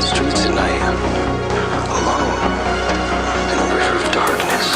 the streets at night, alone, in a river of darkness.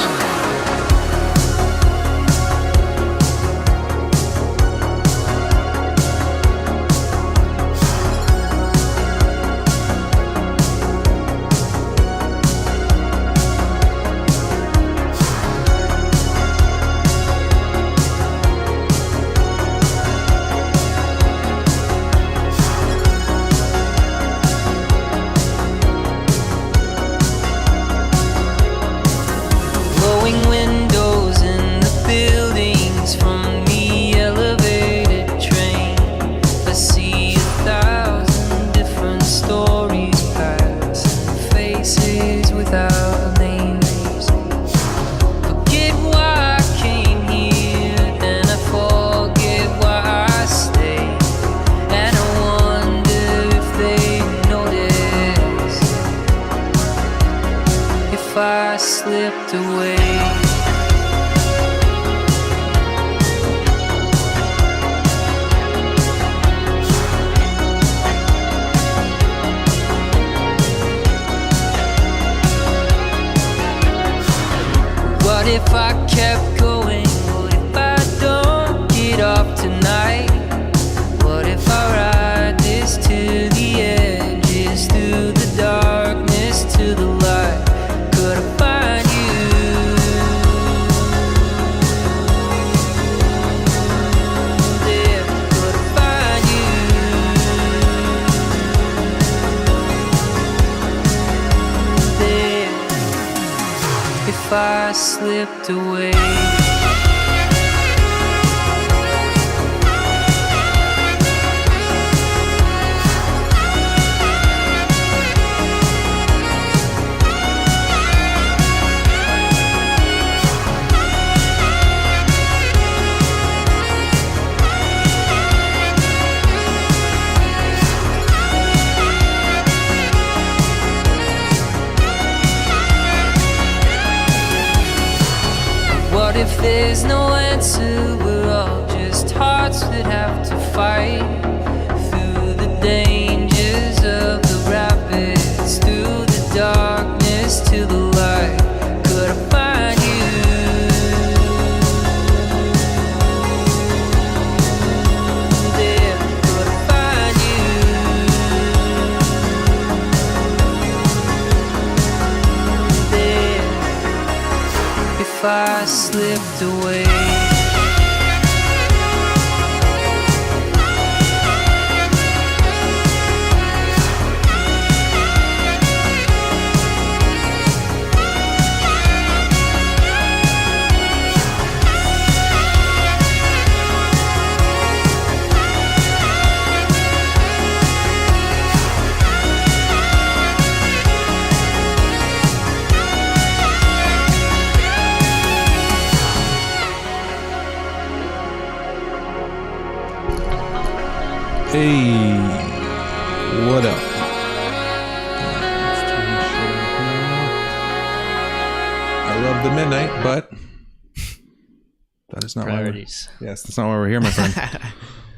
Slipped away. What if I kept going? What if I don't get off tonight? What if I ride this to the edges, through the darkness to the light? Could I find you there? Could I find you there if I slipped away? What if there's no answer? We're all just hearts that have to fight through the dangers of the rapids, through the darkness to the light. Could I find you there? Could I find you there if I slipped away? Hey, what up? I love the midnight, but that is not priorities. Yes, that's not why we're here, my friend.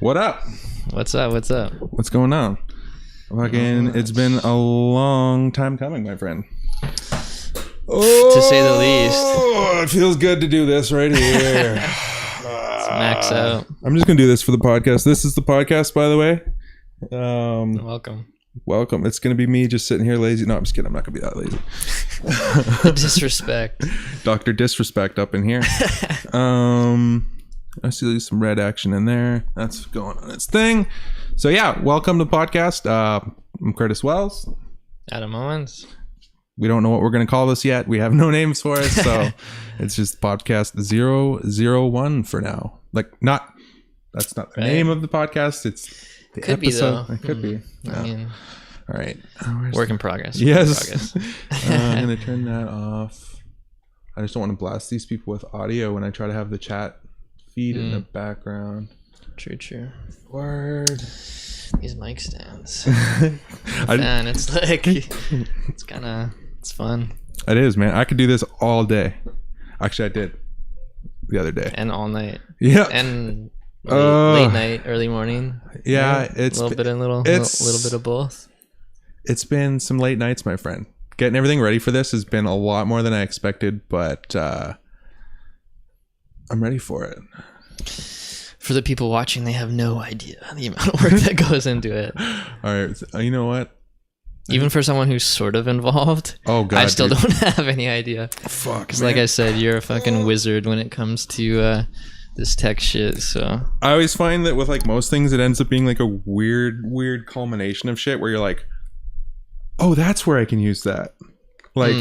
What up? What's up? What's up? What's going on? Fucking, it's been a long time coming, my friend. To say the least. Oh, it feels good to do this right here. Max out. I'm just gonna do this for the podcast. This is the podcast, by the way. Welcome. It's gonna be me just sitting here lazy. No, I'm just kidding. I'm not gonna be that lazy. Disrespect. Dr. Disrespect up in here. I see there's some red action in there. That's going on its thing. So yeah, welcome to the podcast. I'm Curt Wells. Adam Hoens. We don't know what we're going to call this yet. We have no names for it, so it's just podcast 001 for now. Like, that's not the name of the podcast. It's the could episode. Be, though. It could be. No. I mean, all right. Work in progress. Yes. I'm going to turn that off. I just don't want to blast these people with audio when I try to have the chat feed in the background. True. Word. These mic stands. Man, it's like, it's fun. It is, man. I could do this all day. Actually, I did the other day. And all night. Yeah. And late night, early morning. Yeah, it's a little bit of both. It's been some late nights, my friend. Getting everything ready for this has been a lot more than I expected, but I'm ready for it. For the people watching, they have no idea the amount of work that goes into it. All right, you know what? Even for someone who's sort of involved, Oh God, I still dude. don't have any idea. Fuck, Because like I said, you're a fucking wizard when it comes to this tech shit. So I always find that with like most things, it ends up being like a weird culmination of shit where you're like, oh, that's where I can use that. Like,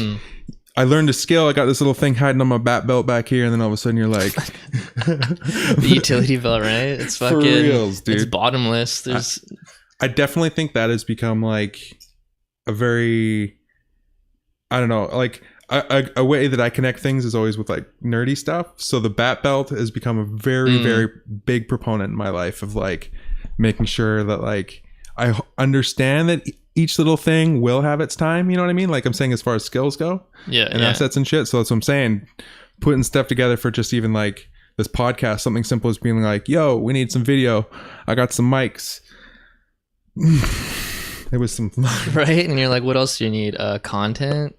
I learned a skill. I got this little thing hiding on my bat belt back here, and then all of a sudden you're like, the utility belt, right? It's For fucking reals, dude. It's bottomless. There's I definitely think that has become like a very, I don't know, like a way that I connect things is always with like nerdy stuff. So the bat belt has become a very big proponent in my life of like making sure that like I understand that each little thing will have its time. You know what I mean? Like I'm saying, as far as skills go, and assets and shit. So that's what I'm saying. Putting stuff together for just even like this podcast, something simple as being like, yo, we need some video. I got some mics. It was some right, and you're like, what else do you need? Content,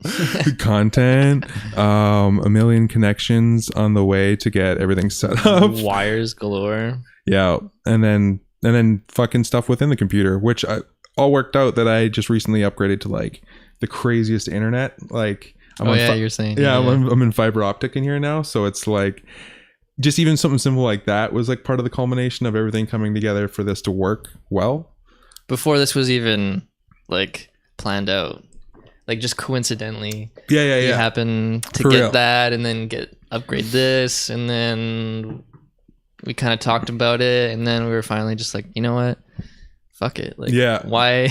a million connections on the way to get everything set up, wires galore. Yeah, and then fucking stuff within the computer, which all worked out that I just recently upgraded to like the craziest internet. Like, you're saying, I'm in fiber optic in here now, so it's like just even something simple like that was like part of the culmination of everything coming together for this to work well. Before this was even like planned out, like just coincidentally, you happen to For get real. that, and then upgrade this, and then we kind of talked about it, and then we were finally just like, you know what, fuck it, like, why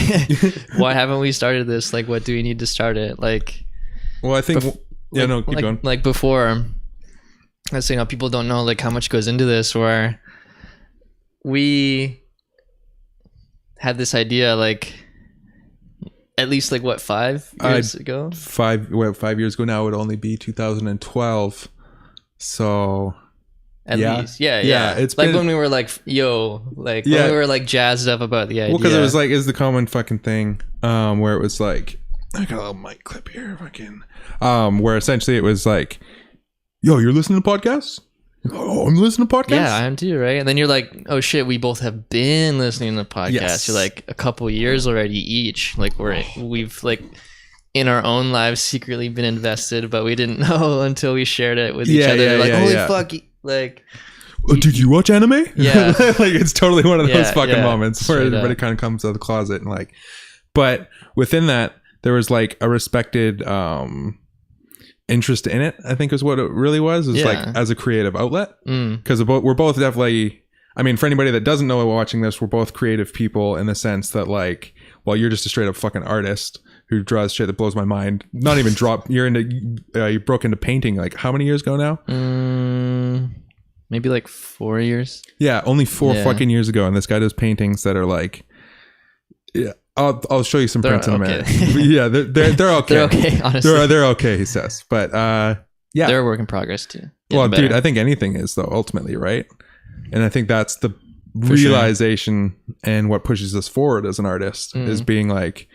haven't we started this? Like, what do we need to start it? Like, well, I think keep going. Like before, let's say, people don't know like how much goes into this, where we had this idea like at least like what 5 years ago. 5 years ago now would only be 2012. So at least, yeah. It's like been, when we were like, when we were like jazzed up about the idea. Well, because it was like is the common fucking thing, where it was like, I got a little mic clip here, fucking, where essentially it was like, yo, you're listening to podcasts? Oh, I'm listening to podcasts? Yeah, I am too, right? And then you're like, oh shit, we both have been listening to podcasts. Yes. You're like a couple years already each. Like we've like in our own lives secretly been invested, but we didn't know until we shared it with each other. Like, holy fuck, like, did you watch anime? Yeah. Like it's totally one of those fucking moments where straight everybody up. kind of comes out of the closet and like, but within that there was like a respected interest in it, I think is what it really was. It's like as a creative outlet, because we're both definitely, I mean, for anybody that doesn't know watching this, we're both creative people in the sense that like, well, you're just a straight up fucking artist who draws shit that blows my mind. Not even you broke into painting like how many years ago now? Maybe like 4 years. Yeah, only 4 fucking years ago, and this guy does paintings that are like, yeah, I'll show you some prints in a minute. Yeah, they're okay. They're okay, honestly. They're okay, he says. But yeah, they're a work in progress too. Well, Getting dude, better. I think anything is though ultimately, right? And I think that's the For realization and what pushes us forward as an artist is being like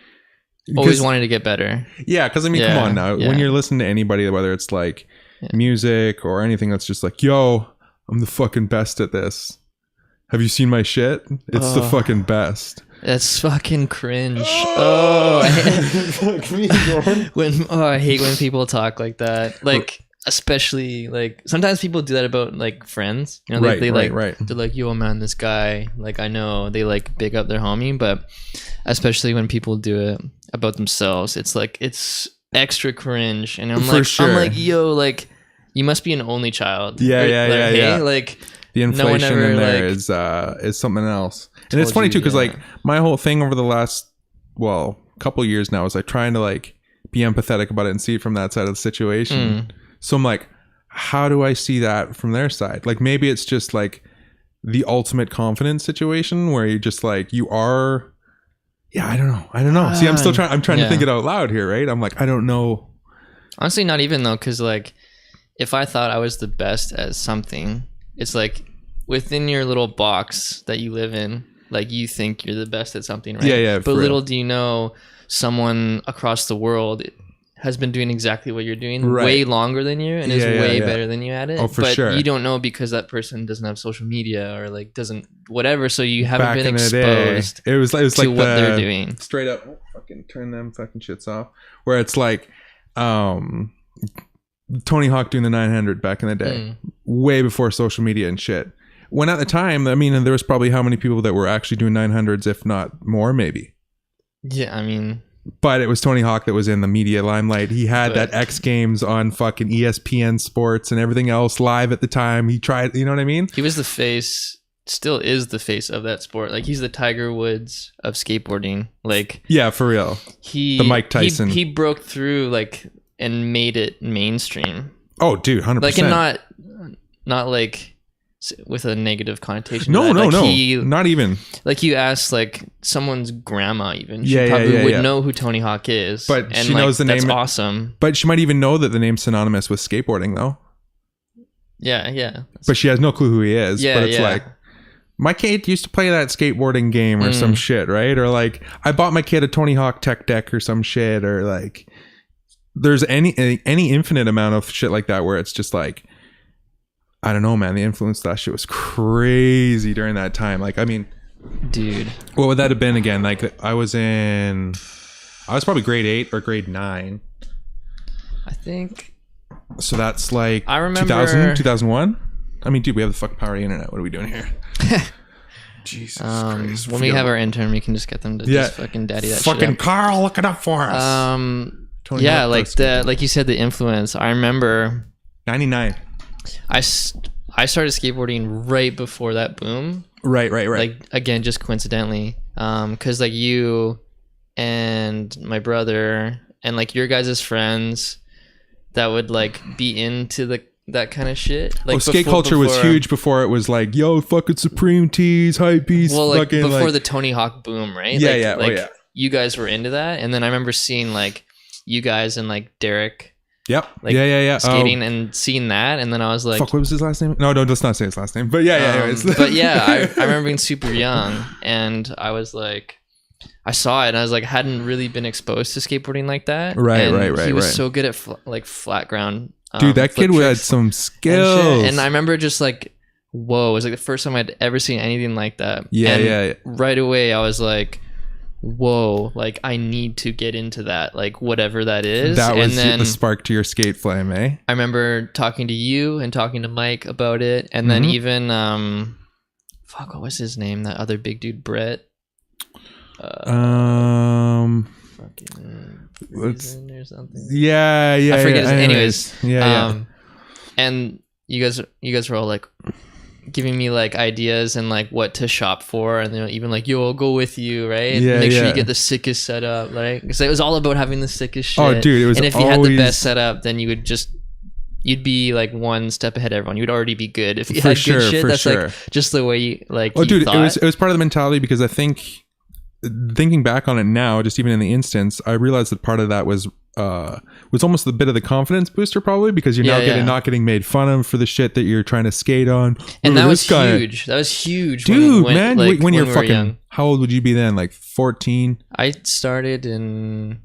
always wanting to get better. Yeah, because I mean, come on now. When you're listening to anybody, whether it's like music or anything that's just like, yo, I'm the fucking best at this. Have you seen my shit? It's the fucking best. That's fucking cringe. I hate when people talk like that. Like, especially like sometimes people do that about like friends. You know, right. They're like, yo, man, this guy. Like, I know they like big up their homie, but especially when people do it about themselves, it's like it's extra cringe. And I'm like, yo, like you must be an only child. Yeah. Like the inflation no one ever, in there like, is something else. And it's funny too, because like my whole thing over the last couple years now is like trying to like be empathetic about it and see it from that side of the situation. So I'm like, how do I see that from their side? Like maybe it's just like the ultimate confidence situation where you just like you are. Yeah, I don't know. See, I'm trying to think it out loud here, right? I'm like, I don't know. Honestly, not even though, because like if I thought I was the best at something, it's like within your little box that you live in, like you think you're the best at something, right? Yeah, But little do you know, someone across the world has been doing exactly what you're doing way longer than you and is way better than you at it. Oh, for but sure. You don't know because that person doesn't have social media or like doesn't whatever, so you haven't Back been in the exposed day, it was to like what they're doing. Straight up, fucking turn them fucking shits off. Where it's like, Tony Hawk doing the 900 back in the day, way before social media and shit. When at the time, I mean, there was probably how many people that were actually doing 900s, if not more, maybe. Yeah, I mean. But it was Tony Hawk that was in the media limelight. He had that X Games on fucking ESPN Sports and everything else live at the time. He tried, you know what I mean? He was the face, still is the face of that sport. Like he's the Tiger Woods of skateboarding. Like yeah, for real. The Mike Tyson. He broke through like and made it mainstream. Oh, dude, 100%. Like and not like with a negative connotation. No, like no, not even. Like you asked, like someone's grandma even. She probably would know who Tony Hawk is. But and she knows the name. That's awesome. But she might even know that the name's synonymous with skateboarding, though. Yeah. But she has no clue who he is. Yeah, but it's like, my kid used to play that skateboarding game or some shit, right? Or like, I bought my kid a Tony Hawk tech deck or some shit. Or like, there's any infinite amount of shit like that where it's just like, I don't know, man. The influence of that shit was crazy during that time. Like, I mean, dude, what would that have been again? Like, I was probably grade 8 or grade 9. I think. So that's like I remember 2000, 2001. I mean, dude, we have the fucking power of the internet. What are we doing here? Jesus Christ. When we have our intern, we can just get them to just fucking daddy that fucking shit up. Carl, look it up for us. Yeah, like you said, the influence. I remember 99. I started skateboarding right before that boom. Right. Like again, just coincidentally, because like you and my brother and like your guys' friends that would like be into that kind of shit. Like skate culture was huge before it was like, yo, fucking Supreme Tees, hype beast. Well, like fucking, before like, the Tony Hawk boom, right? Yeah, Like you guys were into that, and then I remember seeing like you guys and like Derek. Yep. Like, yeah. Skating and seeing that, and then I was like, "Fuck, what was his last name?" No, let's not say his last name. But yeah. Anyways. But yeah, I remember being super young, and I was like, I saw it, and I was like, hadn't really been exposed to skateboarding like that. Right. He was so good at flat ground. Dude, that kid had some skills, and I remember just like, whoa! It was like the first time I'd ever seen anything like that. Yeah. Right away, I was like, whoa, like I need to get into that, like whatever that is. That was and then the spark to your skate flame, eh? I remember talking to you and talking to Mike about it, and then even what was his name, that other big dude, Brett, fucking or something. Yeah, I forget his, anyways. Yeah. And you guys were all like giving me like ideas and like what to shop for, and even like, yo, I'll go with you, right? Make sure you get the sickest setup, right? Because it was all about having the sickest shit. Oh, dude, it was. And if you had the best setup, then you'd be like one step ahead of everyone. You'd already be good if you had good shit. That's like just the way you like. Oh, dude, thought. it was part of the mentality, because I think, thinking back on it now, just even in the instance, I realized that part of that was almost a bit of the confidence booster, probably, because you're now not getting made fun of for the shit that you're trying to skate on. And that was huge. That was huge, dude. when you're fucking young. How old would you be then? Like 14? I started in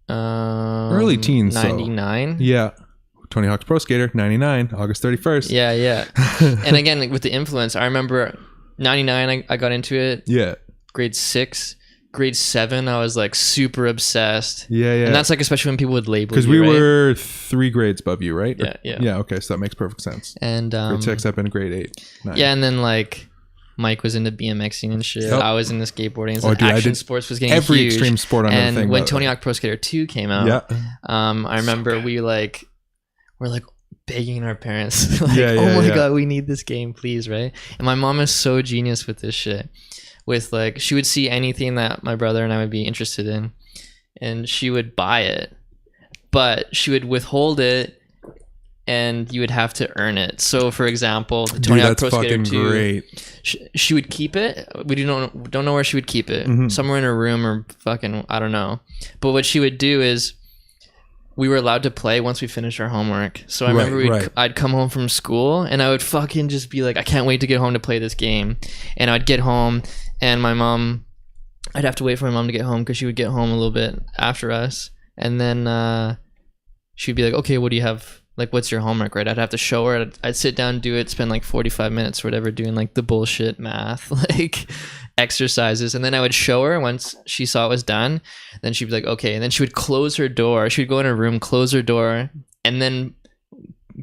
early teens, 99. So. Yeah. Tony Hawk's Pro Skater, 99, August 31st. Yeah. And again, like, with the influence, I remember 99, I got into it. Yeah. Grade 6. Grade 7, I was like super obsessed. Yeah. And that's like, especially when people would label because you, we right? were 3 grades above you, right? Yeah. Yeah, okay, so that makes perfect sense. And grade 6 up in grade 8. 9. Yeah, and then like Mike was into BMXing and shit. Yep. I was into skateboarding. So action sports was getting every huge. Extreme sport under the thing. And when Tony Hawk Pro Skater 2 came out, I remember we're like begging our parents, like, oh my god, we need this game, please, right? And my mom is so genius with this shit. With like, she would see anything that my brother and I would be interested in, and she would buy it, but she would withhold it, and you would have to earn it. So, for example, the Tony Hawk Pro Skater 2, great. She would keep it. We don't know where she would keep it. Somewhere in her room, or fucking, I don't know. But what she would do is, we were allowed to play once we finished our homework. So I remember I'd come home from school and I would fucking just be like, I can't wait to get home to play this game. And I'd get home and I'd have to wait for my mom to get home because she would get home a little bit after us. And then she'd be like, okay, what do you have? Like, what's your homework, right? I'd have to show her. I'd sit down, do it, spend like 45 minutes or whatever doing like the bullshit math, like exercises. And then I would show her once she saw it was done. Then she'd be like, okay. And then she would close her door. She would go in her room, close her door, and then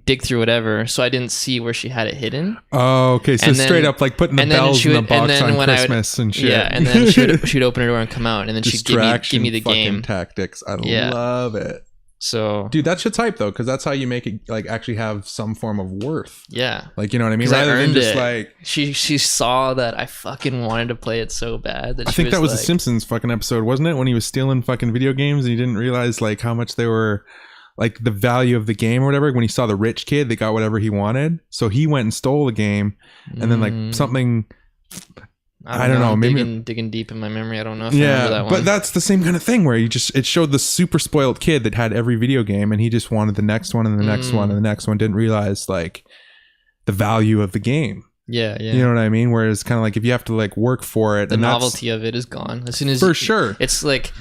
dig through whatever. So I didn't see where she had it hidden. Oh, okay. So straight up like putting the bells in the box on Christmas and shit. Yeah. And then she'd open her door and come out. And then she'd give me the game. Tactics. I love it. So, dude, that shit's hype though, because that's how you make it like actually have some form of worth. Yeah, like, you know what I mean. Rather than just like she saw that I fucking wanted to play it so bad that I think that was a Simpsons fucking episode, wasn't it? When he was stealing fucking video games and he didn't realize like how much they were like the value of the game or whatever. When he saw the rich kid that got whatever he wanted, so he went and stole the game, and then like something. I don't know. Maybe digging deep in my memory. I don't know if I remember that one. But that's the same kind of thing where it showed the super spoiled kid that had every video game and he just wanted the next one and the next one and the next one. Didn't realize like the value of the game. Yeah. You know what I mean? Whereas kind of like if you have to like work for it, the novelty of it is gone as soon as for sure. It's like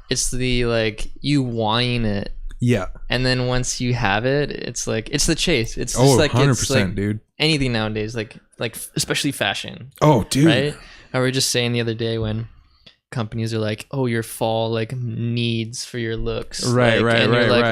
the like you whine it. Yeah. And then once you have it, it's like it's the chase. It's just 100%, dude. Anything nowadays, like especially fashion. Oh, dude. Right? I was just saying the other day when companies are like, oh, your fall like needs for your looks. Right.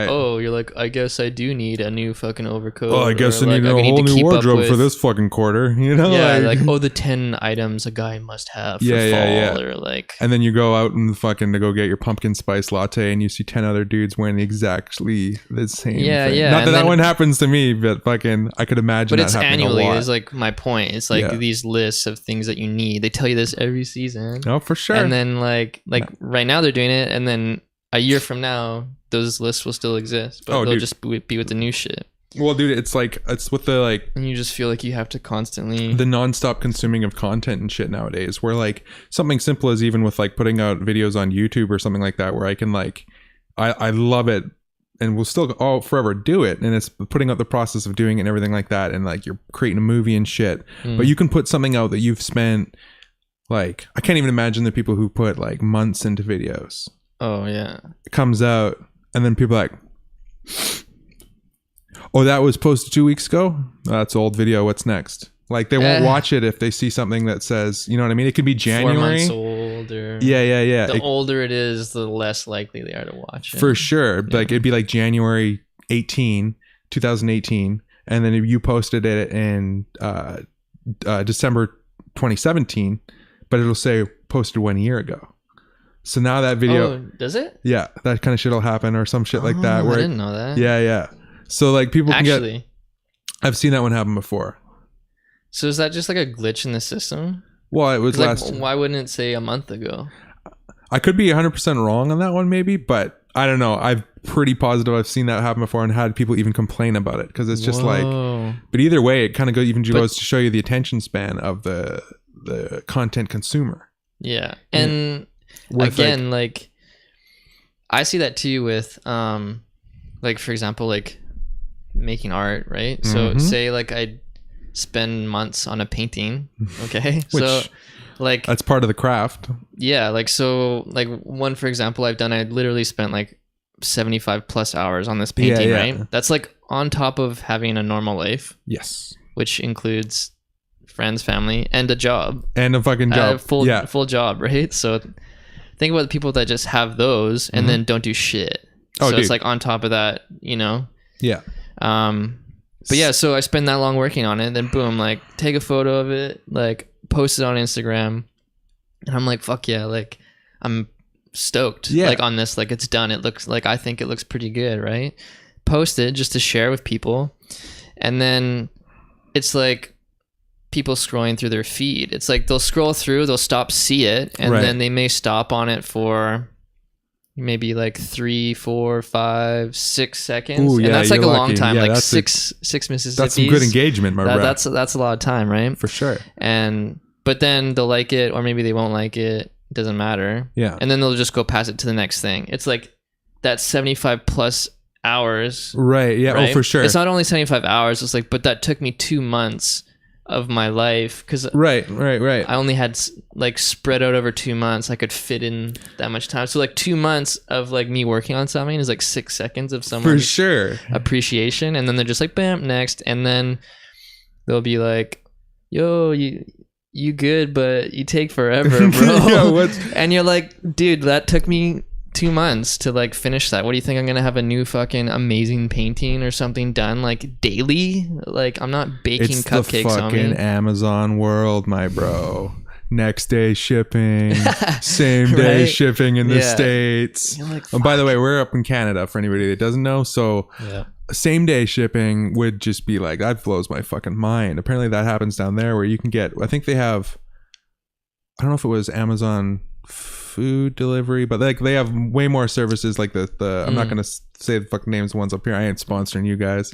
Oh, you're like, I guess I do need a new fucking overcoat. Oh, I guess I need a whole new wardrobe for this fucking quarter. You know? Yeah, like oh, the 10 items a guy must have for fall or like. And then you go out and fucking to go get your pumpkin spice latte and you see 10 other dudes wearing exactly the same thing. Yeah. Not that one happens to me, but fucking I could imagine that happening annually. a lot. Is like my point. It's like these lists of things that you need. They tell you this every season. Oh, for sure. And then like right now they're doing it, and then a year from now those lists will still exist, but they'll just be with the new shit. Well, dude, it's with the like, and you just feel like you have to constantly the nonstop consuming of content and shit nowadays. Where like something simple as even with like putting out videos on YouTube or something like that, where I can like, I love it, and we'll still forever do it, and it's putting out the process of doing it and everything like that, and like you're creating a movie and shit. But you can put something out that you've spent. Like, I can't even imagine the people who put like months into videos. Oh yeah. It comes out and then people are like, oh, that was posted 2 weeks ago? That's old video. What's next? Like they won't watch it if they see something that says, you know what I mean? It could be January. 4 months old or yeah. The older it is, the less likely they are to watch it. For sure. Yeah. Like it'd be like January 2018. And then if you posted it in December 2017. But it'll say posted 1 year ago. So now that video... Oh, does it? Yeah, that kind of shit will happen or some shit like that. Where I didn't know that. Yeah. So like people can actually get... I've seen that one happen before. So is that just like a glitch in the system? Well, it was like, why wouldn't it say a month ago? I could be 100% wrong on that one maybe, but I don't know. I'm pretty positive I've seen that happen before and had people even complain about it because it's just like... But either way, it kind of goes to show you the attention span of the content consumer. Yeah. And again, like I see that too with like for example, like making art, right? So say like I spend months on a painting, okay? So like that's part of the craft. Yeah, like so like one for example I've done, I literally spent like 75 plus hours on this painting, right? That's like on top of having a normal life. Yes. Which includes friends, family, and a job. And a fucking job. Full job, right? So think about the people that just have those and then don't do shit. So it's like on top of that, you know? Yeah. But yeah, so I spend that long working on it, then boom, like take a photo of it, like post it on Instagram. And I'm like, fuck yeah, like I'm stoked like on this, like it's done. It looks like, I think it looks pretty good, right? Post it just to share with people. And then it's like people scrolling through their feed. It's like they'll scroll through, they'll see it, and then they may stop on it for maybe like 3, 4, 5, 6 seconds. Ooh, and that's like a long time, like six Mississippis. That's some good engagement, my bro. That's a lot of time, right? For sure. But then they'll like it, or maybe they won't like it. It doesn't matter. Yeah. And then they'll just go pass it to the next thing. It's like that 75 plus hours. Right. Yeah. Right? Oh, for sure. It's not only 75 hours. It's like, but that took me 2 months of my life because right. I only had like spread out over 2 months. I could fit in that much time. So like 2 months of like me working on something is like 6 seconds of someone's for sure appreciation. And then they're just like, bam, next. And then they'll be like, yo, you good, but you take forever, bro. Yeah, and you're like, dude, that took me 2 months to like finish that. What do you think? I'm gonna have a new fucking amazing painting or something done like daily? Like I'm not baking it's cupcakes the fucking on me. Amazon world, my bro. Next day shipping, same day Right? shipping in the States. You're like, Oh, by the way, we're up in Canada for anybody that doesn't know. So same day shipping would just be like, that blows my fucking mind. Apparently that happens down there where you can get, I think they have, I don't know if it was Amazon food delivery, but like they have way more services like the I'm not gonna say the fucking names of the ones up here. I ain't sponsoring you guys,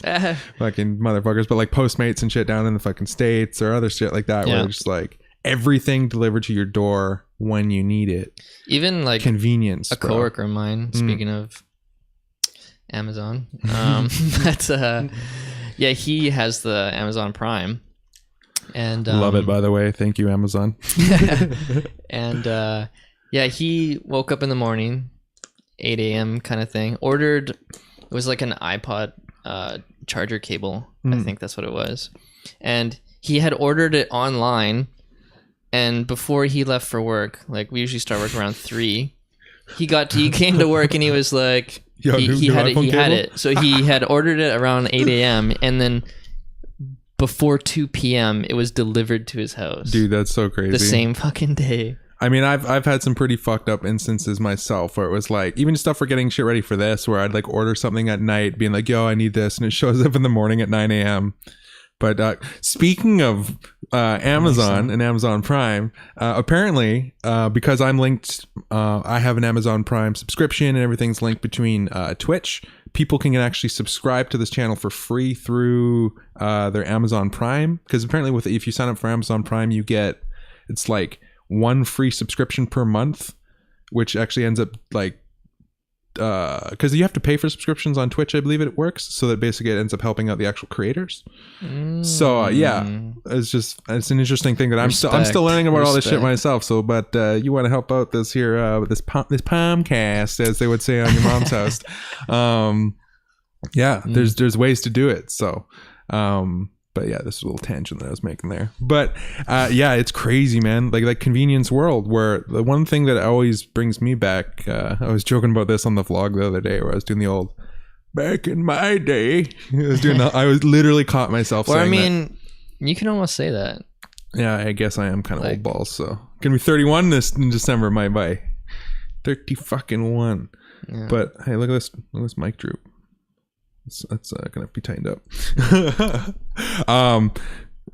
fucking motherfuckers, but like Postmates and shit down in the fucking States or other shit like that where it's just like everything delivered to your door when you need it. Even like convenience. a coworker of mine, speaking of Amazon, but yeah, he has the Amazon Prime, and love it, by the way. Thank you, Amazon. And yeah, he woke up in the morning, 8 a.m. kind of thing. Ordered, it was like an iPod charger cable. I think that's what it was. And he had ordered it online. And before he left for work, like we usually start work around 3, he came to work and he was like, he had it. So he had ordered it around 8 a.m. And then before 2 p.m. it was delivered to his house. Dude, that's so crazy. The same fucking day. I mean, I've had some pretty fucked up instances myself where it was like, even stuff for getting shit ready for this, where I'd like order something at night being like, yo, I need this. And it shows up in the morning at 9 a.m. But speaking of Amazon and Amazon Prime, apparently, because I'm linked, I have an Amazon Prime subscription and everything's linked between Twitch. People can actually subscribe to this channel for free through their Amazon Prime. Because apparently if you sign up for Amazon Prime, you get, it's like 1 free subscription per month, which actually ends up like, because you have to pay for subscriptions on Twitch, I believe it works, so that basically it ends up helping out the actual creators. So yeah, it's an interesting thing that I'm still learning about all this shit myself. So, but you want to help out this here this Palmcast, as they would say on your mom's house. Yeah, there's ways to do it. So, but yeah, this is a little tangent that I was making there. But yeah, it's crazy, man. Like convenience world, where the one thing that always brings me back, I was joking about this on the vlog the other day where I was doing the old back in my day. I was literally caught myself saying that. You can almost say that. Yeah, I guess I am kind of old balls. So gonna be 31 in December, by 30 fucking 1. Yeah. But hey, look at this mic droop. That's gonna be tightened up.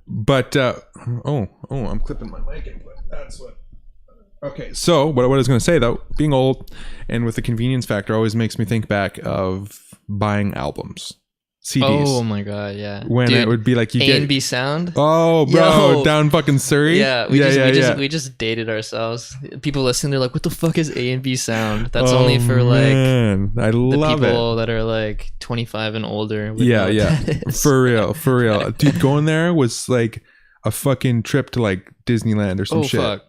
But I'm clipping my mic input. That's what. Okay, so what I was gonna say though, being old and with the convenience factor always makes me think back of buying albums, CDs. Oh my god, yeah. When it would be like you get A&B Sound. Oh, bro, down fucking Surrey. Yeah, we just dated ourselves. People listen, they're like, "What the fuck is A&B Sound?" That's only for like I love the people that are like 25 and older. Yeah. For real. Dude, going there was like a fucking trip to like Disneyland or some shit. Fuck.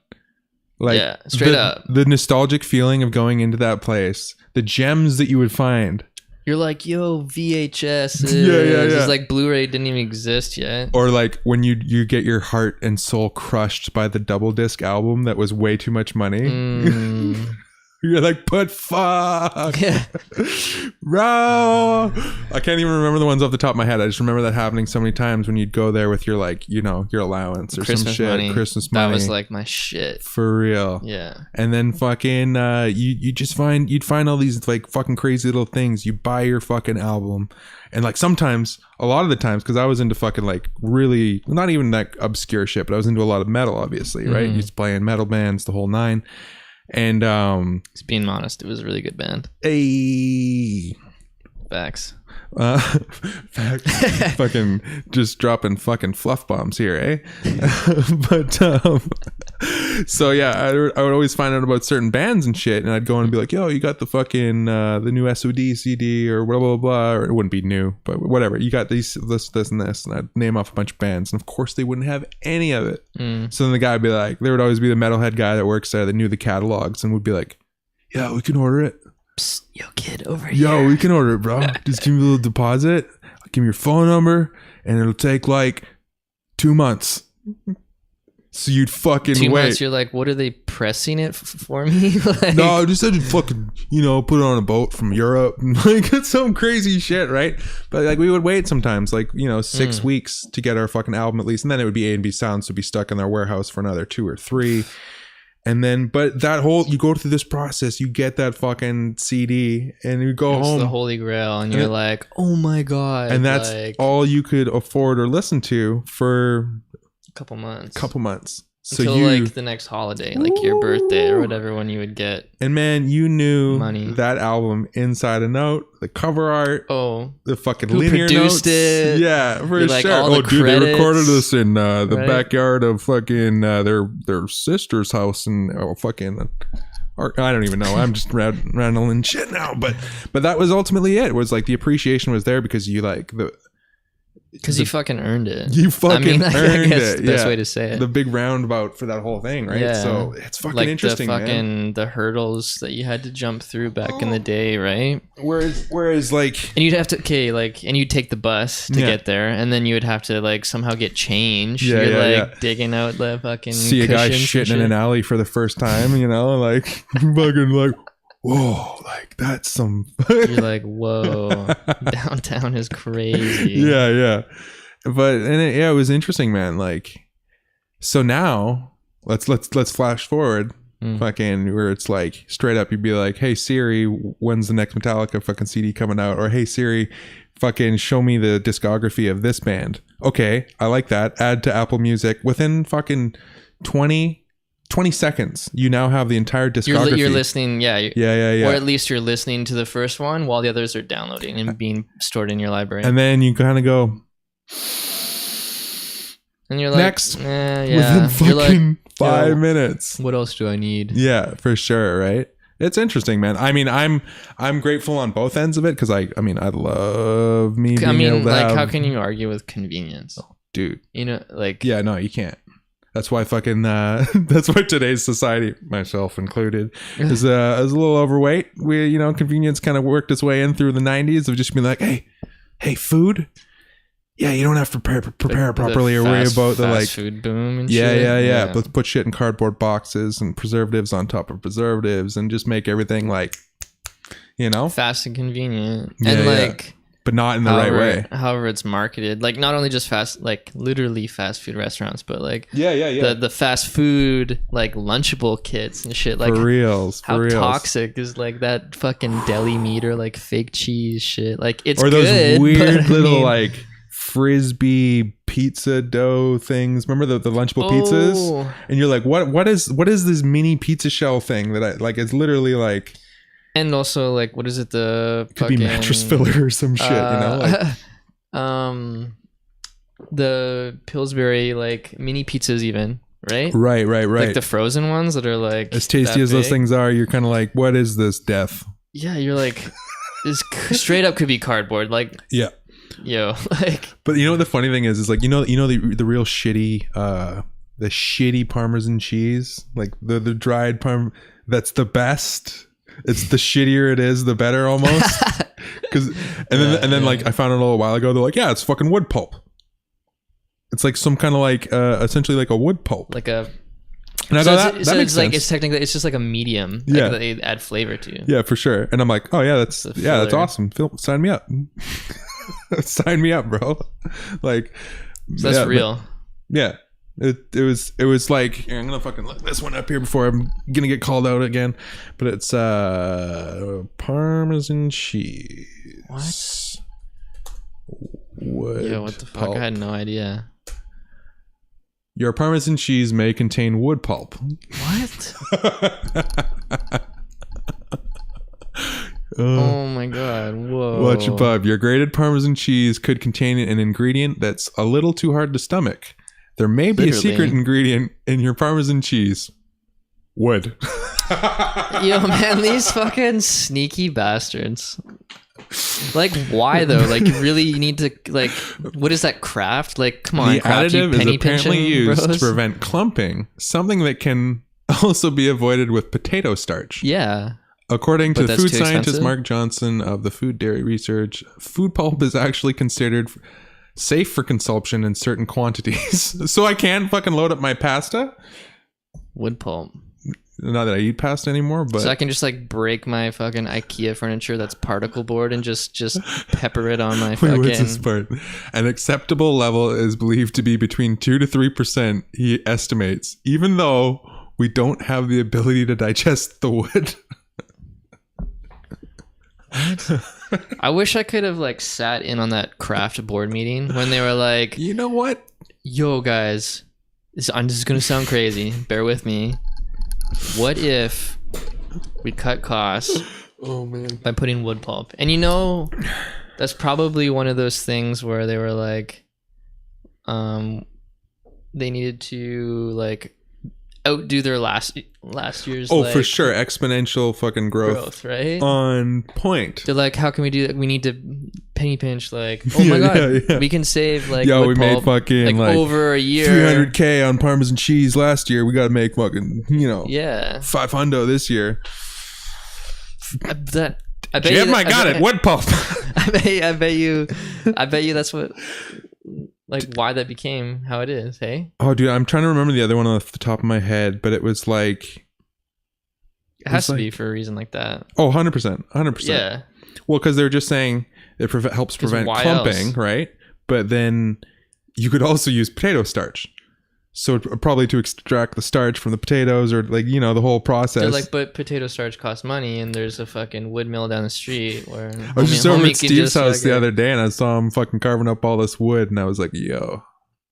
Like, yeah, straight up. The nostalgic feeling of going into that place, the gems that you would find. You're like, yo, VHS. Yeah. It's like Blu-ray didn't even exist yet. Or like when you get your heart and soul crushed by the double disc album that was way too much money. You're like, but fuck. Yeah. Bro. I can't even remember the ones off the top of my head. I just remember that happening so many times when you'd go there with your like, your allowance or Christmas some shit. Money. Christmas money. That was like my shit. For real. Yeah. And then fucking you'd find all these like fucking crazy little things. You buy your fucking album. And like sometimes, a lot of the times, because I was into fucking like really, not even that obscure shit, but I was into a lot of metal, obviously, right? Used to play in metal bands, the whole 9. And just being honest, it was a really good band. Facts. Facts. Fucking just dropping fucking fluff bombs here, eh? But So yeah, I would always find out about certain bands and shit, and I'd go and be like, yo, you got the fucking the new SOD CD or blah blah blah, or it wouldn't be new, but whatever, you got this and this, and I'd name off a bunch of bands, and of course they wouldn't have any of it. So then the guy would be like, there would always be the metalhead guy that works there that knew the catalogs and would be like, yeah, we can order it. Psst, yo kid, over here. Yo, we can order it, bro. Just give me a little deposit, I'll give me your phone number, and it'll take like 2 months. So you'd fucking 2 wait. months, you're like, what are they pressing it for me? Like, No, I just had to fucking, put it on a boat from Europe and like it's some crazy shit, right? But like we would wait sometimes, like, 6 weeks to get our fucking album at least, and then it would be A&B Sounds to be stuck in their warehouse for another 2 or 3. And then, but that whole, you go through this process, you get that fucking CD and you go home. It's the Holy Grail, and you're like, oh my God. And that's like, all you could afford or listen to for couple months. So until like the next holiday, like your birthday or whatever, when you would get. And man, you knew money. That album inside and out, the cover art, the fucking who linear produced notes. It? Yeah, for You're sure. like, all the dude, credits. they recorded this in the Right? backyard of fucking their sister's house and fucking. Or, I don't even know. I'm just rattling shit now, but that was ultimately it. It was like the appreciation was there because you like the. Because you fucking earned it. You fucking earned I guess it. the best way to say it. The big roundabout for that whole thing, right? Yeah. So it's fucking like interesting, man. The hurdles that you had to jump through back in the day, right? Whereas like, and you'd have to and you'd take the bus to get there, and then you would have to like somehow get changed. You're digging out the fucking see a guy shitting in an alley for the first time, like fucking like. Whoa, like that's some. You're like, whoa, downtown is crazy. Yeah, but it was interesting, man. Like, so now let's flash forward, fucking where it's like straight up, you'd be like, hey Siri, when's the next Metallica fucking CD coming out? Or hey Siri, fucking show me the discography of this band. Okay, I like that. Add to Apple Music within fucking 20 seconds, you now have the entire discography. You're listening, yeah. Or at least you're listening to the first one while the others are downloading and being stored in your library. And then you kind of go, and you're like, next, within fucking 5 minutes. What else do I need? Yeah, for sure, right? It's interesting, man. I mean, I'm grateful on both ends of it because I love me being able to have... how can you argue with convenience? Oh, dude. Yeah, no, you can't. That's why fucking that's why today's society, myself included, is a little overweight. We convenience kind of worked its way in through the 90s of just being like, hey, food. Yeah, you don't have to prepare it properly or worry about the like food boom and shit. Yeah. Let's put shit in cardboard boxes and preservatives on top of preservatives and just make everything like, fast and convenient. Yeah, and but not in the right way. However it's marketed, like not only just fast, like literally fast food restaurants, but like the fast food like Lunchable kits and shit. Like for reals, toxic is like that fucking deli meat or like fake cheese shit. Like it's or those good, weird little like frisbee pizza dough things. Remember the Lunchable pizzas? And you're like, what is this mini pizza shell thing that I like? It's literally like. And also, like, what is it? The could be mattress filler or some shit, the Pillsbury like mini pizzas, even right? Right. Like the frozen ones that are like as tasty as those things are. You're kind of like, what is this death? Yeah, you're like, this straight up could be cardboard. Like, yeah, like. But the funny thing is like the real shitty the shitty Parmesan cheese, like the dried parm. That's the best. It's the shittier it is, the better almost. And then like I found out a little while ago, they're like, yeah, it's fucking wood pulp. It's like some kind of like essentially like a wood pulp. Like a. And I so go, that makes it's sense. like it's technically it's just like a medium that they add flavor to. Yeah, for sure. And I'm like, oh yeah, that's awesome. Sign me up. Sign me up, bro. Like so that's real. Yeah. It was like, here, I'm gonna fucking look this one up here before I'm gonna get called out again. But it's Parmesan cheese. What? Yeah, what the fuck? I had no idea. Your Parmesan cheese may contain wood pulp. What? Oh my god, whoa. Watch above. Your grated Parmesan cheese could contain an ingredient that's a little too hard to stomach. There may be Literally. a secret ingredient in your Parmesan cheese. Wood. Yo, man, these fucking sneaky bastards. Like, why though? Like, really, you need to like, what is that craft? Like, come on, The craft, you additive is penny apparently pinching, used bros? to prevent clumping, something that can also be avoided with potato starch. Yeah, According But to that's food too scientist expensive? Mark Johnson of the Food Dairy Research, food pulp is actually considered safe for consumption in certain quantities. So I can't fucking load up my pasta. wood pulp. Not that I eat pasta anymore, but So I can just like break my fucking IKEA furniture that's particle board and just pepper it on my Wait, fucking. what's this part? An acceptable level is believed to be between 2 to 3%, he estimates, even though we don't have the ability to digest the wood. I wish I could have like sat in on that craft board meeting when they were like, You know what? "Yo, guys, this is gonna sound crazy. Bear with me. What if we cut costs Oh, man. by putting wood pulp?" And you know, that's probably one of those things where they were like, they needed to like outdo their last year's. Oh, like, for sure. Exponential fucking growth. right? On point. They're like, how can we do that? We need to penny pinch. Like, oh my Yeah, god, yeah. we can save like Yo, wood we made pulp, fucking like over a year. 300K on Parmesan cheese last year. We got to make fucking, Yeah, 500 this year. I bet Jim, you, I got it. Wood pulp. I bet you that's what, like, why that became how it is. Hey, Oh, dude, I'm trying to remember the other one off the top of my head, but it was like, it has It's to like- be for a reason like that. oh, 100%. 100%. Yeah, Well, because they're just saying it helps 'Cause prevent why clumping, else? right? But then you could also use potato starch. So probably to extract the starch from the potatoes or like, the whole process. they're like, but potato starch costs money, and there's a fucking wood mill down the street where I was just over homie at can Steve's just, house like, the other day and I saw him fucking carving up all this wood and I was like, yo,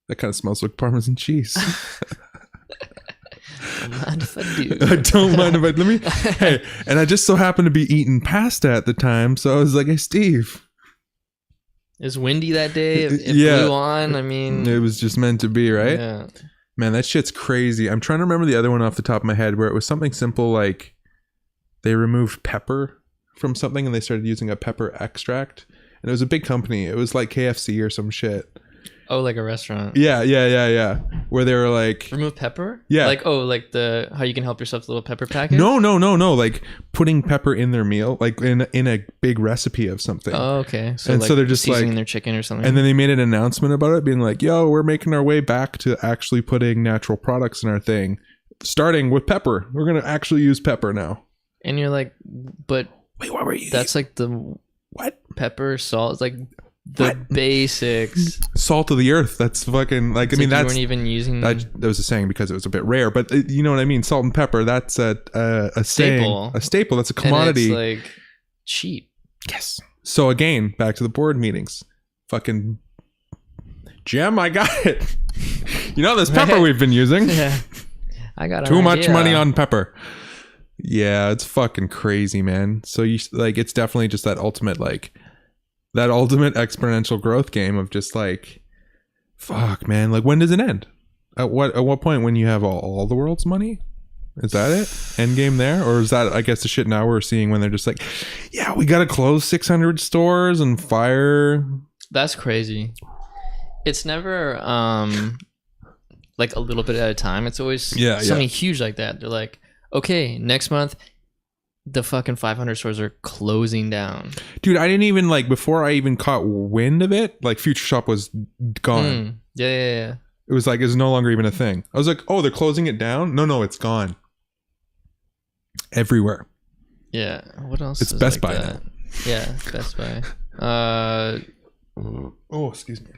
that kind of smells like Parmesan cheese. I'm not if I do. I don't mind if hey, and I just so happened to be eating pasta at the time. So I was like, hey, Steve. It was windy that day. It Yeah. blew on. I mean, It was just meant to be, right? Yeah. Man, that shit's crazy. I'm trying to remember the other one off the top of my head where it was something simple like they removed pepper from something and they started using a pepper extract. And it was a big company. It was like KFC or some shit. Oh, like a restaurant. Yeah. Where they were like, Remove pepper? Yeah. Like, like how you can help yourself, the little pepper packet? no. Like putting pepper in their meal, like in a big recipe of something. Oh, okay. So, And like, so they're just seasoning like- their chicken or something. And then they made an announcement about it being like, yo, we're making our way back to actually putting natural products in our thing. Starting with pepper. We're going to actually use pepper now. And you're like, but Wait, what were you? that's like the What? pepper, salt. It's like the What? basics. Salt of the earth. That's fucking like, It's I mean, like you that's, weren't even using that was a saying because it was a bit rare, but you know what I mean? Salt and pepper. That's a Staple. saying, a staple. That's a and commodity. it's like cheap. Yes. So again, back to the board meetings. Fucking Jim, I got it. You know this pepper Right. we've been using. Yeah. I got Too an much idea. money on pepper. Yeah, it's fucking crazy, man. So you like it's definitely just that ultimate exponential growth game of just like fuck, man. Like when does it end? At what point when you have all the world's money? Is that it? End game there? Or is that I guess the shit now we're seeing when they're just like, yeah, we gotta close 600 stores and fire. That's crazy. It's never like a little bit at a time. It's always something huge like that. They're like, okay, next month the fucking 500 stores are closing down. Dude, I didn't even like before I even caught wind of it, like Future Shop was gone. Yeah. It was like it's no longer even a thing. I was like, oh, they're closing it down? No, it's gone. Everywhere. Yeah. What else? It's is Best like Buy that? Yeah, Best Buy. Oh, excuse me.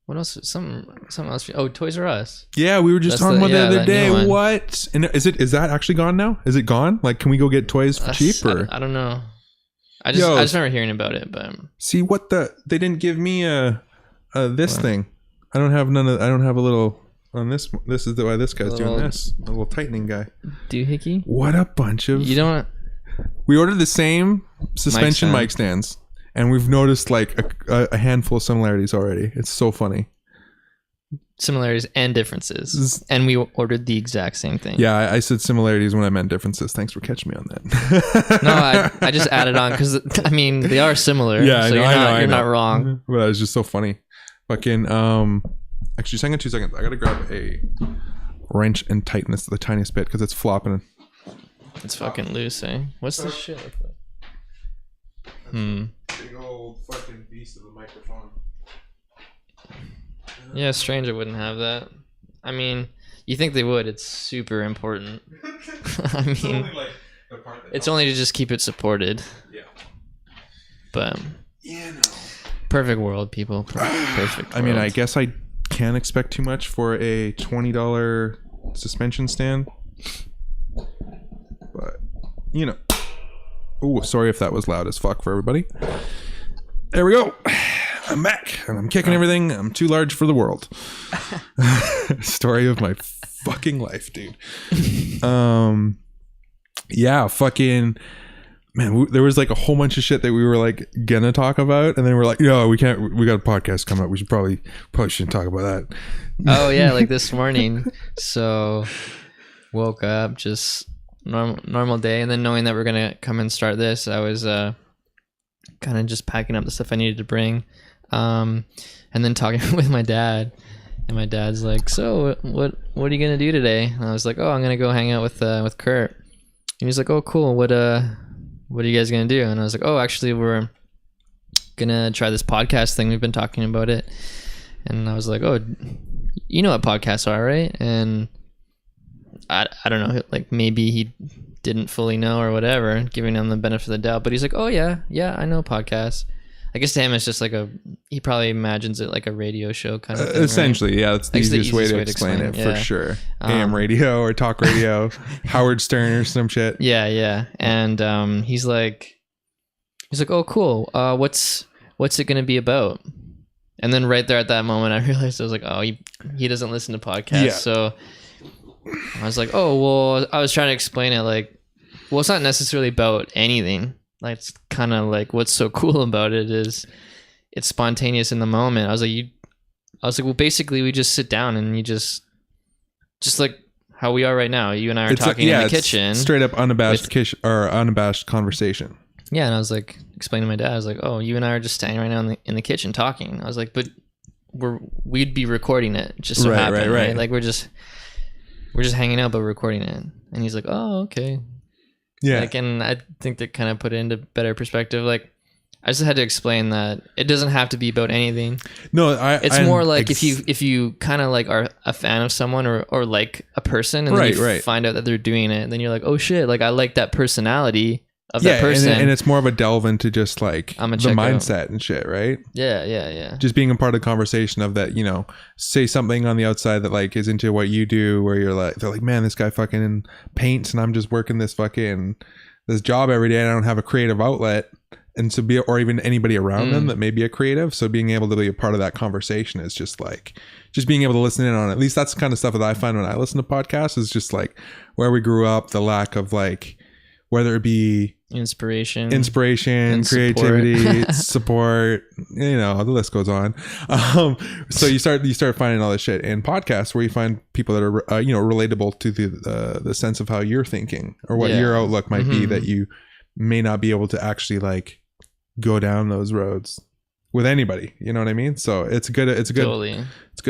What else? Something else. Oh, Toys R Us. Yeah, we were just That's talking about the other that new day. one. What? And is that actually gone now? Is it gone? Like, can we go get toys for cheap or? I don't know. I Yo. just remember hearing about it, but See what they didn't give me this What? thing. I don't have a little on this. This is why this guy's doing Little- this. A little tightening guy. doohickey. What a bunch of. You don't. We ordered the same suspension mic stands, and we've noticed like a handful of similarities already. It's so funny. similarities and differences, and we ordered the exact same thing. Yeah, I said similarities when I meant differences. Thanks for catching me on that. No, I just added on because I mean they are similar. Yeah, so I you're know. not wrong. Well, it's just so funny. Fucking actually, 2 seconds. I gotta grab a wrench and tighten this to the tiniest bit because it's flopping. It's fucking loose, eh? What's this shit look like? Big old fucking beast of the microphone. Yeah, strange it wouldn't have that. I mean, you think they would. It's super important. I mean, it's only to just keep it supported. Yeah. But yeah, no. Perfect world, people. Perfect. I mean, I guess I can't expect too much for a $20 suspension stand. But, you know. Oh, sorry if that was loud as fuck for everybody. There we go. I'm back and I'm kicking everything. I'm too large for the world. Story of my fucking life, dude. Yeah, fucking man, there was like a whole bunch of shit that we were like gonna talk about, and then we're like, no, we can't. We got a podcast coming up. We should probably shouldn't talk about that. Oh yeah, like this morning. So woke up, just normal day, and then knowing that we're gonna come and start this, I was kind of just packing up the stuff I needed to bring. And then talking with my dad, and my dad's like, so what are you gonna do today? And I was like, oh, I'm gonna go hang out with Curt. And he's like, oh cool, what are you guys gonna do? And I was like, oh, actually we're gonna try this podcast thing, we've been talking about it. And I was like, oh, you know what podcasts are, right? And I don't know, like maybe he didn't fully know or whatever, giving him the benefit of the doubt, but he's like, oh yeah, I know podcasts. I guess to him it's just like he probably imagines it like a radio show kind of thing, essentially, right? Yeah, that's the easiest way to explain it, for sure. AM radio or talk radio, Howard Stern or some shit. Yeah. And he's like, oh cool, what's it gonna be about? And then right there at that moment I realized, I was like, oh, he doesn't listen to podcasts. Yeah. So I was like, oh well, I was trying to explain it like, well, it's not necessarily about anything. Like, it's kind of like what's so cool about it is it's spontaneous in the moment. I was like, well, basically we just sit down and you just like how we are right now. You and I are talking in the kitchen, straight up unabashed conversation. Yeah, and I was like explaining to my dad, I was like, oh, you and I are just standing right now in the kitchen talking. I was like, but we'd be recording it just so happened, right? Like we're just hanging out, but we're recording it. And he's like, oh, okay. Yeah. Like, and I think that kind of put it into better perspective. Like, I just had to explain that it doesn't have to be about anything. No, it's more like if you kind of like are a fan of someone or like a person, and then you find out that they're doing it, and then you're like, oh shit, like I like that personality of that person. And it's more of a delve into just like the mindset and shit, right? Yeah. Just being a part of the conversation of that, you know, say something on the outside that like is into what you do, where you're like, they're like, man, this guy fucking paints and I'm just working this job every day and I don't have a creative outlet. And to be, or even anybody around them that may be a creative. So being able to be a part of that conversation is just like, just being able to listen in on it. At least that's the kind of stuff that I find when I listen to podcasts, is just like where we grew up, the lack of like, whether it be inspiration, creativity, support, you know, the list goes on. So you start finding all this shit in podcasts where you find people that are, relatable to the sense of how you're thinking or what your outlook might be, that you may not be able to actually like go down those roads with anybody, you know what I mean? So it's a good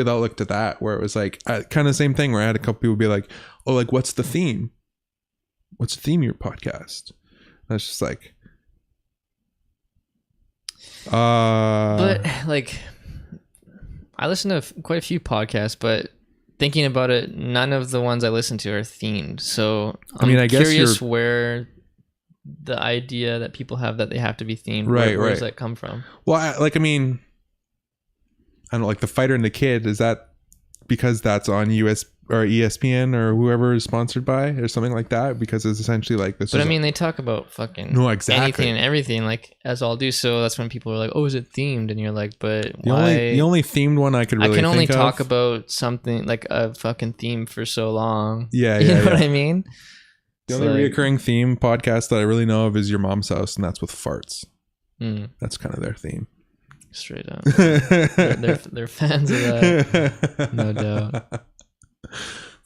outlook to that, where it was like kind of the same thing where I had a couple people be like, oh, like what's the theme of your podcast? And it's just like but like I listen to quite a few podcasts, but thinking about it, none of the ones I listen to are themed. So I guess curious where the idea that people have that they have to be themed, where does that come from? Well, I don't know, like The Fighter and the Kid, is that because that's on US or ESPN or whoever is sponsored by or something like that? Because it's essentially like this. But they talk about fucking anything and everything, like as all do. So that's when people are like, "Oh, is it themed?" And you're like, "But why?" The only themed one I can only talk about something like a fucking theme for so long. Yeah, you know what I mean? The only reoccurring theme podcast that I really know of is Your Mom's House, and that's with farts. That's kind of their theme. Straight up. They're fans of that. No doubt.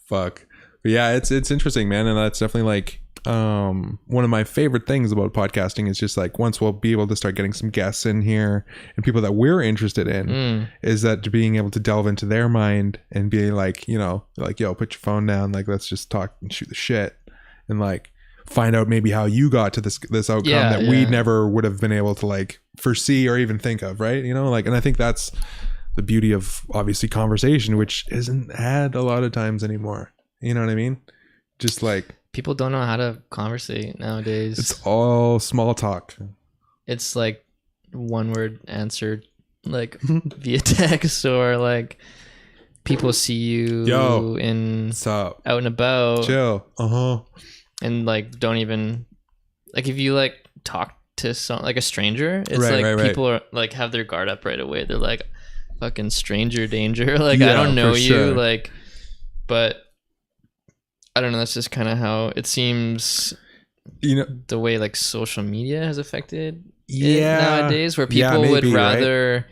Fuck. But yeah, it's interesting, man. And that's definitely like one of my favorite things about podcasting is just like once we'll be able to start getting some guests in here and people that we're interested in is that being able to delve into their mind and be like, you know, like, yo, put your phone down, like let's just talk and shoot the shit and like find out maybe how you got to this outcome that we never would have been able to like foresee or even think of, right? You know, like, and I think that's the beauty of obviously conversation, which isn't had a lot of times anymore. You know what I mean? Just like people don't know how to conversate nowadays. It's all small talk. It's like one word answered like via text, or like people see you out and about. Chill. And like don't even like if you like talk to like a stranger, it's people are like have their guard up right away. They're like fucking stranger danger. Like I don't know you, sure. Like, but I don't know. That's just kind of how it seems. You know, the way like social media has affected it nowadays, where people maybe, would rather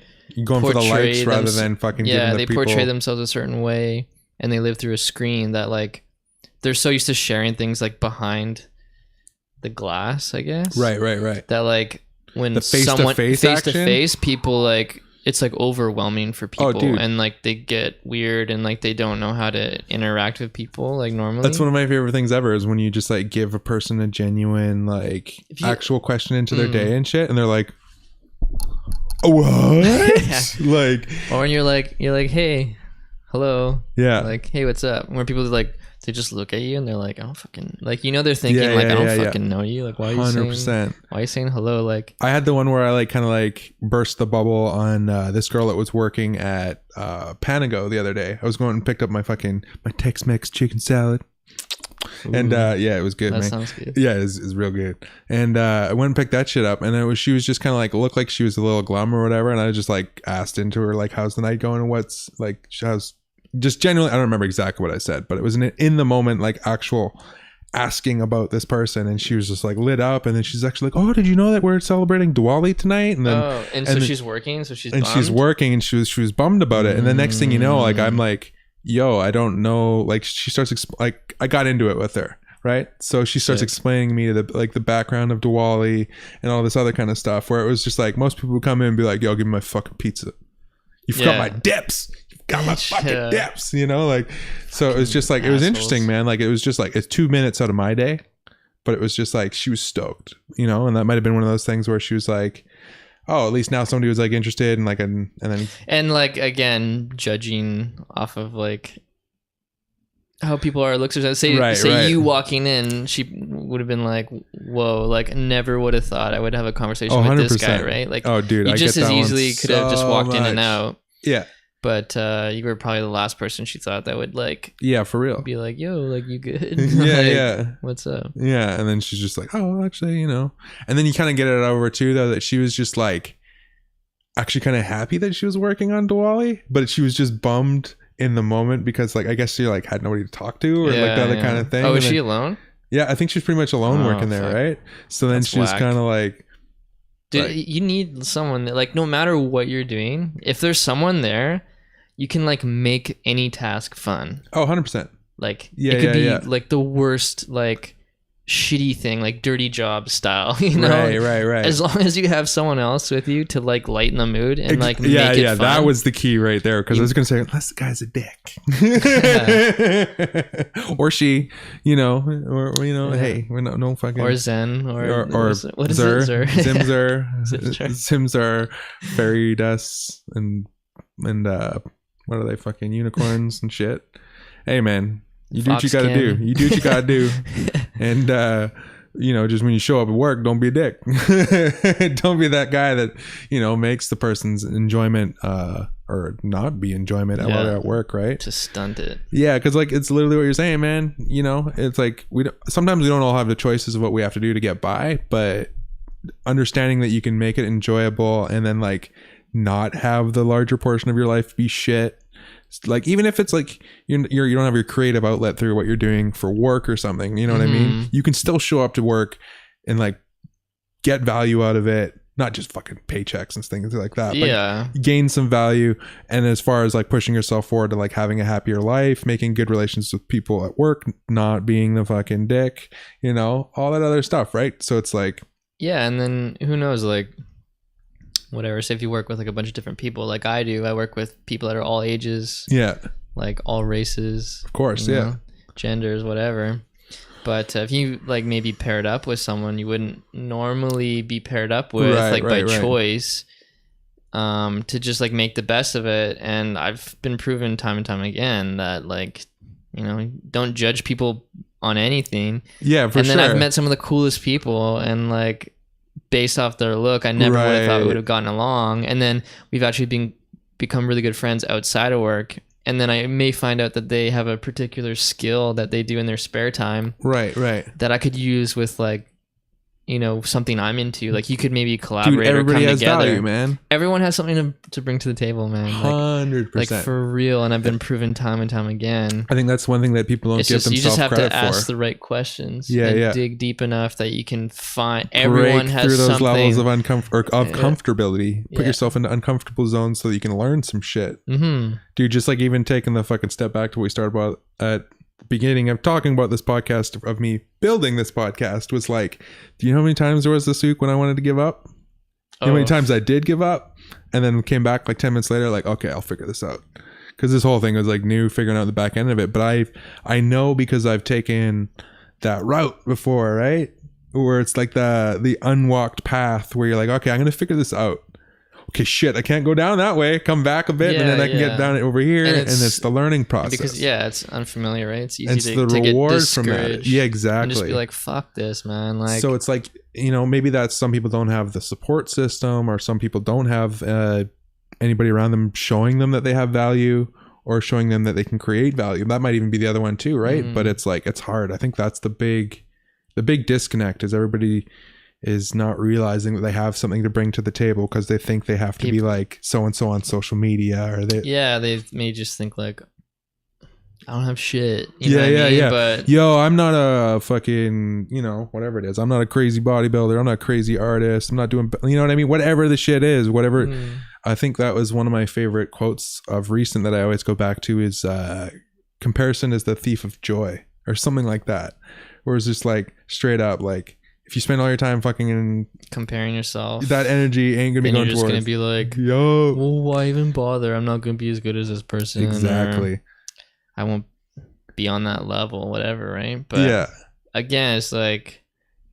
going for the likes rather than fucking giving the people. Portray themselves a certain way, and they live through a screen that like they're so used to sharing things like behind the glass, I guess. Right. That like when the someone face to face, people like it's like overwhelming for people, and like they get weird and like they don't know how to interact with people like normally. That's one of my favorite things ever is when you just like give a person a genuine like actual question into their day and shit, and they're like, what? Like, or when you're like, hey, hello, like, hey, what's up? Where people like they just look at you and they're like, I don't fucking like, you know, they're thinking I don't fucking know you. Like, why are you 100%. Why are you saying hello? Like, I had the one where I like kind of like burst the bubble on this girl that was working at Panago the other day. I was going and picked up my Tex-Mex chicken salad. Ooh. And it was good. That sounds good. Yeah, it's real good. And I went and picked that shit up, and she was just kind of like looked like she was a little glum or whatever. And I just like asked into her like, how's the night going and what's like, how's just genuinely, I don't remember exactly what I said, but it was in the moment, like actual asking about this person, and she was just like lit up, and then she's actually like, oh, did you know that we're celebrating Diwali tonight? And then so she's working, so she's and bummed? She's working, and she was bummed about it. And the next thing you know, like I'm like, yo, I don't know, like she starts like I got into it with her, right? So she starts explaining to me the background of Diwali and all this other kind of stuff, where it was just like most people would come in and be like, yo, give me my fucking pizza. You forgot my dips. Got my fucking dips, you know, like, so it was just like, it was interesting, man. Like, it was just like, it's 2 minutes out of my day, but it was just like, she was stoked, you know, and that might've been one of those things where she was like, oh, at least now somebody was like interested, and like, and like, again, judging off of like how people are looks or say you walking in, she would have been like, whoa, like never would have thought I would have a conversation with 100%. this guy, right? Like, oh dude, you I just get as that easily could have just walked in and out. Yeah. But you were probably the last person she thought that would like, for real, be like, yo, like, you good? Like, what's up? Yeah. And then she's just like, oh, actually, you know, and then you kind of get it over too, though, that she was just like actually kind of happy that she was working on Diwali, but she was just bummed in the moment because like I guess she like had nobody to talk to or like the other kind of thing. Oh, is she alone? Yeah, I think she's pretty much alone working there, right? So then she was kind of like, dude, you need someone that like, no matter what you're doing, if there's someone there, you can like make any task fun. Oh, 100%. Like it could be like the worst like shitty thing, like dirty job style, you know? Right. As long as you have someone else with you to like lighten the mood and like make it fun. That was the key right there, because I was gonna say unless the guy's a dick or she, you know, or you know, hey, we're no fucking or Zen or what is Zer, it? Zimzer, fairy dust and what are they, fucking unicorns and shit. Hey man, you do what you gotta do. You do what you gotta do. And you know, just when you show up at work, don't be a dick. Don't be that guy that, you know, makes the person's enjoyment or not be enjoyment while they're at work, right? To stunt it. Yeah, because like it's literally what you're saying, man. You know, it's like sometimes we don't all have the choices of what we have to do to get by, but understanding that you can make it enjoyable and then like not have the larger portion of your life be shit. Like even if it's like you don't have your creative outlet through what you're doing for work or something, you know what I mean? You can still show up to work and like get value out of it not just fucking paychecks and things like that. Yeah. But gain some value. And as far as like pushing yourself forward to like having a happier life, making good relations with people at work, not being the fucking dick, you know, all that other stuff, right? So it's like, yeah, and then who knows, like, whatever. Say if you work with like a bunch of different people, like I do, I work with people that are all ages, yeah, like all races, of course, you yeah, know, genders, whatever. But if you like maybe paired up with someone you wouldn't normally be paired up with, by choice, to just like make the best of it. And I've been proven time and time again that, like, you know, don't judge people on anything. Yeah, for sure. And then I've met some of the coolest people, and like based off their look, I never would have thought we would have gotten along. And then we've actually become really good friends outside of work. And then I may find out that they have a particular skill that they do in their spare time. Right. That I could use with, like, you know, something I'm into. Like, you could maybe collaborate. Dude, everybody or come has together. value, man. Everyone has something to bring to the table, man. 100%. Like for real. And I've been proven time and time again. I think that's one thing that people don't give themselves credit for. You just have to ask the right questions. Yeah. Dig deep enough that you can find everyone has through those something. levels of comfortability. Put yourself into uncomfortable zones so that you can learn some shit. Mm-hmm. Dude, just like even taking the fucking step back to what we started about at beginning of talking about this podcast, of me building this podcast, was like, do you know how many times there was this week when I wanted to give up? How many times I did give up and then came back like 10 minutes later, like, okay, I'll figure this out. Because this whole thing was like new, figuring out the back end of it. But I know, because I've taken that route before, right? Where it's like the unwalked path where you're like, okay, I'm going to figure this out. Okay, shit, I can't go down that way. Come back a bit, and then I can get down over here, and it's the learning process. Because it's unfamiliar, right? It's easy to get reward discouraged from that. Yeah, exactly. And just be like, fuck this, man. Like, so it's like, you know, maybe that's, some people don't have the support system, or some people don't have anybody around them showing them that they have value, or showing them that they can create value. That might even be the other one too, right? But it's like, it's hard. I think that's the big disconnect, is everybody is not realizing that they have something to bring to the table, because they think they have to be like so and so on social media, or they may just think like, I don't have shit. Yeah. But I'm not a fucking, you know, whatever it is. I'm not a crazy bodybuilder. I'm not a crazy artist. I'm not doing, you know what I mean? Whatever the shit is, whatever. I think that was one of my favorite quotes of recent that I always go back to is, comparison is the thief of joy, or something like that. Where it's just like straight up, like, if you spend all your time fucking in comparing yourself, that energy ain't gonna be going towards. You're just gonna be like, yo, well, why even bother? I'm not gonna be as good as this person. Exactly. I won't be on that level, whatever, right? But again, it's like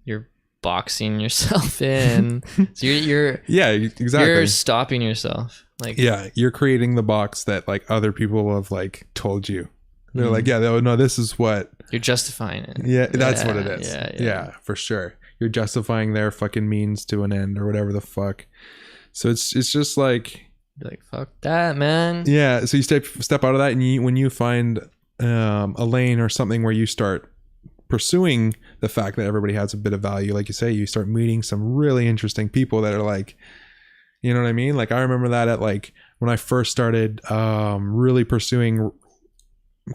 you're boxing yourself in. So you're exactly. You're stopping yourself. Like, you're creating the box that like other people have like told you. They're like, no, this is what you're justifying it. Yeah, that's what it is. Yeah, for sure. You're justifying their fucking means to an end, or whatever the fuck. So it's just like, you're like, fuck that, man. Yeah. So you step out of that, and when you find a lane or something where you start pursuing the fact that everybody has a bit of value, like you say, you start meeting some really interesting people that are like, you know what I mean? Like, I remember that at like when I first started really pursuing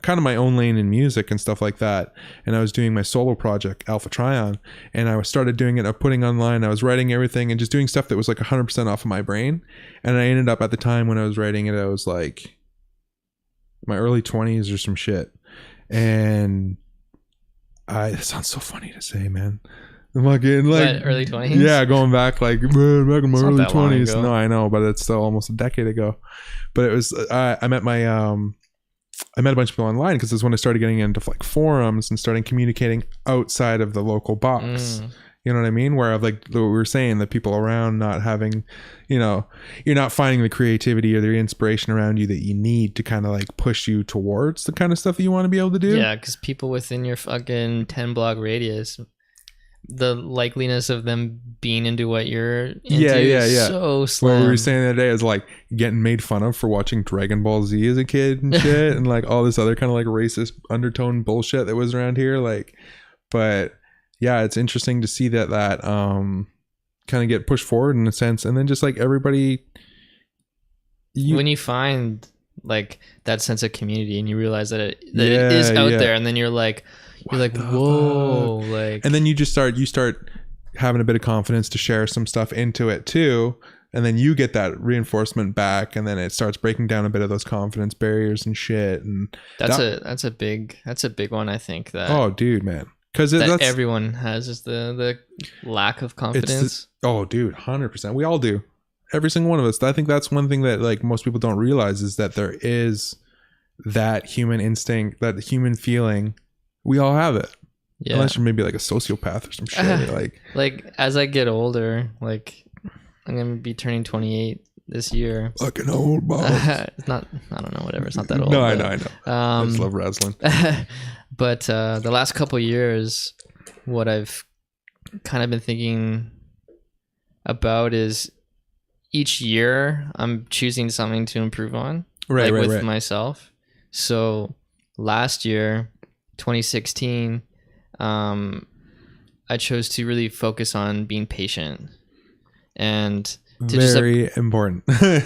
kind of my own lane in music and stuff like that, and I was doing my solo project Alpha Trion, and I started doing it, putting online, I was writing everything and just doing stuff that was like 100% off of my brain. And I ended up, at the time when I was writing it, I was like my early 20s or some shit, and it sounds so funny to say, man. I'm fucking like early 20s. Yeah, going back like back in my early 20s. Ago. No, I know, but it's still almost a decade ago. But it was I met a bunch of people online, because it's when I started getting into like forums and starting communicating outside of the local box. You know what I mean? Where like we were saying, the people around not having, you know, you're not finding the creativity or the inspiration around you that you need to kind of like push you towards the kind of stuff that you want to be able to do. Yeah, because people within your fucking 10 block radius, the likeliness of them being into what you're into is so slim. What we were saying the other day is like getting made fun of for watching Dragon Ball Z as a kid and shit, and like all this other kind of like racist undertone bullshit that was around here. Like, but yeah, it's interesting to see that kind of get pushed forward in a sense, and then just like everybody, when you find like that sense of community and you realize that it is out there, and then you're like, whoa, like, and then you start having a bit of confidence to share some stuff into it too. And then you get that reinforcement back, and then it starts breaking down a bit of those confidence barriers and shit. And that's a big one. I think that. Oh, dude, man, because that's everyone has is the lack of confidence. Dude, 100%. We all do. Every single one of us. I think that's one thing that like most people don't realize is that there is that human instinct, that human feeling. We all have it. Yeah. Unless you're maybe like a sociopath or some shit. Like as I get older, like. I'm gonna be turning 28 this year. Fucking old, Bob. It's not. I don't know. Whatever. It's not that old. No, I know. I just love wrestling. But the last couple years, what I've kind of been thinking about is each year I'm choosing something to improve on, with myself. So last year, 2016, I chose to really focus on being patient. And to very important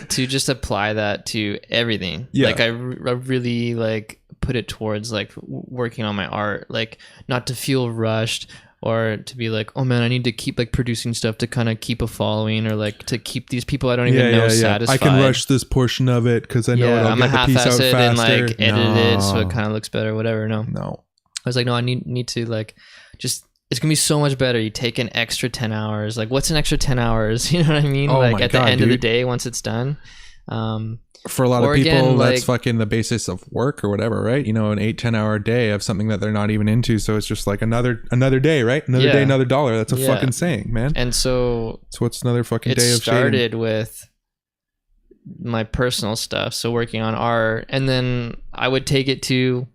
to just apply that to everything. Like I really like put it towards like working on my art, like not to feel rushed or to be like, oh man, I need to keep like producing stuff to kind of keep a following, or like to keep these people I don't even know satisfied. I can rush this portion of it because I know it'll get the piece out faster. And like edit it so it kind of looks better, whatever. No, I was like, no, I need to like just. It's gonna be so much better. You take an extra 10 hours. Like, what's an extra 10 hours? You know what I mean? Like at the end of the day, once it's done. For a lot of people, that's fucking the basis of work or whatever, right? You know, an 8-10 hour day of something that they're not even into. So it's just like another day, right? Another day, another dollar. That's a fucking saying, man. And so what's another fucking day of it started with my personal stuff. So working on art, and then I would take it to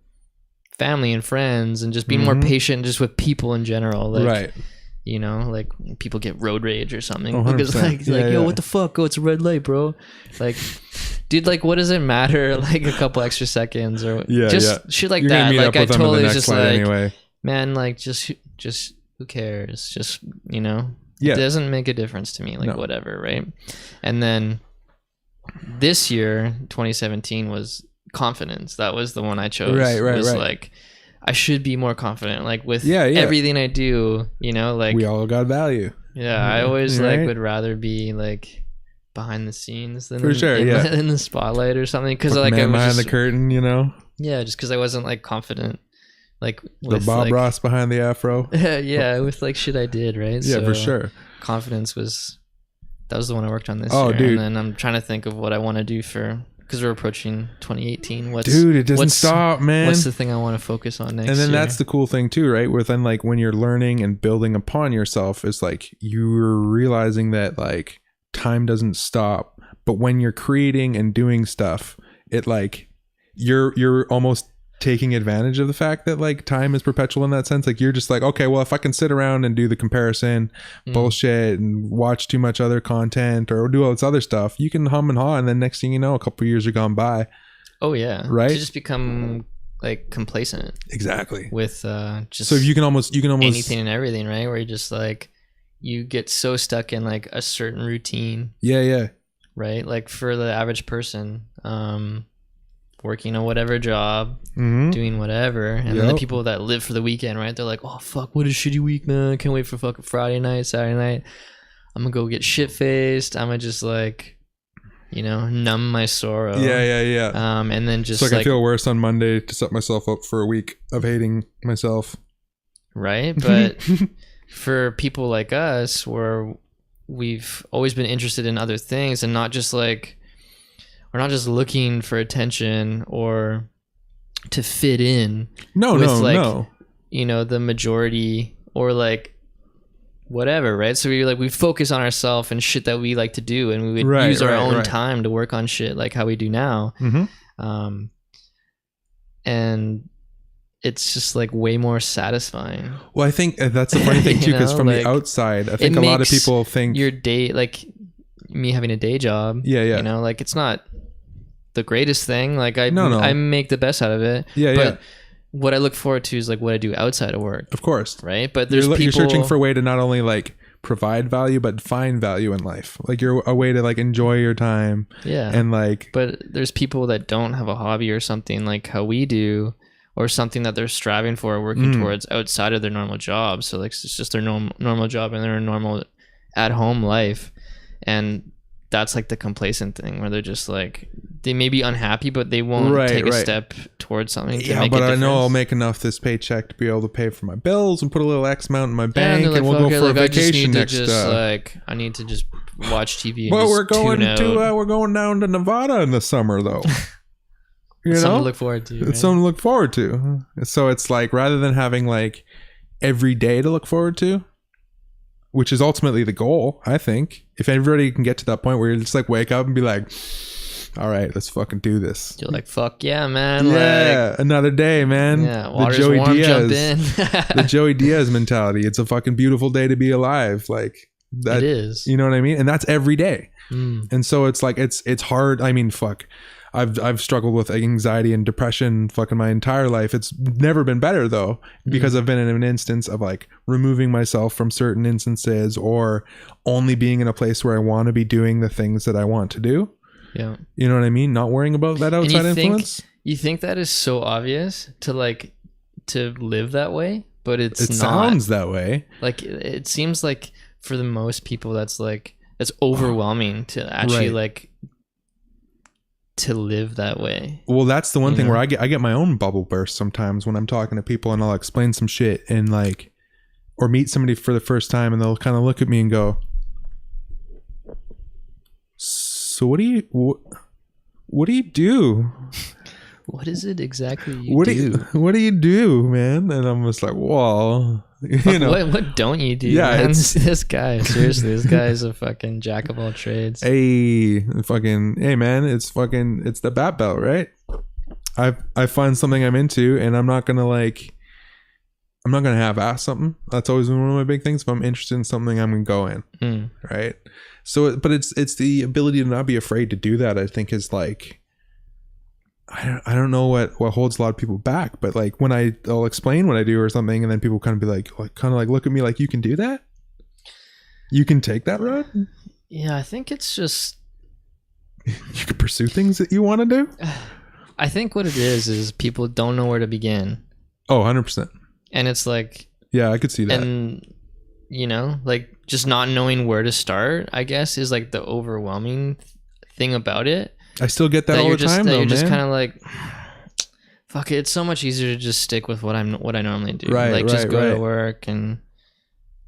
family and friends and just be more patient just with people in general, like you know, like people get road rage or something because yo, what the fuck, it's a red light, bro. Like, dude, like what does it matter, like a couple extra seconds or shit like that. Like I totally just like anyway. Man, like just who cares, just, you know, it doesn't make a difference to me, like whatever, right? And then this year 2017 was confidence. That was the one I chose. Right. Like I should be more confident, like with everything I do, you know, like we all got value. I always like would rather be like behind the scenes than in the spotlight or something, because like man behind the curtain, you know. Just because I wasn't like confident, like with the Bob Ross behind the afro. With like shit I did, right? For sure. Confidence was the one I worked on this year. Dude. And then I'm trying to think of what I want to do because we're approaching 2018. Dude, it doesn't stop, man. What's the thing I want to focus on next year? And then that's the cool thing too, right? Where then like when you're learning and building upon yourself, it's like you're realizing that like time doesn't stop. But when you're creating and doing stuff, it like you're almost taking advantage of the fact that like time is perpetual in that sense. Like you're just like, okay, well, if I can sit around and do the comparison bullshit and watch too much other content or do all this other stuff, you can hum and haw, and then next thing you know, a couple of years are gone by. Right, to just become like complacent. Exactly. With just so you can almost anything and everything, right? Where you just like you get so stuck in like a certain routine. Right, like for the average person, working on whatever job, doing whatever, and then the people that live for the weekend, right? They're like, oh fuck, what a shitty week, man. I can't wait for fucking Friday night, Saturday night. I'm gonna go get shit faced. I'm gonna just like, you know, numb my sorrow. And then just so I can feel worse on Monday to set myself up for a week of hating myself. Right, but for people like us, where we've always been interested in other things and not just like. We're not just looking for attention or to fit in. No. You know, the majority or like whatever, right? So we focus on ourselves and shit that we like to do, and we would use our own time to work on shit like how we do now. And it's just like way more satisfying. Well, I think that's the funny thing too, because from the outside, I think a lot of people think your day, like me having a day job. You know, like it's not the greatest thing. Like I make the best out of it. But what I look forward to is like what I do outside of work. Of course. Right. But there's you're searching for a way to not only like provide value, but find value in life. Like you're a way to like enjoy your time. And like, but there's people that don't have a hobby or something like how we do, or something that they're striving for or working towards outside of their normal job. So like it's just their normal job and their normal at home life, and that's like the complacent thing where they're just like they may be unhappy but they won't take a step towards something to make but a I know I'll difference. make enough this paycheck to be able to pay for my bills and put a little X amount in my bank, they're like, and we'll go "Fuck it, for a like, I just vacation need to next just, like I need to just watch TV and well, just we're going tune out. to we're going down to Nevada in the summer though. You know, Something to look forward to. it's right? something to look forward to. So it's like rather than having like every day to look forward to, which is ultimately the goal, I think. If everybody can get to that point where you just like wake up and be like, all right, let's fucking do this. You're like, fuck yeah, man. Yeah, Like, another day, man. yeah, water's warm, jump in. The Joey Diaz mentality. It's a fucking beautiful day to be alive. Like that, It is. you know what I mean? And that's every day. Mm. And so it's like it's hard. I mean, fuck. I've struggled with anxiety and depression fucking my entire life. It's never been better though, because I've been in an instance of like removing myself from certain instances or only being in a place where I want to be doing the things that I want to do. Yeah. You know what I mean? Not worrying about that outside influence. You think that is so obvious to live that way, but it's It not. sounds that way. Like it seems like for the most people that's overwhelming to actually Right. like to live that way. Well, that's the one You thing know? where I get my own bubble burst sometimes when I'm talking to people and I'll explain some shit and like, or meet somebody for the first time and they'll kind of look at me and go, so what do you do? What is it exactly What do you do, man? And I'm just like, well, you know, what don't you do? Yeah, man? it's- This guy, seriously, this guy is a fucking jack of all trades. hey man, it's the bat belt, right? I find something I'm into and I'm not gonna half-ass something. That's always been one of my big things. If I'm interested in something, I'm gonna go in. Mm. Right. So but it's the ability to not be afraid to do that, I think, is like, I don't know what holds a lot of people back, but like when I'll explain what I do or something and then people kind of be like look at me like, you can do that, you can take that road, Yeah, I think it's just you can pursue things that you want to do. I think what it is people don't know where to begin. Oh, 100%. And it's like, Yeah, I could see that. and you know, like just not knowing where to start, I guess, is like the overwhelming thing about it. I still get that all the time, that though, you're man. just kind of like, fuck it. It's so much easier to just stick with what I normally do. Right, like just right, go right. to work and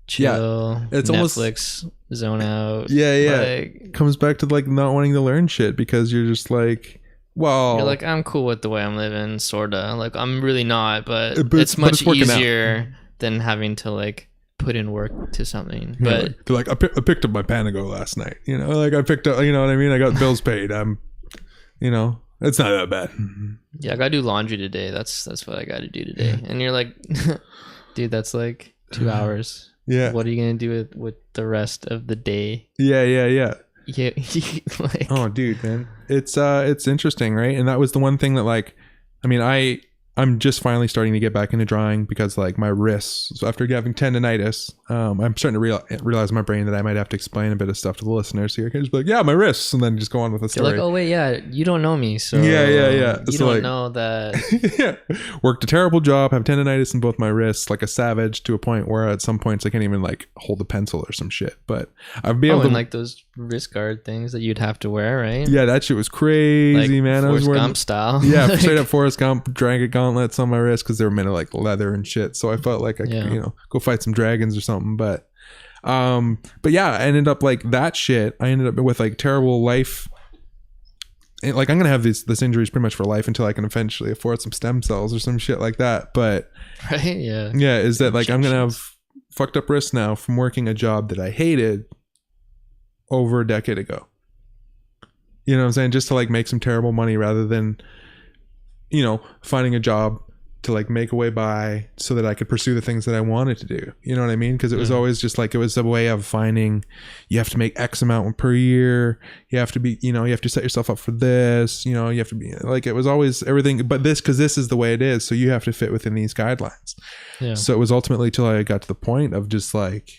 chill. it's almost- Netflix, zone out. Yeah. Like, Comes back to like not wanting to learn shit because you're just like, well, you're like, I'm cool with the way I'm living, sorta. Like I'm really not, but But it's it's much working out. easier than having to like put in work to something. you know, But like, they're like, I picked up my Panago last night. You know, like I picked up, you know what I mean? I got bills paid. You know, it's not that bad. yeah, I gotta do laundry today. That's what I gotta do today. And you're like, dude, that's like 2 hours. Yeah. What are you gonna do with the rest of the day? Yeah. Yeah, like, Oh, dude, man, it's interesting, right? And that was the one thing that, like, I mean, I'm just finally starting to get back into drawing because, like, my wrists, so after having tendonitis, I'm starting to realize in my brain that I might have to explain a bit of stuff to the listeners here. I can just be like, yeah, my wrists, and then just go on with the you're story. like, oh wait, yeah, you don't know me, so Yeah. You So, don't like- know that. Yeah, worked a terrible job, have tendonitis in both my wrists, like a savage, to a point where at some points I can't even like hold a pencil or some shit. But I've been able And to, like those wrist guard things that you'd have to wear, right? yeah, that shit was crazy, like man. I was Forrest wearing, Gump style. yeah, Like, straight up Forrest Gump dragon gauntlets on my wrist because they were made of like leather and shit. So I felt like I Yeah. could, you know, go fight some dragons or something. But yeah, I ended up like that shit. I ended up with like terrible life. And, like, I'm gonna have this injuries pretty much for life until I can eventually afford some stem cells or some shit like that. But right? Yeah. yeah, is that like I'm gonna have fucked up wrists now from working a job that I hated over a decade ago. You know what I'm saying? Just to like make some terrible money rather than, you know, finding a job to like make a way by so that I could pursue the things that I wanted to do. You know what I mean? Because it was always just like, it was a way of finding, you have to make X amount per year. You have to be, you know, you have to set yourself up for this, you know, you have to be like, it was always everything, but because this is the way it is. So you have to fit within these guidelines. Yeah. So it was ultimately till I got to the point of just like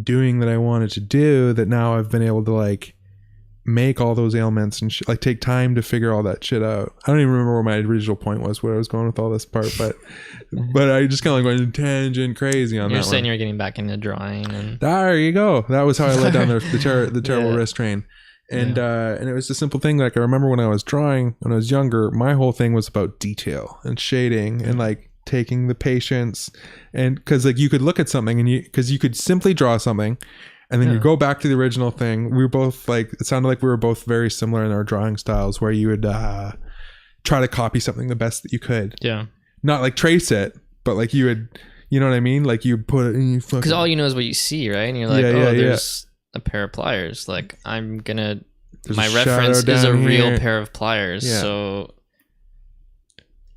doing that I wanted to do, that now I've been able to like make all those ailments and like take time to figure all that shit out. I don't even remember what my original point was, where I was going with all this part, but I just kind of like went tangent crazy on that. You're saying one. you're getting back into drawing, and there you go. That was how I led down the terrible wrist train. And and it was a simple thing. Like I remember when I was drawing when I was younger, my whole thing was about detail and shading and like taking the patience, and because like you could look at something and you could simply draw something. And then you go back to the original thing. We were both like, it sounded like we were both very similar in our drawing styles, where you would try to copy something the best that you could. Yeah. Not like trace it, but like you would, you know what I mean? Like you put it in you fucking. Because all you know is what you see, right? And you're like, there's a pair of pliers. Like my reference is a real pair of pliers. Yeah. So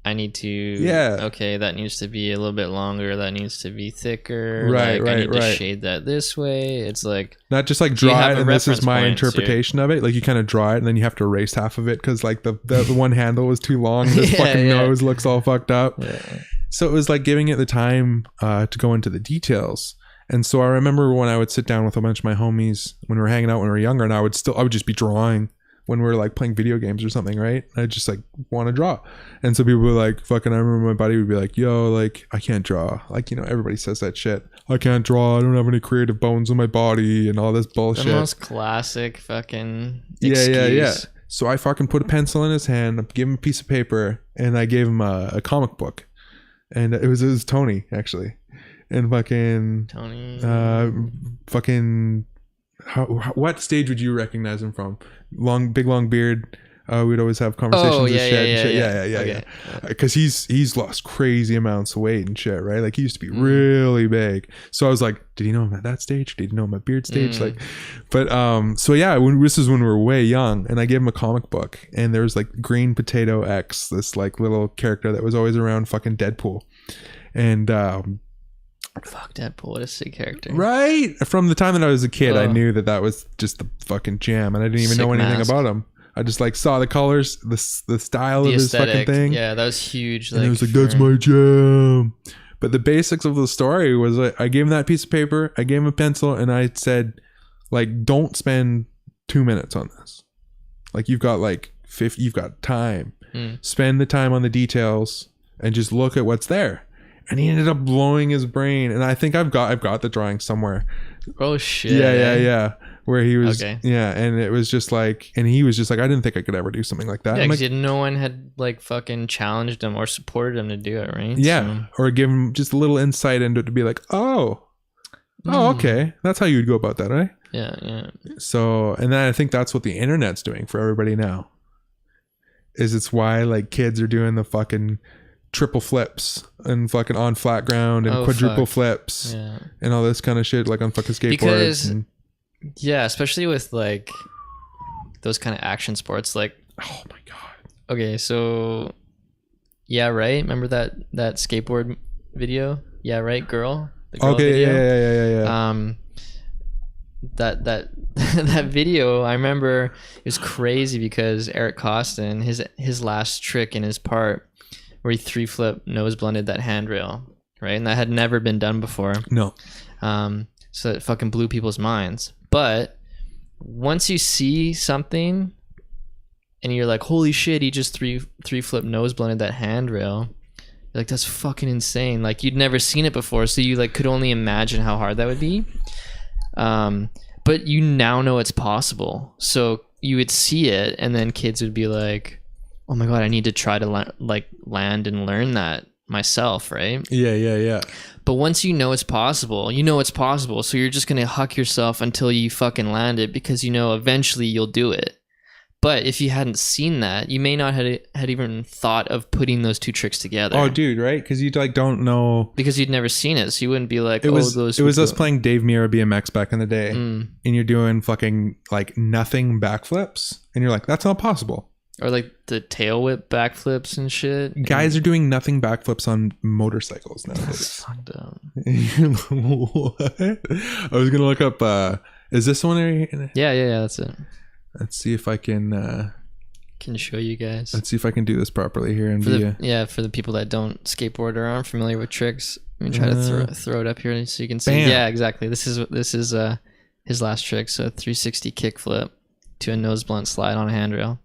I need to, okay, that needs to be a little bit longer, that needs to be thicker, I need to shade that this way. It's like not just like draw it and this is my interpretation of it. Like you kind of draw it and then you have to erase half of it because like the one handle was too long, this fucking nose looks all fucked up. So it was like giving it the time to go into the details. And so I remember when I would sit down with a bunch of my homies when we were hanging out when we were younger, and I would just be drawing when we were like playing video games or something, right? I just like want to draw. And so people were like, fucking, I remember my buddy would be like, yo, like, I can't draw. Like, you know, everybody says that shit. I can't draw. I don't have any creative bones in my body and all this bullshit. The most classic fucking excuse. Yeah. So I fucking put a pencil in his hand, gave him a piece of paper, and I gave him a comic book. And it was Tony, actually. And fucking... Tony... what stage would you recognize him from? Big long beard. We'd always have conversations with shit. Yeah. Because he's lost crazy amounts of weight and shit, right? Like he used to be really big. So I was like, did he know him at that stage? Did he know him at beard stage? Like, but so yeah, this is when we were way young, and I gave him a comic book, and there was like Green Potato X, this like little character that was always around fucking Deadpool, and fuck Deadpool, what a sick character. Right? From the time that I was a kid, I knew that was just the fucking jam, and I didn't even know anything about him. I just like saw the colors, the style of his fucking thing. Yeah, that was huge. And I was like, that's my jam. But the basics of the story was like, I gave him that piece of paper, I gave him a pencil, and I said, like, don't spend 2 minutes on this. Like, you've got like 50, you've got time. Spend the time on the details and just look at what's there. And he ended up blowing his brain. And I think I've got the drawing somewhere. Oh shit. Yeah. Where he was, and it was just like, and he was just like, I didn't think I could ever do something like that. Yeah, because like, no one had like fucking challenged him or supported him to do it, right? Yeah, so. Or give him just a little insight into it to be like, oh, okay, that's how you would go about that, right? Yeah. So, and then I think that's what the internet's doing for everybody now. It's why like kids are doing the fucking triple flips and fucking on flat ground and quadruple flips and all this kind of shit, like on fucking skateboards. Yeah, especially with like those kind of action sports, like, oh my god. Okay, so yeah, right. Remember that skateboard video? Yeah, right, girl. The girl video? Yeah. That video, I remember it was crazy because Eric Costin, his last trick in his part where he 3-flip nose blended that handrail, right? And that had never been done before. No. So it fucking blew people's minds. But once you see something and you're like, holy shit, he just 3-flip nose blended that handrail. You're like, that's fucking insane. Like you'd never seen it before. So you like could only imagine how hard that would be. But you now know it's possible. So you would see it and then kids would be like, oh my God, I need to try to land and learn that myself, right? Yeah. But once you know it's possible, so you're just gonna huck yourself until you fucking land it because you know eventually you'll do it. But if you hadn't seen that, you may not had even thought of putting those two tricks together. Oh, dude, right? Because you like don't know because you'd never seen it, so you wouldn't be like, it was us playing Dave Mirra BMX back in the day, and you're doing fucking like nothing backflips, and you're like, that's not possible. Or like the tail whip backflips and shit. Guys are doing nothing backflips on motorcycles nowadays. That's fucked up. What? I was gonna look up. Is this one? Yeah. That's it. Let's see if I can show you guys. Let's see if I can do this properly here. And for the people that don't skateboard or aren't familiar with tricks, let me try to throw it up here so you can see. Bam. Yeah, exactly. This is his last trick. So 360 kickflip. to a nose blunt slide on a handrail.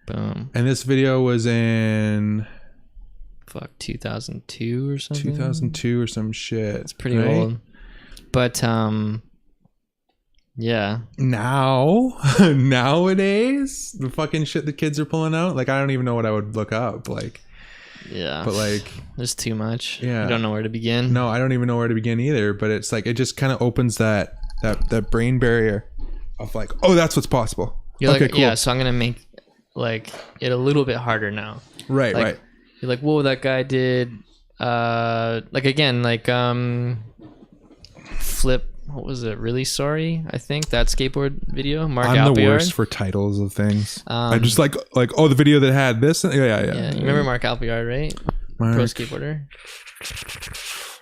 Boom. And this video was in 2002 or something. 2002 or some shit. It's pretty old. But yeah. Nowadays, the fucking shit the kids are pulling out, like I don't even know what I would look up. Like, yeah, but like there's too much. Yeah, I don't know where to begin. No, I don't even know where to begin either. But it's like it just kind of opens that brain barrier of like, oh, that's what's possible. You're okay, like, cool. Yeah, so I'm gonna make like it a little bit harder now. Right, like, right. You're like, whoa, that guy did like again, like flip. What was it? Really sorry. I think that skateboard video. Mark I'm Alpiard. the worst for titles of things. I just like oh, the video that had this. Yeah. You remember Mark Alpiard, right? Pro skateboarder.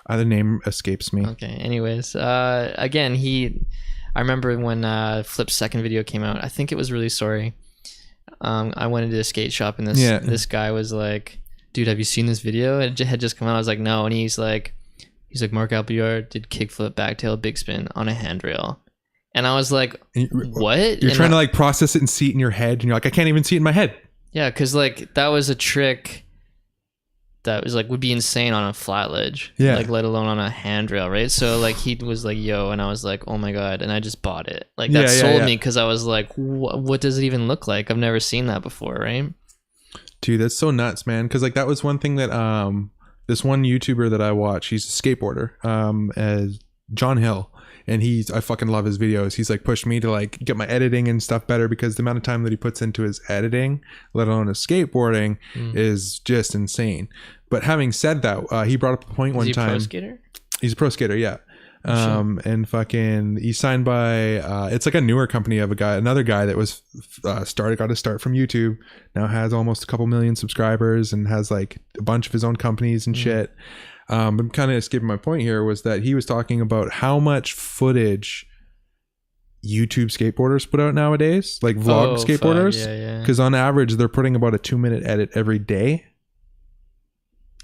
The name escapes me. Okay. Anyways, again, I remember when Flip's second video came out. I think it was Really Sorry. I went into a skate shop and this guy was like, "Dude, have you seen this video?" It had just come out. I was like, "No," and he's like, Mark Alpiard did kickflip, backtail, big spin on a handrail. And I was like, what? You're trying to like process it and see it in your head. And you're like, I can't even see it in my head. Yeah, because like that was a trick that was like would be insane on a flat ledge. Yeah. Like let alone on a handrail, right? So like he was like, yo, and I was like, oh my God. And I just bought it. Like that sold me because I was like, what does it even look like? I've never seen that before, right? Dude, that's so nuts, man. Because like that was one thing that this one YouTuber that I watch, he's a skateboarder, as John Hill, and I fucking love his videos. He's like pushed me to like get my editing and stuff better because the amount of time that he puts into his editing, let alone his skateboarding, is just insane. But having said that, he brought up a point one time. Is he a pro skater? He's a pro skater, yeah. And fucking he's signed by it's like a newer company of another guy that was got to start from YouTube, now has almost a couple million subscribers and has like a bunch of his own companies and shit. I'm kind of skipping my point here was that he was talking about how much footage YouTube skateboarders put out nowadays, like vlog skateboarders, because on average they're putting about a 2-minute edit every day.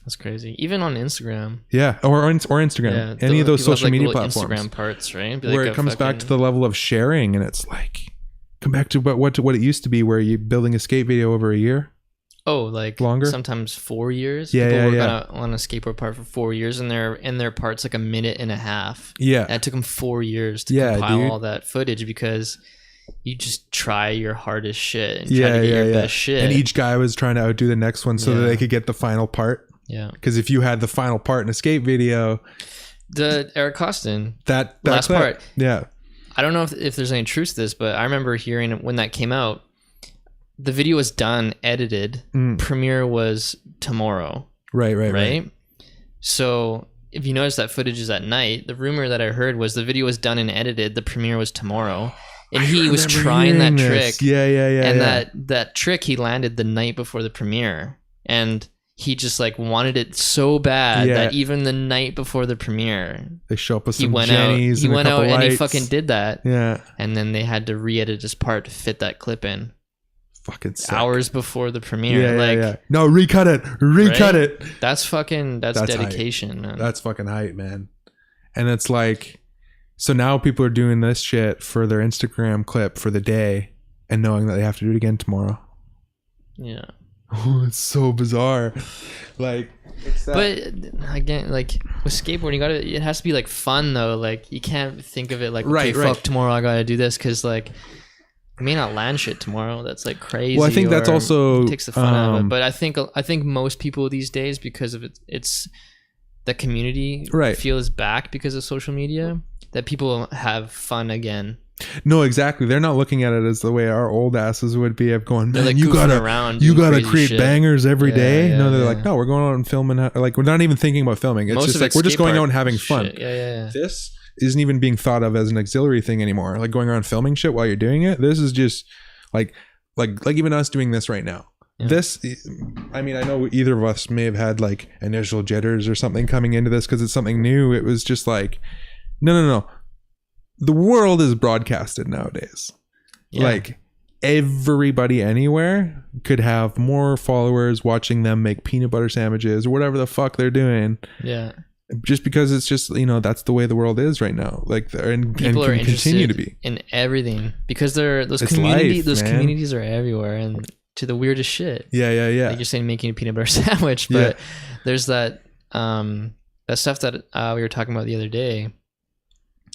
That's crazy. Even on Instagram. Yeah, or Instagram. Yeah, any of those social media platforms. Instagram parts, right? Where it comes back to the level of sharing, and it's like, come back to what it used to be, where you're building a skate video over a year. Oh, like longer? Sometimes 4 years. Yeah, People work on a skateboard part for 4 years, and their part's like a minute and a half. Yeah. And it took them 4 years to compile all that footage because you just try your hardest shit and try to get your best shit. And each guy was trying to outdo the next one so that they could get the final part. Yeah, because if you had the final part in a skate video, the Eric Costin that last part, yeah, I don't know if there's any truth to this, but I remember hearing when that came out, the video was done, edited, premiere was tomorrow. Right. So if you notice that footage is at night, the rumor that I heard was the video was done and edited, the premiere was tomorrow. And he was trying that trick. Yeah. And that trick he landed the night before the premiere, and he just like wanted it so bad that even the night before the premiere, they show up with some Jennies. He went out and he fucking did that. Yeah. And then they had to re-edit his part to fit that clip in. Fucking sick. Hours before the premiere. Yeah. No, recut it. It. That's dedication, man. That's fucking hype, man. And it's like, so now people are doing this shit for their Instagram clip for the day and knowing that they have to do it again tomorrow. Yeah. Oh, it's so bizarre. Like, but again, like with skateboarding, it has to be like fun though. Like you can't think of it like, fuck, tomorrow I gotta do this, because like I may not land shit tomorrow. That's like crazy. Well, I think that's also takes the fun out of it. But I think most people these days, because of it's the community feels back because of social media, that people have fun again. No, exactly. They're not looking at it as the way our old asses would be of going, man, like you gotta create shit. Bangers every day. No, they're like, no, we're going out and filming. Like, we're not even thinking about filming. It's just like, we're just going out and having fun. Yeah. This isn't even being thought of as an auxiliary thing anymore. Like going around filming shit while you're doing it. This is just like even us doing this right now. Yeah. This, I mean, I know either of us may have had like initial jitters or something coming into this because it's something new. It was just like, no. The world is broadcasted nowadays. Yeah. Like everybody anywhere could have more followers watching them make peanut butter sandwiches or whatever the fuck they're doing. Yeah. just because it's just, you know, that's the way the world is right now. Like, and People are can continue to interested be in everything because those It's communities, life, man. communities are everywhere and to the weirdest shit. yeah Like you're saying, making a peanut butter sandwich, but there's that stuff that we were talking about the other day,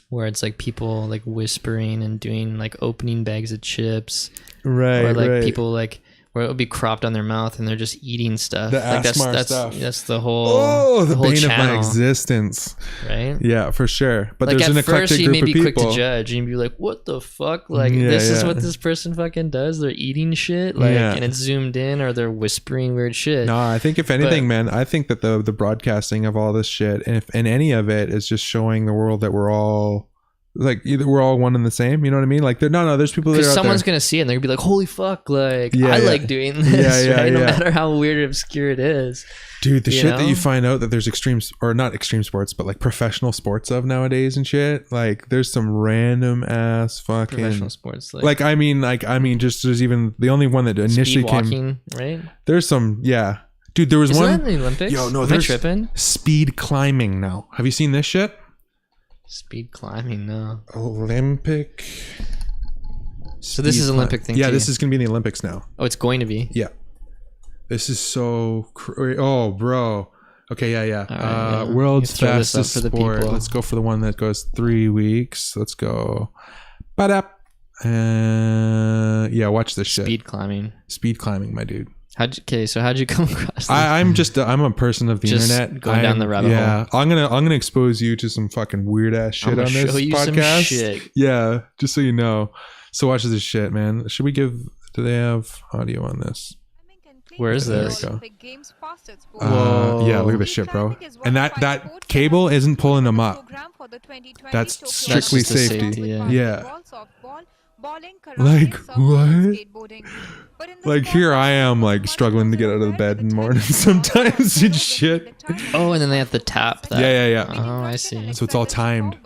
where it's like people like whispering and doing like opening bags of chips, right, or like right. people like where it'll be cropped on their mouth and they're just eating stuff. The Like ASMR stuff. That's the whole the whole bane of my channel, existence. right? Yeah, for sure. But Like there's an at first eclectic you group may of be people. quick to judge and be like, what the fuck? Like Yeah, this is yeah. what this person fucking does. They're eating shit, like, Yeah. and it's zoomed in, or they're whispering weird shit. No, I think if anything, man, I think that the broadcasting of all this shit, and any of it, is just showing the world that we're all like, either we're all one and the same. You know what I mean? Like, there's people that Because are out someone's there. gonna see it and they're gonna be like, holy fuck, like Yeah, I yeah. like doing this, Yeah, right? No yeah. matter how weird or obscure it is. Dude, the you shit that you know? find out that there's not extreme sports, but like professional sports of nowadays and shit. Like, there's some random ass fucking Professional sports, I mean, just there's even the only one that initially speed came. walking, right? There's some, yeah, dude. There was Is one. that in the Olympics? Yo, no, Am I there's tripping? speed climbing now. Have you seen this shit? Speed climbing, no. Olympic. So this speed is an Olympic thing Yeah, too. this is gonna be in the Olympics now. Oh, it's going to be. Yeah, this is so. Oh, bro. Okay, yeah. All right, yeah. World's You throw this up fastest for the sport. people. Let's go for the one that goes 3 weeks. Let's go. Ba-da. Yeah, watch this shit. Speed climbing. Speed climbing, my dude. So how'd you come across this? I'm a person of the Just internet. going down the rabbit hole. I'm gonna expose you to some fucking weird ass shit I'm on gonna this show you some podcast. shit. Yeah, just so you know. So watch this shit, man. Do they have audio on this? Where is There this? we go. Whoa. Yeah, look at this shit, bro. And that cable isn't pulling them up. That's strictly just the safety. yeah. Yeah. Like, what? Like, here I am, like, struggling to get out of the bed in the morning sometimes and shit. Oh, and then they have to tap that. Yeah. Oh, I see. So it's all timed.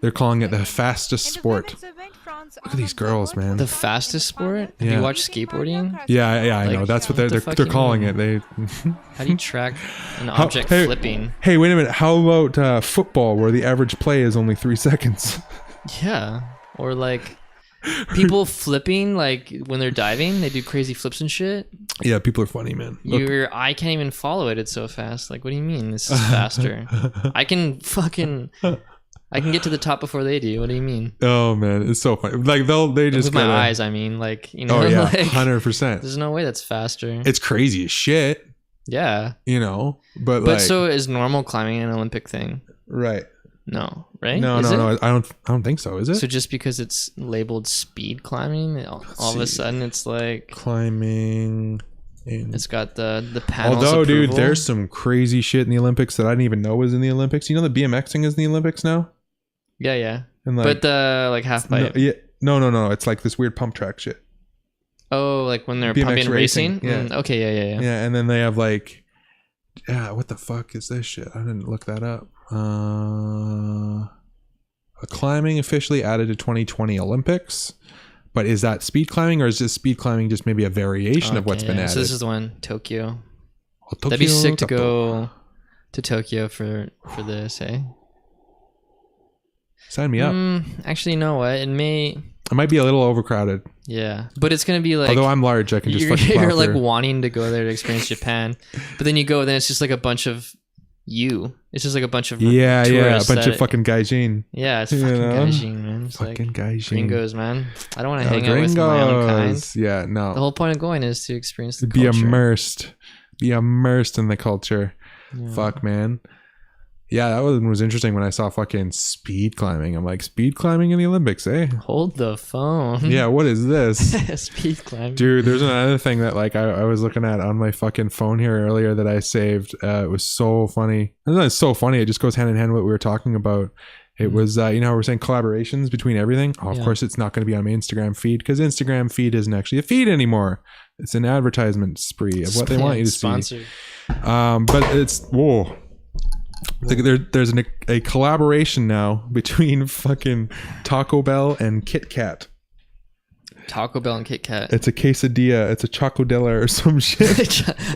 They're calling it the fastest sport. Look at these girls, man. The fastest sport? Have Yeah. you watched skateboarding? Yeah, I Like, know. That's what what the they're fuck they're you calling mean? it. They. How do you track an How- object hey, flipping? Hey, wait a minute. How about football, where the average play is only 3 seconds? Yeah. Or like people flipping, like when they're diving, they do crazy flips and shit. Yeah, people are funny, man. Look, I can't even follow it. It's so fast. Like, what do you mean this is faster? I can get to the top before they do. What do you mean? oh man, it's so funny. Like they just With my gotta- eyes, I mean, like, you know, Oh yeah, like, 100%. there's no way that's faster. It's crazy as shit, Yeah. you know. But But like, so is normal climbing an Olympic thing? right? No, right? No, Is no, it? no. I don't think so. Is it? So just because it's labeled speed climbing, all of a see. sudden it's like Climbing. it's got the panels. Although, dude, approval. there's some crazy shit in the Olympics that I didn't even know was in the Olympics. You know, the BMXing is in the Olympics now. yeah. And like, But the like half no, pipe. yeah, no. It's like this weird pump track shit. Oh, like when they're BMX pumping racing. racing, yeah. Okay, yeah. Yeah, and then they have like, what the fuck is this shit? I didn't look that up. Climbing officially added to 2020 Olympics, but is that speed climbing, or is this speed climbing just maybe a variation of what's Okay, been yeah. added? So this is the one, Tokyo. Oh, That'd be Tokyo, sick to Tokyo. go to Tokyo for this, eh? Sign me up. Actually, you know what? It may. It might be a little overcrowded. Yeah, but it's gonna be like. Although I'm large, I can just fucking plow you're like through. wanting to go there to experience Japan, but then you go, then it's just like a bunch of you. It's just like a bunch of Yeah, a tourists bunch of that- fucking gaijin. Yeah, it's You fucking know? gaijin, man. It's Fucking like gaijin. gringos, man. I don't want to Oh, hang out with my own kind. gringos. Yeah, no. The whole point of going is to experience the Be culture. immersed. Be immersed in the culture. Yeah. Fuck, man. Yeah, that one was interesting when I saw fucking speed climbing. I'm like, speed climbing in the Olympics, eh? Hold the phone. Yeah, what is this? Speed climbing. Dude, there's another thing that like I was looking at on my fucking phone here earlier that I saved. It was so funny. It's not so funny. It just goes hand in hand with what we were talking about. It was, you know how we're saying collaborations between everything? Oh, of Yeah. course, it's not going to be on my Instagram feed because Instagram feed isn't actually a feed anymore. It's an advertisement spree of what they want you to see. Sponsored. But it's, whoa. Like there's a collaboration now between fucking Taco Bell and Kit Kat. Taco Bell and Kit Kat. It's a quesadilla. It's a chocodilla or some shit.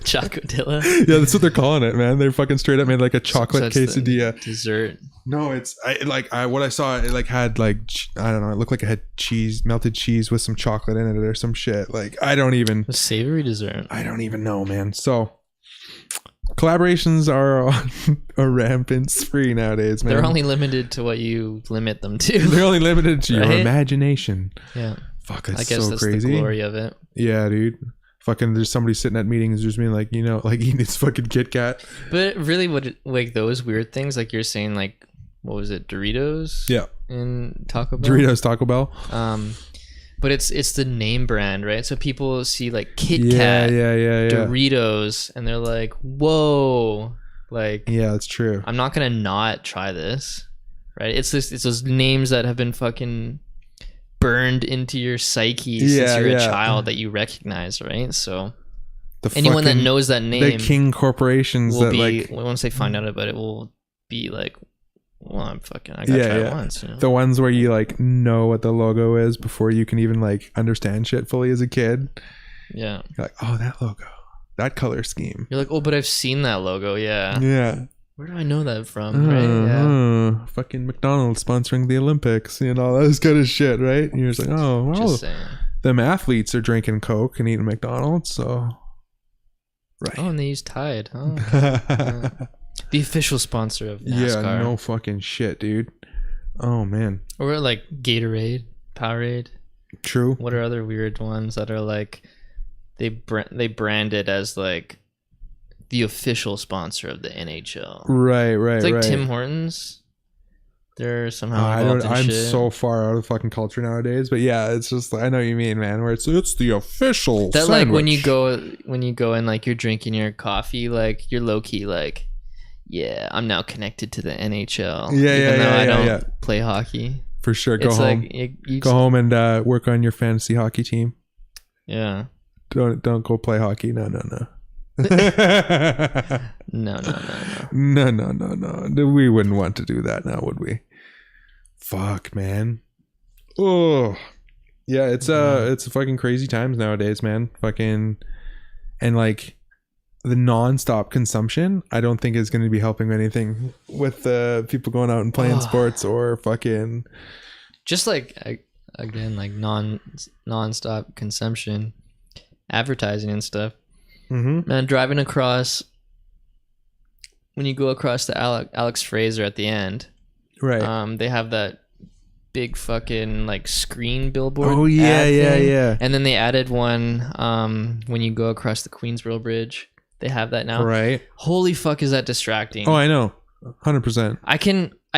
Chocodilla. Yeah, that's what they're calling it, man. They're fucking straight up made like a chocolate quesadilla. Dessert. No, what I saw, it like had like, I don't know, it looked like it had cheese, melted cheese with some chocolate in it or some shit. Like, I don't even. A savory dessert. I don't even know, man. So collaborations are on a rampant spree nowadays, man. They're only limited to what you limit them to. They're only limited to your imagination. Yeah. Fuck, that's I guess so that's crazy. the glory of it. Yeah, dude. Fucking, there's somebody sitting at meetings just being like, like eating his fucking Kit Kat. But really, like those weird things, like you're saying, like, what was it, Doritos? Yeah. In Taco Bell? Doritos Taco Bell. But it's the name brand, right? So people see like Kit Kat, Doritos, and they're like, whoa. Like, yeah, that's true. I'm not gonna not try this, right? It's those names that have been fucking burned into your psyche since you're a child that you recognize, right? So anyone that knows that name, the king corporations that like, once they find out about it, will be like, well, I gotta try it once. You know? The ones where you like know what the logo is before you can even like understand shit fully as a kid. Yeah. You're like, oh, that logo, that color scheme. You're like, oh, but I've seen that logo. Yeah. Yeah. Where do I know that from? Right? Yeah. Fucking McDonald's sponsoring the Olympics, all that kind of shit, right? And you're just like, oh, well, Just saying. Them athletes are drinking Coke and eating McDonald's, so right. Oh, and they use Tide. Oh, okay. The official sponsor of NASCAR. Yeah, no fucking shit, dude. Oh man. Or like Gatorade, Powerade. True. What are other weird ones that are like they brand it as like the official sponsor of the NHL? Right. It's like right. Tim Hortons. They're somehow involved in I'm shit. so far out of fucking culture nowadays, but yeah, it's just I know what you mean, man. Where it's the official that sandwich. Like when you go and like you're drinking your coffee, like you're low key like, yeah, I'm now connected to the NHL. Even though I don't play hockey. For sure, go home. Like go home and work on your fantasy hockey team. Yeah. Don't go play hockey. No. No. No. We wouldn't want to do that now, would we? Fuck, man. Oh, yeah. It's fucking crazy times nowadays, man. Fucking, and like the non-stop consumption, I don't think is going to be helping anything with people going out and playing sports or fucking. Just like again, like non-stop consumption, advertising and stuff. Mm-hmm. Man, driving across, when you go across the Alex Fraser at the end, right? They have that big fucking like screen billboard. Oh yeah. And then they added one when you go across the Queensboro Bridge. They have that now. Right. Holy fuck, is that distracting? Oh, I know, 100%. I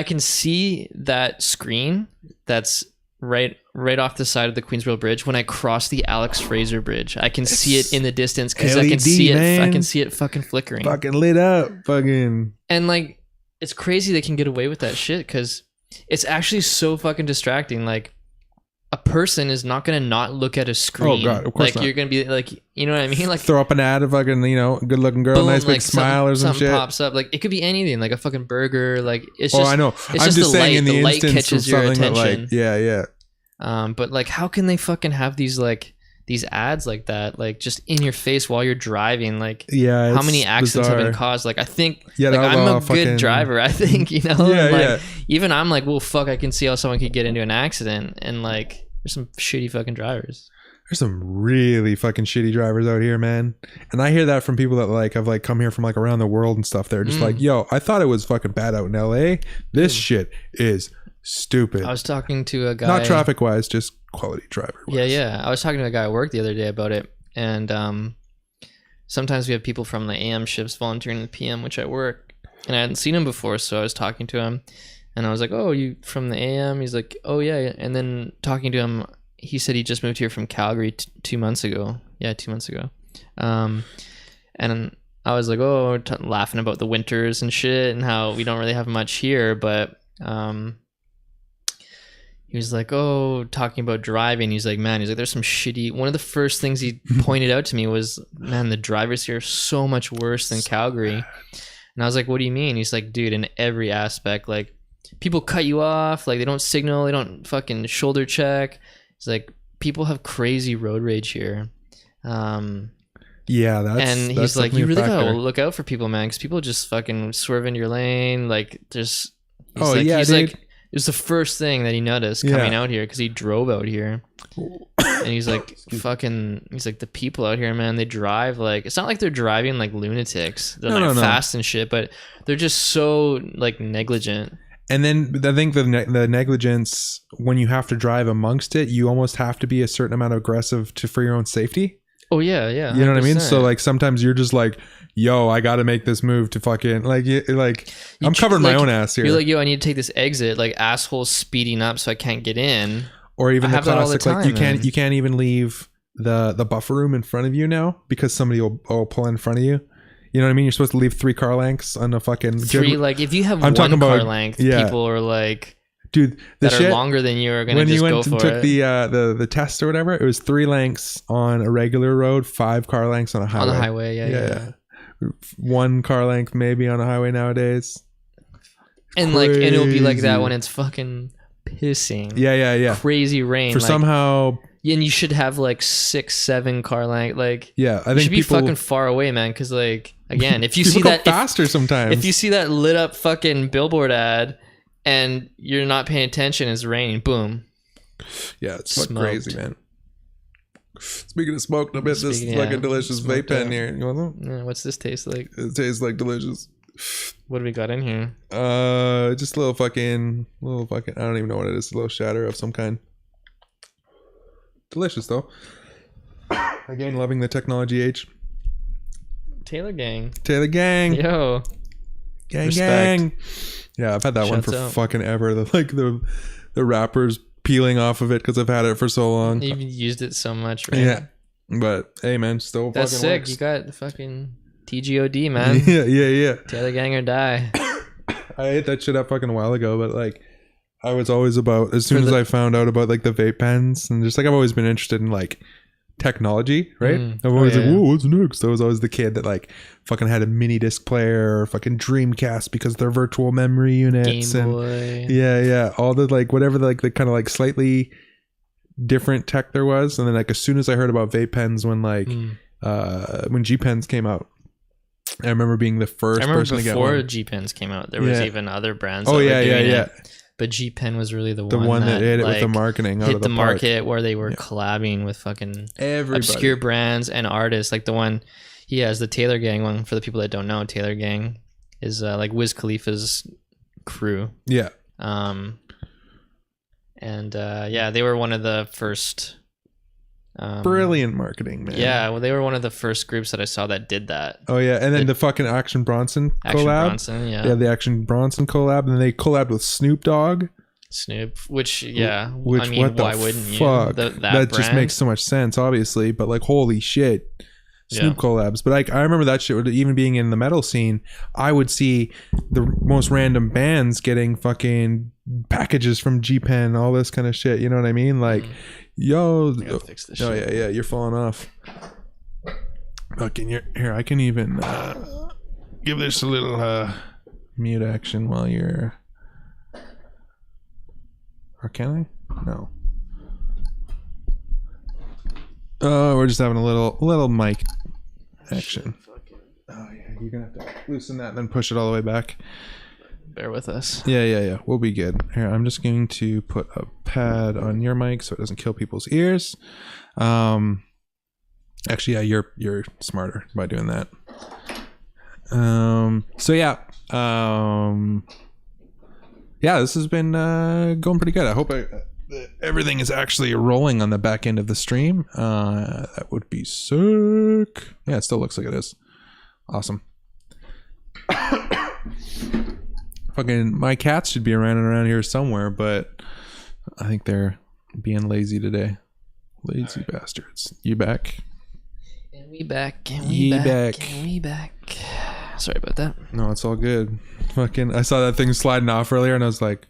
can see that screen that's right off the side of the Queensboro Bridge when I cross the Alex Fraser Bridge. I can see it in the distance because I can see it. I can see it fucking flickering, fucking lit up, fucking. And like, it's crazy they can get away with that shit because it's actually so fucking distracting. Like, a person is not gonna not look at a screen. Oh god, of course not. You're gonna be like, you know what I mean? Like, throw up an ad of fucking, good looking girl, boom, nice big like smile or some shit. Pops up. Like, it could be anything, like a fucking burger. Like, it's Oh, just. I know. It's I'm just saying light. in the light instance catches of your something attention. that, like, yeah. But like, how can they fucking have these ads like that, like just in your face while you're driving? Like, yeah, how many accidents bizarre. have been caused? Like, I think, yeah, like, I'm a fucking... good driver. I think, Yeah, like, yeah. Even I'm like, well, fuck, I can see how someone could get into an accident, and like, there's some shitty fucking drivers. There's some really fucking shitty drivers out here, man. And I hear that from people that like have like come here from like around the world and stuff. They're just like, yo, I thought it was fucking bad out in LA. This shit is stupid. I was talking to a guy, not traffic wise, just quality driver wise. Yeah. I was talking to a guy at work the other day about it, and sometimes we have people from the AM shifts volunteering in the PM, which I work, and I hadn't seen him before, so I was talking to him, and I was like, "Oh, you from the AM?" He's like, "Oh yeah," and then talking to him, he said he just moved here from Calgary 2 months ago. Yeah, 2 months ago. And I was like, laughing about the winters and shit and how we don't really have much here. But he was like, talking about driving. He's like, man, there's some shitty. One of the first things he pointed out to me was, man, the drivers here are so much worse than Calgary. And I was like, what do you mean? He's like, dude, in every aspect, like, people cut you off, like they don't signal, they don't fucking shoulder check. It's like, people have crazy road rage here. Yeah, and he's like, you really gotta look out for people, man, because people just fucking swerve into your lane. Like, just he's like, it was the first thing that he noticed coming out here because he drove out here, and he's like, he's like, the people out here, man, they drive like, it's not like they're driving like lunatics. They're not fast and shit, but they're just so like negligent. And then I think the negligence, when you have to drive amongst it, you almost have to be a certain amount of aggressive for your own safety. Oh yeah, yeah. 100%. You know what I mean? So like sometimes you're just like, yo, I got to make this move to fucking I'm covering my own ass here. You're like, yo, I need to take this exit. Like, assholes speeding up so I can't get in. Or even the classic, like you can't even leave the buffer room in front of you now because somebody will pull in front of you. You know what I mean? You're supposed to leave 3 car lengths on a fucking like if you have one car length, people are like, dude, that are longer than you are gonna just go for it. When you went and took the test or whatever, it was 3 lengths on a regular road, 5 car lengths on a highway. On the highway, yeah. 1 car length maybe on a highway nowadays. And crazy. Like, and it'll be like that when it's fucking pissing. Yeah. Crazy rain. For somehow. And you should have like 6, 7 car length. Like, yeah, I think you should be fucking far away, man. Because like, again, if you see that faster sometimes, if you see that lit up fucking billboard ad. And you're not paying attention, it's raining. Boom. Yeah, it's fucking crazy, man. Speaking of smoke, I bet this is like a delicious vape pen here. You want some? Yeah, what's this taste like? It tastes like delicious. What do we got in here? Just a little fucking, I don't even know what it is. A little shatter of some kind. Delicious though. Again, loving the technology age. Taylor Gang. Yo. Gang. Yeah, I've had that one for fucking ever. The wrappers peeling off of it because I've had it for so long. You've used it so much, right? Yeah. But hey, man, still that's fucking sick. works. You got the fucking TGOD, man. Yeah. Taylor Gang or die. I ate that shit up fucking a while ago, but like, I was always about, as soon as I found out about like the vape pens, and just like I've always been interested in like technology, right? I'm always like, whoa, what's next? I was always the kid that like fucking had a mini disc player or fucking Dreamcast because they're virtual memory units. Game Boy. Yeah. All the like, whatever the kind of like slightly different tech there was. And then like, as soon as I heard about vape pens when like, when G pens came out, I remember being the first person to get one. Before G pens came out, there was even other brands. Oh yeah. It. But G Pen was really the one that hit it like, with the marketing. Hit the market where they were collabing with fucking obscure brands and artists. Like the one he has, the Taylor Gang one. For the people that don't know, Taylor Gang is like Wiz Khalifa's crew. Yeah. They were one of the first. Brilliant marketing, man. Yeah, well, they were one of the first groups that I saw that did that. Oh yeah, and then the fucking Action Bronson collab. Yeah, the Action Bronson collab, and then they collabed with Snoop Dogg. Which I mean, why wouldn't fuck? You? That just makes so much sense, obviously. But like, holy shit, Snoop collabs. But like, I remember that shit. Even being in the metal scene, I would see the most random bands getting fucking packages from G Pen, all this kind of shit. You know what I mean? Like. Yo, fix this shit. Yeah, you're falling off. Fucking here, I can even give this a little mute action while you're. Or can I? No. Oh, we're just having a little mic action. Oh yeah, you're gonna have to loosen that and then push it all the way back. Bear with us. Yeah. We'll be good. Here, I'm just going to put a pad on your mic so it doesn't kill people's ears. Actually, yeah, you're smarter by doing that. This has been going pretty good. I hope everything is actually rolling on the back end of the stream. That would be sick. Yeah, it still looks like it is. Awesome. Fucking my cats should be running around here somewhere, but I think they're being lazy today. Lazy bastards. You back? And we back. And we back. Sorry about that. No, it's all good. Fucking, I saw that thing sliding off earlier, and I was like,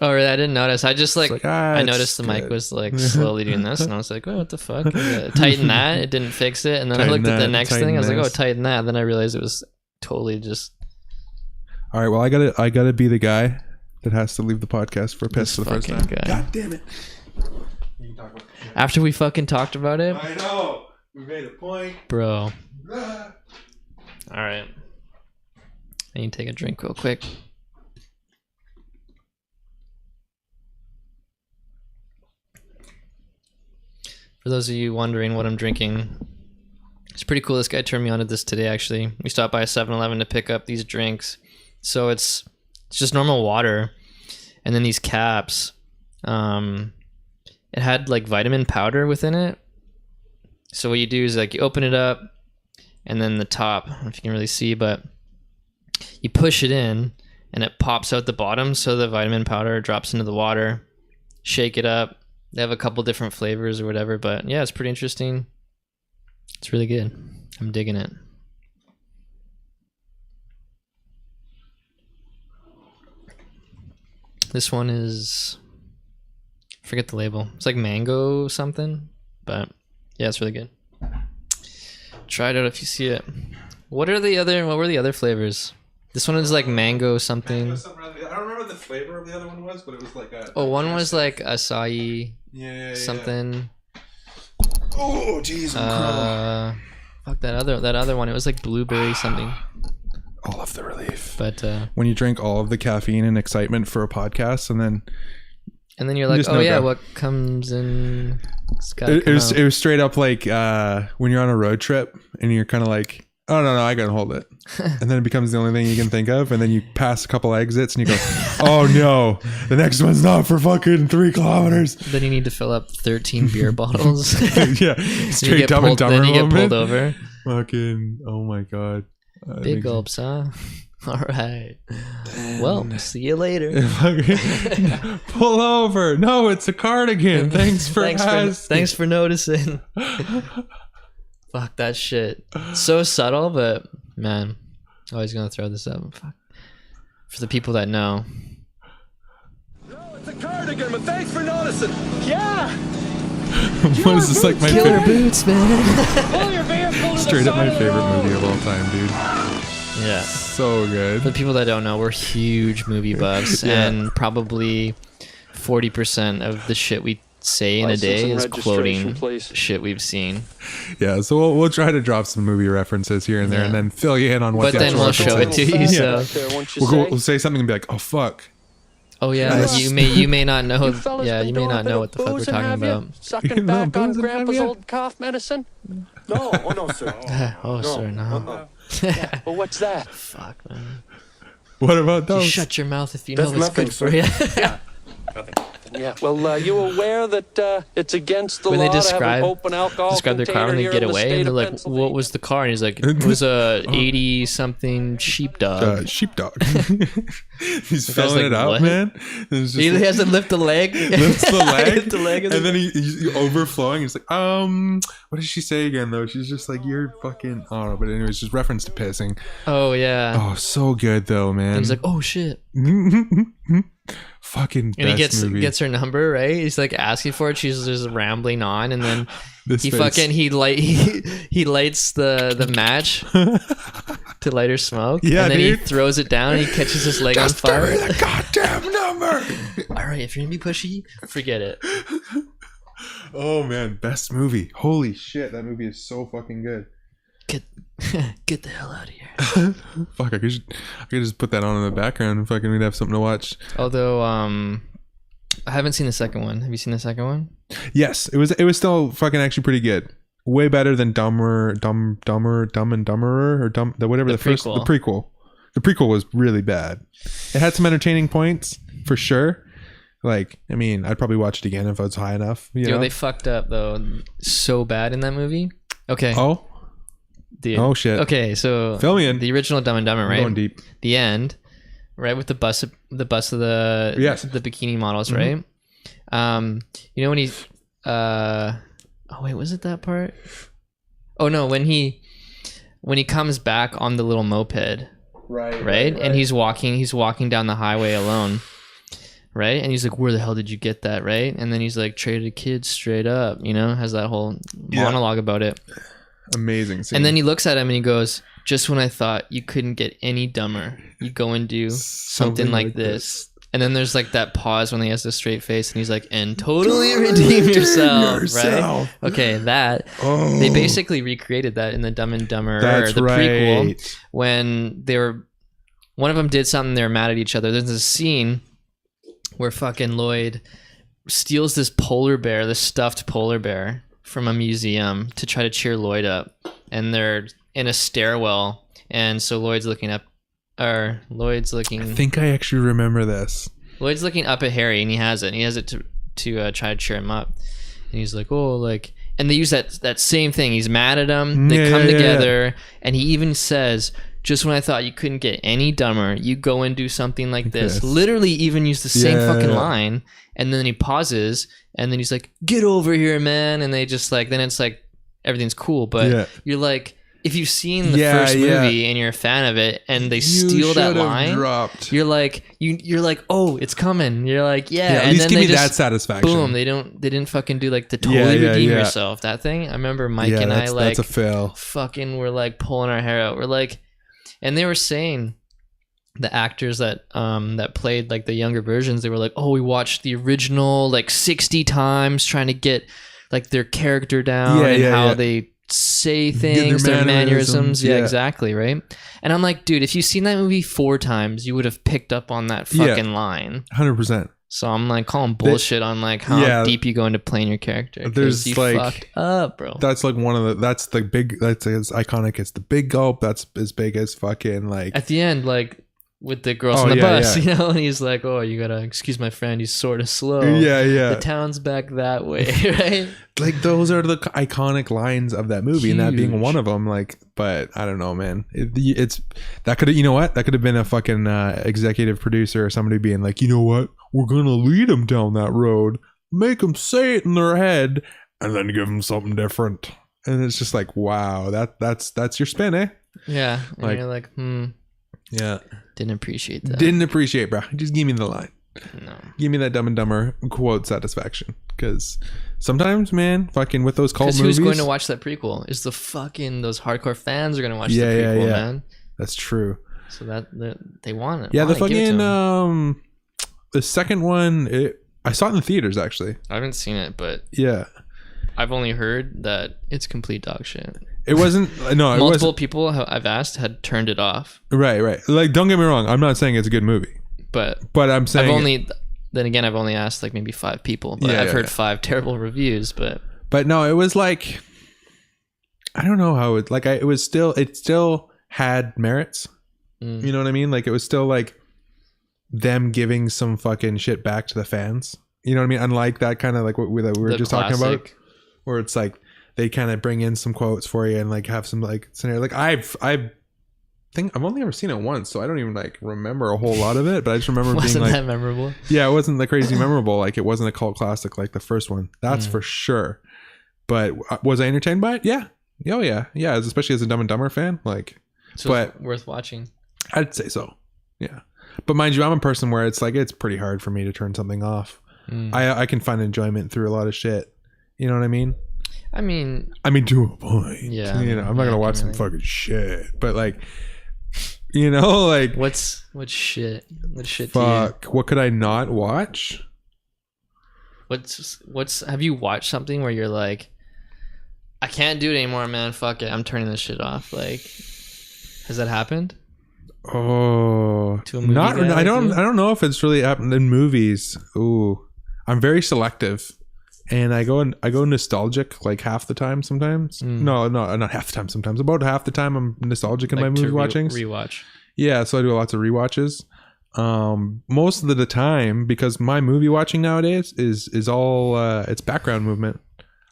"Oh, really? I didn't notice. I just I noticed the mic was like slowly doing this, and I was like, "Oh, what the fuck?" Tighten that. It didn't fix it, and then I looked at the next thing. I was like, "Oh, tighten that." Then I realized it was totally just. All right, well, I gotta be the guy that has to leave the podcast for a piss for the first time. Guy. God damn it! talk about the shit. After we fucking talked about it, I know. We made a point, bro. All right. I need to take a drink real quick. For those of you wondering what I'm drinking, it's pretty cool. This guy turned me on to this today, actually. We stopped by a 7-Eleven to pick up these drinks. So it's just normal water. And then these caps, it had like vitamin powder within it. So what you do is like you open it up, and then the top, I don't know if you can really see, but you push it in and it pops out the bottom, so the vitamin powder drops into the water. Shake it up. They have a couple different flavors or whatever, but yeah, it's pretty interesting. It's really good. I'm digging it. This one is, I forget the label. It's like mango something, but yeah, it's really good. Try it out if you see it. What were the other flavors? This one is like mango something. I don't remember the flavor of the other one was, but it was like a... Oh, one was like acai something. Oh, jeez, fuck that other one. It was like blueberry something. All of the relief. But when you drink all of the caffeine and excitement for a podcast, and then you're like, oh yeah, what comes in? It was straight up like when you're on a road trip and you're kind of like, oh no, I gotta hold it, and then it becomes the only thing you can think of, and then you pass a couple exits and you go, oh no, the next one's not for fucking 3 kilometers. Then you need to fill up 13 beer bottles. Yeah, straight Dumb and Dumber. Then you get pulled over. Fucking, oh my god. Big gulps, huh? All right. Well, see you later. Pull over. No, it's a cardigan. Thanks for noticing. Fuck that shit. So subtle, but man, always gonna throw this up. Fuck. For the people that know. No, it's a cardigan, but thanks for noticing. Yeah. What is this, like my Killer favorite boots, man. Pull your vehicle to straight the up my side of the favorite road. movie of all time, dude. Yeah. So good. For the people that don't know, we're huge movie buffs, Yeah. and probably 40% of the shit we say in a License day and is registration, quoting please. shit we've seen. Yeah, so we'll try to drop some movie references here and there, Yeah. and then fill you in on what But the then actual we'll show reference it is. to you. Yeah. So, We'll say something and be like, oh fuck. oh yeah, Nice. but you may not know. You fellas Yeah, been you may doing a not bit know of what the fuck we're boozing, talking have you? about. Sucking back on boozing, have Grandpa's you? old cough medicine? No, oh no, sir. Oh, sir, no. Well, what's that? Fuck, man. What about You those? shut your mouth if you That's know it's nothing, good for you. Yeah. Well, you aware that it's against the When they law to have describe an open alcohol their car when container they here get in the away, and state they're of like, Pennsylvania? "What was the car?" And he's like, "It was a 80-something sheepdog." Sheepdog. He's guy's filling like, it out, "What?" man. It's He just has to lift the leg. lifts the leg, Lift the leg of and the- then he's overflowing. He's like, what did she say again though? She's just like, you're fucking, I don't know, but anyways, just reference to pissing. Oh yeah. Oh, so good though, man. And he's like, "Oh shit." Fucking And he best movie. gets her number, right? He's like asking for it. She's just rambling on, and then This he face. fucking he lights the match to light her smoke. Yeah, and then dude. he throws it down. And he catches his leg Just on fire. give me the goddamn number. All right, if you're gonna be pushy, forget it. Oh man, best movie. Holy shit, that movie is so fucking good. Get the hell out of here. Fuck, I could just put that on in the background and fucking we'd have something to watch. Although I haven't seen the second one. Have you seen the second one? Yes, it was still fucking actually pretty good. Way better than Dumb and Dumberer, or whatever The the prequel. The prequel was really bad. It had some entertaining points for sure. Like, I mean, I'd probably watch it again if I was high enough. You know? They fucked up though so bad in that movie. Okay. Oh. Dude. Oh shit. Okay, so Fill me in. the original Dumb and Dumber, I'm right? going deep. The end, right, with the bus of the Yes. the bikini models, Mhm. right? You know when he oh wait, was it that part? Oh no, when he comes back on the little moped, right? And he's walking down the highway alone. Right? And he's like, "Where the hell did you get that?" Right? And then he's like, "Traded kids straight up," you know, has that whole monologue about it. Amazing scene. And then he looks at him and he goes, "Just when I thought you couldn't get any dumber, you go and do something like this." And then there's like that pause when he has the straight face and he's like, and totally redeem yourself, right? Okay, that. Oh. They basically recreated that in the Dumb and Dumber, That's or the right. prequel, when they were, one of them did something, they were mad at each other. There's a scene where fucking Lloyd steals this polar bear, this stuffed polar bear from a museum to try to cheer Lloyd up. And they're in a stairwell. And so Lloyd's looking up. I think I actually remember this. Lloyd's looking up at Harry, and he has it. And he has it to try to cheer him up. And he's like, oh, like, and they use that same thing. He's mad at him. They come together, and he even says, just when I thought you couldn't get any dumber, you go and do something like this. Literally, even use the same fucking line. And then he pauses, and then he's like, get over here, man. And they just like, then it's like everything's cool. But you're like, if you've seen the first movie and you're a fan of it, and they steal that line, you're like, oh, it's coming. You're like, at and least then give they me just, that satisfaction. Boom, they didn't fucking do like the totally redeem yourself, that thing. I remember Mike and I like, that's a fail. Fucking were like pulling our hair out. We're like, and they were saying, the actors that played like the younger versions, they were like, oh, we watched the original like 60 times trying to get like their character down and how they say things, their mannerisms. Yeah, exactly, right? And I'm like, dude, if you've seen that movie 4 times, you would have picked up on that fucking line. 100%. So I'm like calling bullshit on like how deep you go into playing your character. There's you like fucked up, bro. That's like that's as iconic as the big gulp. That's as big as fucking like at the end, like with the girls on the bus, you know, and he's like, oh, you gotta excuse my friend, he's sort of slow. The town's back that way. Right, like those are the iconic lines of that movie. Huge. And that being one of them. Like, but I don't know, man, it's that could have, you know what, that could have been a fucking executive producer or somebody being like, you know what, we're gonna lead them down that road, make them say it in their head, and then give them something different. And it's just like, wow, that's your spin, eh? Yeah, and like, you're like, yeah. Didn't appreciate that. Didn't appreciate, bro. Just give me the line. No. Give me that Dumb and Dumber quote satisfaction. Because sometimes, man, fucking with those cult movies. Who's going to watch that prequel? Is the fucking those hardcore fans are going to watch the prequel, man. That's true. So that they want it. Yeah, the fucking the second one. I saw it in the theaters actually. I haven't seen it, but yeah, I've only heard that it's complete dog shit. It wasn't. No, multiple people I've asked had turned it off. Right. Like, don't get me wrong. I'm not saying it's a good movie, but I'm saying I've only asked like maybe 5 people, but I've heard 5 terrible reviews. But no, it was like, I don't know how it like. It still had merits. You know what I mean? Like, it was still like them giving some fucking shit back to the fans. You know what I mean? Unlike that kind of like what we were just talking about, where it's like they kind of bring in some quotes for you and like have some like scenario. Like I think I've only ever seen it once, so I don't even like remember a whole lot of it. But I just remember being like, that memorable? Yeah, it wasn't that crazy memorable. Like, it wasn't a cult classic like the first one. That's for sure. But was I entertained by it? Yeah. Oh yeah. Yeah. Especially as a Dumb and Dumber fan. Like, so but it's worth watching. I'd say so. Yeah. But mind you, I'm a person where it's like it's pretty hard for me to turn something off. I can find enjoyment through a lot of shit. You know what I mean? I mean to a point. Yeah. You know, I'm not gonna watch some fucking shit. But like, you know, like what shit? What shit? Fuck. What could I not watch? What's have you watched something where you're like, I can't do it anymore, man. Fuck it. I'm turning this shit off. Like, has that happened? Oh, to a movie not. I don't know if it's really happened in movies. Ooh, I'm very selective, and I go nostalgic like half the time. Sometimes, no, not half the time. Sometimes, about half the time, I'm nostalgic in like my movie watchings. Rewatch. Yeah, so I do lots of rewatches. Most of the time, because my movie watching nowadays is all it's background movement.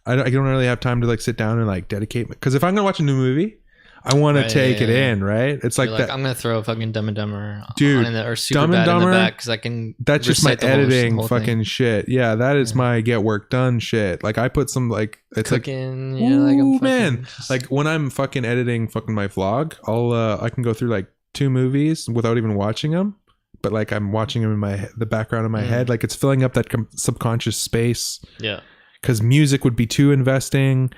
I don't really have time to like sit down and like dedicate, because if I'm gonna watch a new movie, I want to take it in, right? It's like that. I'm gonna throw a fucking Dumb and Dumber dude, on or Superbad in the back because I can. That's just my editing fucking thing. Shit. Yeah, that is my get work done shit. Like, I put some like it's cooking. Like, ooh, man, like when I'm fucking editing fucking my vlog, I can go through like 2 movies without even watching them, but like I'm watching them in the background of my head, like it's filling up that subconscious space. Yeah. Because music would be too investing.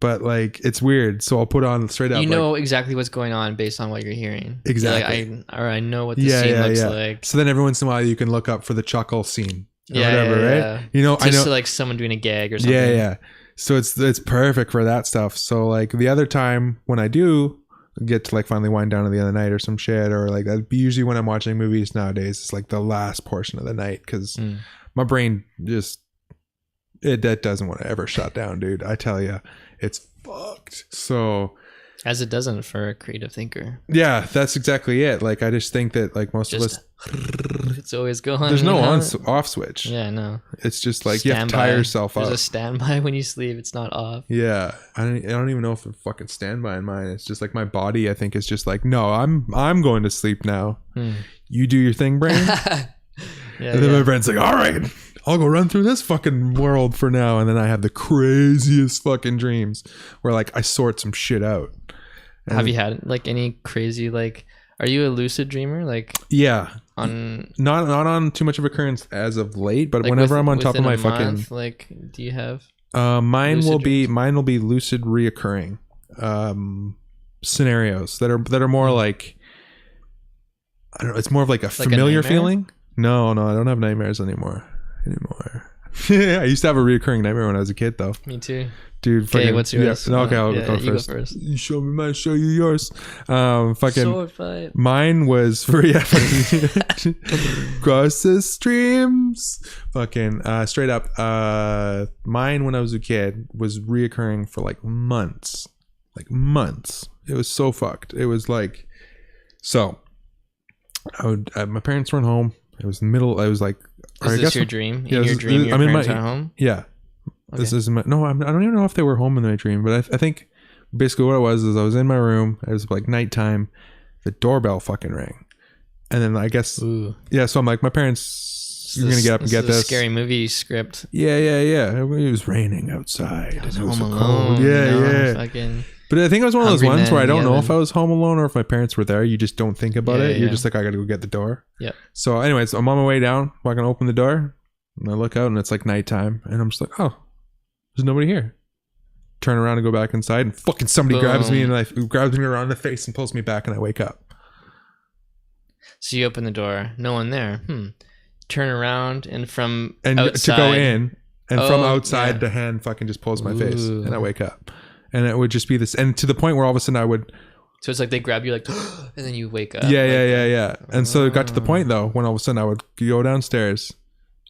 but like it's weird. So I'll put on straight up. You know exactly what's going on based on what you're hearing. Exactly. Like, I know what the scene looks like. So then every once in a while you can look up for the chuckle scene or whatever, right? Yeah. You know, just I know, to, like someone doing a gag or something. yeah. So it's perfect for that stuff. So like the other time when I do get to like finally wind down at the end of the night or some shit, or like that'd be usually when I'm watching movies nowadays. It's like the last portion of the night because my brain just that doesn't want to ever shut down, dude. I tell you, it's fucked. So as it doesn't for a creative thinker. Yeah, that's exactly it. Like I just think that like most of us, it's always going. There's no off switch. Yeah, no. It's just like you have to tie yourself up. There's a standby when you sleep. It's not off. Yeah, I don't even know if there's fucking standby in mine. It's just like my body. I think is just like, no, I'm going to sleep now. You do your thing, brain. And then my brain's like, all right, I'll go run through this fucking world for now. And then I have the craziest fucking dreams where like I sort some shit out. And have you had like any crazy like? Are you a lucid dreamer? Like on not on too much of occurrence as of late, but like whenever I'm on top of my fucking like, do you have? Mine will be lucid reoccurring scenarios that are more like, I don't know. It's more of like a familiar feeling. No, I don't have nightmares anymore. I used to have a reoccurring nightmare when I was a kid, though. Me too. Dude, okay, what's yours? Yeah, okay, I'll go first. Go first. You show me mine, show you yours. Fucking sword fight. Mine was for cross the streams. Fucking straight up. Mine when I was a kid was reoccurring for like months. It was so fucked. It was like, so my parents weren't home. It was the middle. I was like, is this your dream? In your dream, your parents are home? Yeah. Okay. This is no. I don't even know if they were home in my dream, but I think basically what it was is I was in my room. It was like nighttime. The doorbell fucking rang, and then I guess So I'm like, my parents, you're gonna get up and get this. A scary movie script. Yeah. It was raining outside. I was and it was home so alone. cold. Yeah. Fucking. But I think it was one of those ones where I don't know if I was home alone or if my parents were there. You just don't think about it. You're just like, I gotta go get the door. Yeah. So anyways, I'm on my way down. I can open the door and I look out and it's like nighttime, and I'm just like, oh. There's nobody here. Turn around and go back inside, and fucking somebody grabs me around the face and pulls me back, and I wake up. So you open the door, no one there. Turn around, and from outside, to go in, and from outside the hand fucking just pulls my face, and I wake up, and it would just be this, and to the point where all of a sudden I would. So it's like they grab you like, and then you wake up. Yeah. And so it got to the point though when all of a sudden I would go downstairs,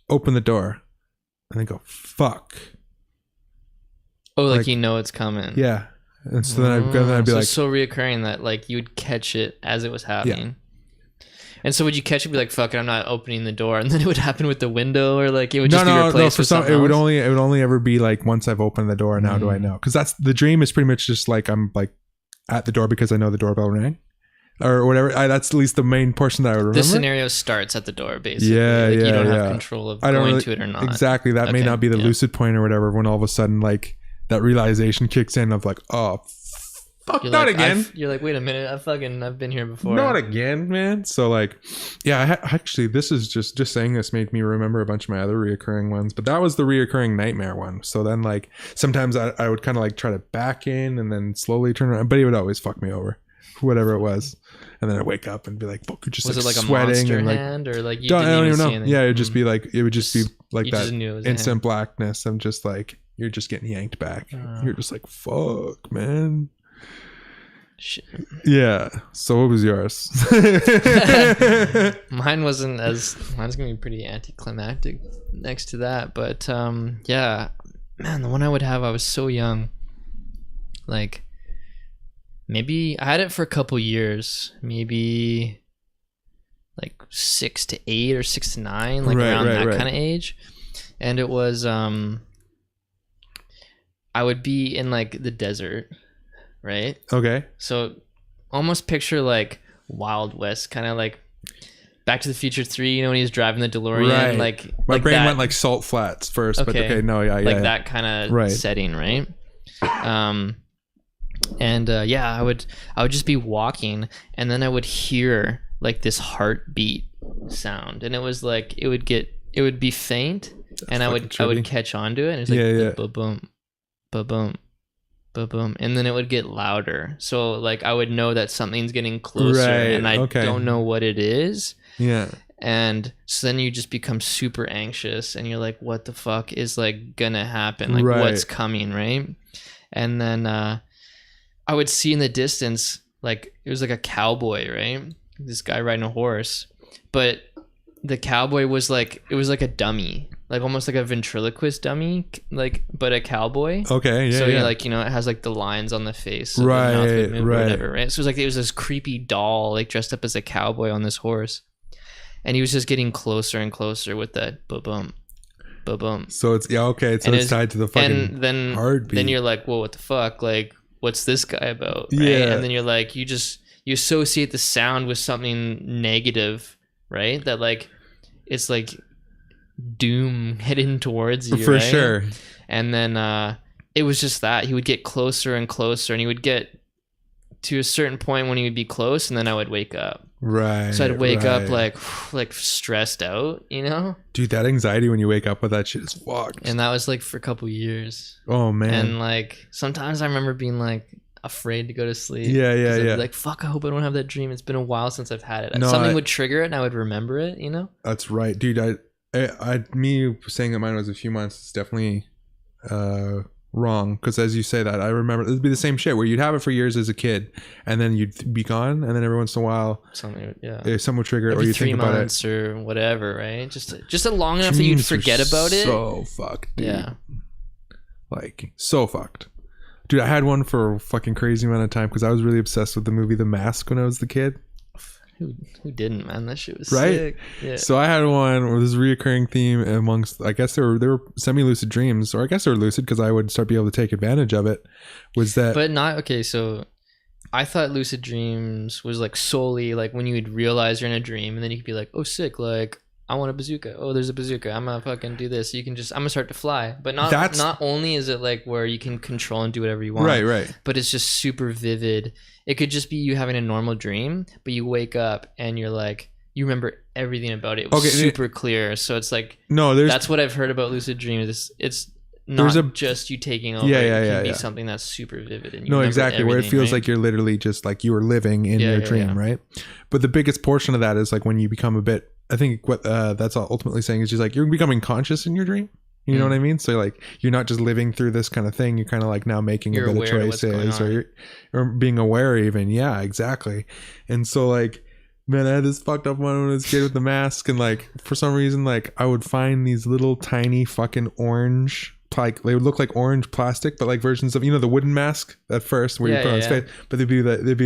open the door, and then go fuck. Oh, like you know it's coming. Yeah. And so then I'd be like, so reoccurring that like you would catch it as it was happening. Yeah. And so would you catch it, be like, fuck it, I'm not opening the door, and then it would happen with the window, or like it would just be replaced with something else? It would only ever be like once I've opened the door, now do I know? Because that's the dream is pretty much just like I'm like at the door because I know the doorbell rang. Or whatever. That's at least the main portion that I remember. The scenario starts at the door, basically. Yeah, like you don't have control of going to it or not. Exactly. That may not be the lucid point or whatever, when all of a sudden like that realization kicks in of like, oh fuck, not again. You're like, wait a minute, I've been here before. Not again, man. So like, yeah, actually this is just saying this made me remember a bunch of my other reoccurring ones, but that was the reoccurring nightmare one. So then like sometimes I would kind of like try to back in and then slowly turn around, but he would always fuck me over, whatever it was. And then I wake up and be like, fuck, just was like it like sweating a monster and like, hand, or like I don't even know. Yeah, it would just be like that instant hand. Blackness. I'm just like, you're just getting yanked back. You're just like, fuck, man. Shit. Yeah. So what was yours? Mine's gonna be pretty anticlimactic next to that, but yeah, man, the one I would have, I was so young, like maybe I had it for a couple years, maybe like 6 to 8 or 6 to 9, like around that kind of age. And it was I would be in like the desert, right? Okay. So almost picture like Wild West, kind of like Back to the Future 3, you know, when he's driving the DeLorean. Right. Like my brain that, went like Salt Flats first, but okay, no, yeah. Like that kind of setting, right? And I would just be walking, and then I would hear like this heartbeat sound, and it was like it would be faint, and I would catch on to it, and it's like ba-boom, ba-boom, boom, boom, and then it would get louder. So like I would know that something's getting closer, Right, and I okay. don't know what it is. Yeah. And so then you just become super anxious, and you're like, what the fuck is like gonna happen? Like Right. what's coming, right? And then I would see in the distance, like it was like a cowboy, right? This guy riding a horse, but the cowboy was like, it was like a dummy, like almost like a ventriloquist dummy, like, but a cowboy. Okay. Yeah. So yeah. you like, you know, it has like the lines on the face, so Right, the mouth would move or right. whatever, right? So it was like, it was this creepy doll, like dressed up as a cowboy on this horse, and he was just getting closer and closer with that boom, boom. So it's okay. So And it's tied to the fucking and then heartbeat. then you're like, well, what the fuck? Like, what's this guy about? Right? Yeah. And then you're like, you associate the sound with something negative, right? That like, it's like doom heading towards you, for right? sure. And then it was just that he would get closer and closer, and he would get to a certain point when he would be close, and then I would wake up. Right. So I'd wake up right. like stressed out, you know? Dude, that anxiety when you wake up with that shit is fucked. And that was like for a couple years. Oh man. And like sometimes I remember being like afraid to go to sleep. Yeah, 'Cause I'd be yeah. like, fuck, I hope I don't have that dream. It's been a while since I've had it. No, Something would trigger it and I would remember it, you know? That's right, dude. Me saying that mine was a few months is definitely wrong, because as you say that, I remember it'd be the same shit where you'd have it for years as a kid, and then you'd be gone, and then every once in a while, Something, yeah. some would trigger it, or Every you 3 think about it. months or whatever, right? Just long enough that you'd Dreams are forget about it. So fucked, dude. Yeah. Like so fucked. Dude, I had one for a fucking crazy amount of time because I was really obsessed with the movie The Mask when I was the kid. Who didn't, man? That shit was Right? sick. Yeah. So I had one where this reoccurring theme amongst, I guess they were semi-lucid dreams, or I guess they were lucid because I would start be able to take advantage of it, was that... But not, okay, so I thought lucid dreams was like solely like when you would realize you're in a dream, and then you could be like, oh sick, like I want a bazooka. Oh, there's a bazooka. I'm gonna fucking do this. You can just, I'm gonna start to fly. But not only is it like where you can control and do whatever you want. Right. But it's just super vivid. It could just be you having a normal dream, but you wake up and you're like, you remember everything about it. It was super clear. So it's like, that's what I've heard about lucid dreams. It's not just you taking over. It can be something that's super vivid. And you exactly. Where it feels like you're literally just like you were living in your dream, right? But the biggest portion of that is like when you become a bit, I think what that's ultimately saying is just like you're becoming conscious in your dream. You know what I mean? So like you're not just living through this kind of thing. You're kind of like now making a bit of choices, or being aware even. Yeah, exactly. And so like, man, I had this fucked up one when I was a kid with the mask, and like for some reason like I would find these little tiny fucking orange, like they would look like orange plastic, but like versions of the wooden mask at first where you put on his face, but they'd be